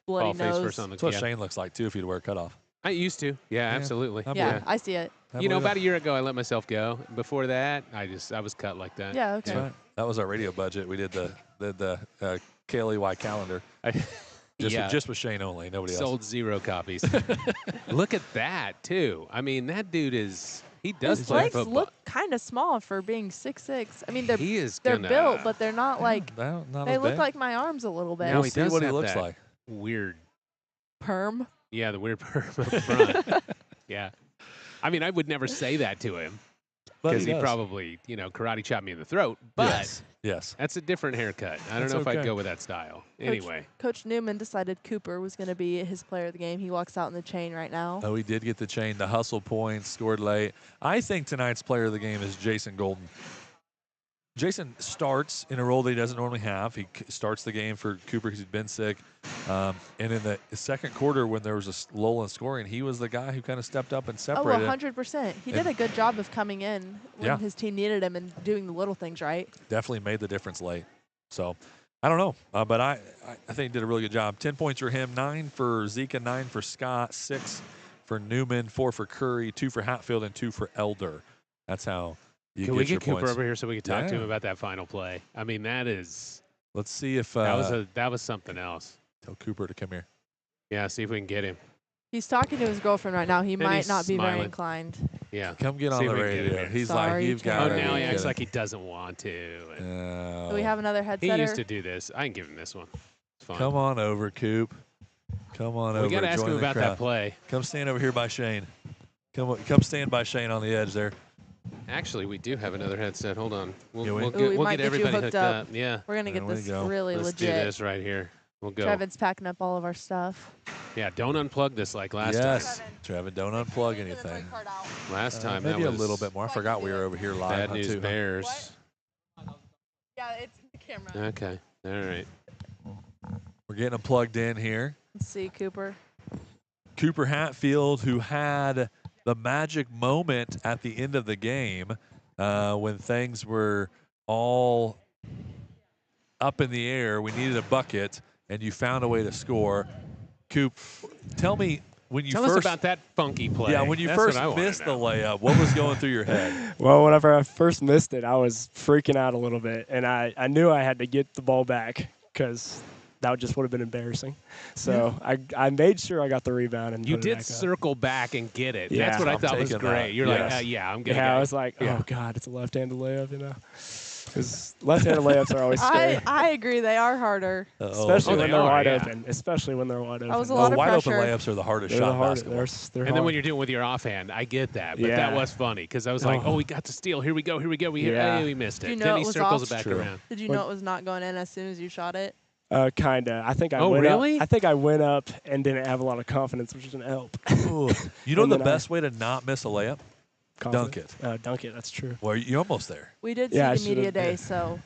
Bloody fall face nose. first on the That's what yeah. Shane looks like too if he'd wear a cutoff. I used to. Yeah, absolutely. I Yeah, believe I see it. I You know, believe about it. a year ago, I let myself go. Before that, I was cut like that. Yeah, okay. That's right. That was our radio budget. We did the KLEY calendar. Just with Shane only, nobody else. Sold 0 copies. Look at that too. I mean, that dude he does His play legs football. look kind of small for being 6'6". I mean, they're He is they're gonna- built, but they're not like Not they as look big. like my arms a little bit. No, We'll he see does what he have looks that like. weird. Perm. Yeah, the weird perm up front. Yeah. I mean, I would never say that to him But because he he'd does. probably, karate chop me in the throat. But yes. that's a different haircut. I don't That's know if okay. I'd go with that style. Anyway. Coach Newman decided Cooper was going to be his player of the game. He walks out in the chain right now. Oh, he did get the chain, the hustle points, scored late. I think tonight's player of the game is Jason Golden. Jason starts in a role that he doesn't normally have. He starts the game for Cooper because he's been sick. And in the second quarter, when there was a lull in scoring, he was the guy who kind of stepped up and Oh, separated. 100%. He did a good job of coming in when Yeah. his team needed him and doing the little things right. Definitely made the difference late. So, I don't know. But I think he did a really good job. 10 points for him, 9 for Zika, 9 for Scott, 6 for Newman, 4 for Curry, 2 for Hatfield, and 2 for Elder. That's how you Can get we your get Cooper points. over here so we can talk to Yeah. him about that final play? I mean, that is Let's see if that was something else. tell Cooper to come here. Yeah, see if we can get him. He's talking to his girlfriend right now. He And might he's not be very smiling. inclined. Yeah. Come get on See the if we can get him radio. here. He's Sorry, like, you've got Oh, to. now he get acts it. like he doesn't want to. No. Do we have another He headsetter? used to do this. I can give him this one. It's fine. Come on over, Coop. Come on over. We got to ask Join him the about crowd. that play. Come stand over here by Shane. Come stand by Shane on the edge there. Actually, we do have another headset. Hold on. We'll, Yeah, we- we'll Ooh, get, we we'll might get get you everybody hooked hooked up. up. Yeah. We're gonna There get we this go. really Let's legit. do this right here. We'll go. Trevin's packing up all of our stuff. Yeah, don't unplug this like last Yes. time. Trevin, don't unplug anything. Last time Maybe that a was little bit more. I forgot we were over here live. Bad huh, News too, huh? Bears. Yeah, it's the camera. Okay. All right. We're getting them plugged in here. Let's see, Cooper. Cooper Hatfield, who had the magic moment at the end of the game when things were all up in the air. We needed a bucket, and you found a way to score. Coop, tell me when you Tell first us about that funky play. Yeah, when you That's first what I wanna missed the know. layup, what was going through your head? Well, whenever I first missed it, I was freaking out a little bit, and I knew I had to get the ball back because that just would have been embarrassing. So I made sure I got the rebound and You put it did back up. circle back and get it. Yeah. That's what I I'm thought was taking great. that. You're Yes. like, yeah, I'm getting Yeah, it. I was like, Yeah. oh God, it's a left-handed layup, you know, because left-handed layups are always scary, I agree. They are harder. especially Oh, when they they're are, wide yeah. open. Especially when they're wide open. was a lot of wide open pressure. layups are the hardest They're shot the in hardest. basketball. They're And then hard. when you're doing with your offhand, I get that. But that Yeah. was funny because I was like, Oh. oh, we got to steal. Here we go. Here we go. Yeah. Hey, we missed Do you it. know Then it he was circles off? it back True. around. Did you When- know it was not going in as soon as you shot it? Kinda. I think I Oh, went really? up. I think I went up and didn't have a lot of confidence, which didn't help. Ooh. You know And the then best way to not miss a layup? Dunk it. Dunk it. That's true. Well, you're almost there. We did Yeah, I see the media should've- day, so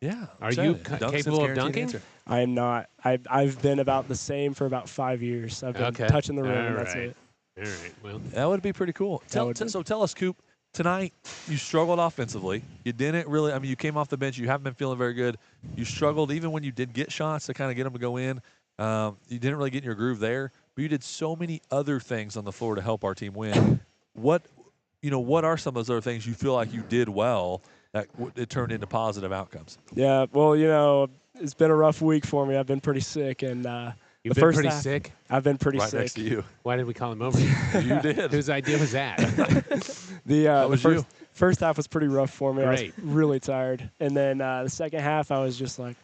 Yeah. Are said you it. ca- Dunk's capable of guaranteed dunking? answer. I am not. I've been about the same for about 5 years. I've been Okay. touching the rim, and All that's right. it. All right. Well, That would be pretty cool. So tell us, Coop, tonight you struggled offensively. You didn't really, I mean, you came off the bench. You haven't been feeling very good. You struggled even when you did get shots to kind of get them to go in. You didn't really get in your groove there, but you did so many other things on the floor to help our team win. What are some of those other things you feel like you did well that it turned into positive outcomes? Yeah. Well, it's been a rough week for me. I've been pretty sick, and you've the been first pretty half, sick. I've been pretty Right sick. next to you. Why did we call him over? You did. Whose idea was that? The was first half was pretty rough for me. Great. I was really tired, and then the second half, I was just like,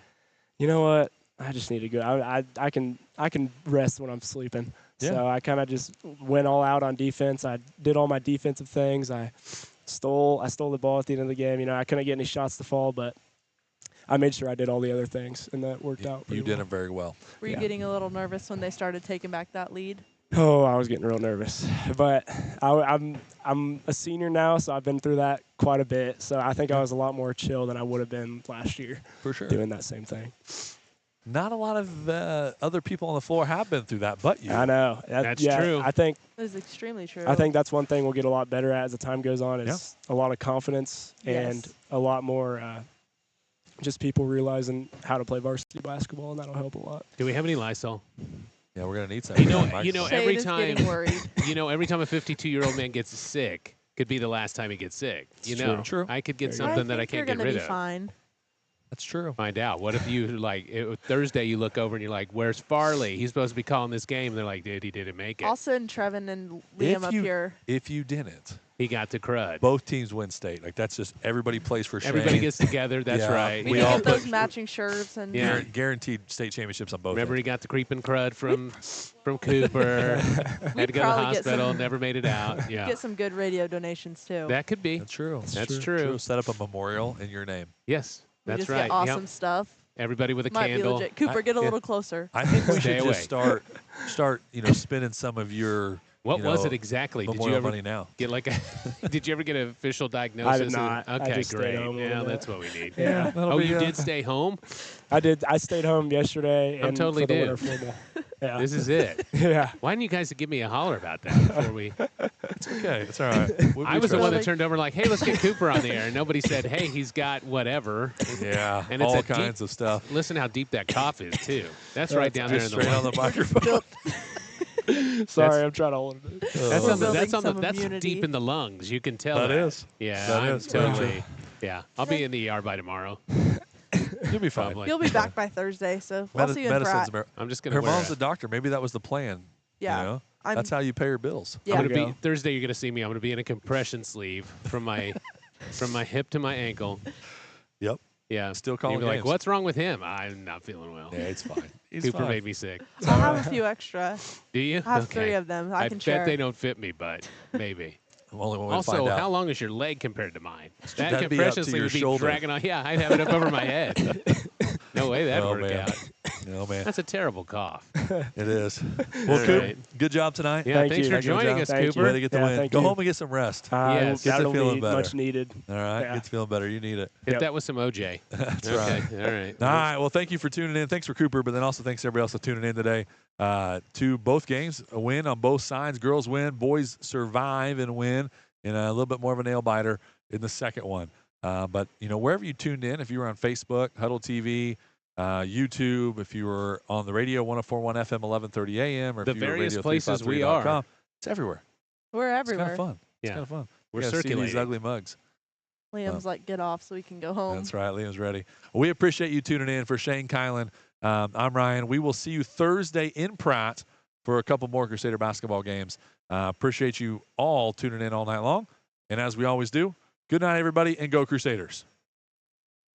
you know what? I just need to go. I can rest when I'm sleeping. Yeah. So I kind of just went all out on defense. I did all my defensive things. I stole the ball at the end of the game. I couldn't get any shots to fall, but I made sure I did all the other things, and that worked out. You pretty did well. them very well. were you getting a little nervous when they started taking back that lead? Oh, I was getting real nervous, but I'm a senior now, so I've been through that quite a bit. So I think I was a lot more chill than I would have been last year. For sure. Doing that same thing. Not a lot of other people on the floor have been through that, but you. I know. That's yeah, true. I think It was extremely true. I think that's one thing we'll get a lot better at as the time goes on. Is a lot of confidence and Yes. a lot more just people realizing how to play varsity basketball, and that'll help a lot. Do we have any Lysol? Yeah, we're gonna need some. You know, Shade every is time, getting worried. every time a 52-year-old man gets sick, could be the last time he gets sick. True. I could get There you go. something that I think you're can't get gonna rid be of. fine. That's true. Find out. What if you Thursday you look over and you're like, "Where's Farley? He's supposed to be calling this game." And they're like, "Dude, he didn't make it. I'll send Trevin and Liam up here. If you didn't, He got the crud." both teams win state. Like that's just everybody plays for Shane. Everybody gets together. That's Yeah, right. we We all get those put- matching shirts and Yeah. Guaranteed state championships on both. Remember, he ends. got the creeping crud from Cooper. Had to go to the probably get hospital. some- Never made it out. Yeah, get some good radio donations too. that could be. That's true. That's true. Set up a memorial in your name. Yes, we that's just right. get awesome Yep. stuff. Everybody with a Might candle. be legit. Cooper, get a yeah. little closer. I think we Stay should away. just start, spending some of your. What was it exactly? Did you Memorial ever money now? get like a? Did you ever get an official diagnosis? I did not. I Okay, just stayed great. home a Yeah, little bit. that's what we need. Yeah. Oh, you did stay home? I did. I stayed home yesterday I'm and totally for the did. winter formal. Yeah. This is it. Yeah. Why didn't you guys give me a holler about that before we? It's okay. It's all right. I was the one that turned over like, "Hey, let's get Cooper on the air," and nobody said, "Hey, he's got whatever." Yeah, And it's all a deep- kinds of stuff. Listen how deep that cough is too. That's right down there in Just the straight on the microphone. Sorry, I'm trying to hold it. That's We're on the, building that's on the some that's immunity. deep in the lungs. You can tell That that. is. Yeah, That I'm is very totally. true. Yeah, I'll be in the ER by tomorrow. You'll be fine. Probably. He'll be back by Thursday, so we'll see you in Medicine's Pratt. Amer- I'm just gonna Her wear mom's a- a doctor. Maybe that was the plan. Yeah. You know? That's how you pay your bills. Yeah. I'm gonna be Thursday. You're gonna see me. I'm gonna be in a compression sleeve from my hip to my ankle. Yep. Yeah. Still calling You'll be like, games. what's wrong with him? I'm not feeling well. Yeah, it's fine. Cooper made me sick. I have a few extra. Do you? I have Okay. 3 of them. I can bet share. they don't fit me, but maybe. Only one way to Also, find out. how long is your leg compared to mine? That That'd be compression up to sleeve your would be shoulder. dragging on. Yeah, I'd have it up over my head. No way that'd Oh, work man. out. Oh, man. That's a terrible cough. It is. Well, All Coop, right. good job tonight. Yeah, thanks for joining us, Cooper. Way to get the win. thank Go you. home and get some rest. Yes. Get to that'll feeling be better. much needed. All right. Yeah. Get to feeling better. You need it. Hit that with some OJ. That's Okay, right. All right. All right. Well, thank you for tuning in. Thanks for Cooper, but then also thanks to everybody else for tuning in today to both games. A win on both sides. Girls win. Boys survive and win. And a little bit more of a nail biter in the second one. But, wherever you tuned in, if you were on Facebook, Huddle TV, YouTube, if you were on the radio, 104.1 FM, 1130 AM, or The if you were various radio places we are. 353.com, it's everywhere. We're It's everywhere. kind of fun. It's Yeah. kind of fun. We're You gotta see these circulating. ugly mugs. Liam's like, get off so we can go home. That's right. Liam's ready. Well, we appreciate you tuning in. For Shane Kylan, I'm Ryan. We will see you Thursday in Pratt for a couple more Crusader basketball games. Appreciate you all tuning in all night long. And as we always do, good night, everybody, and go Crusaders.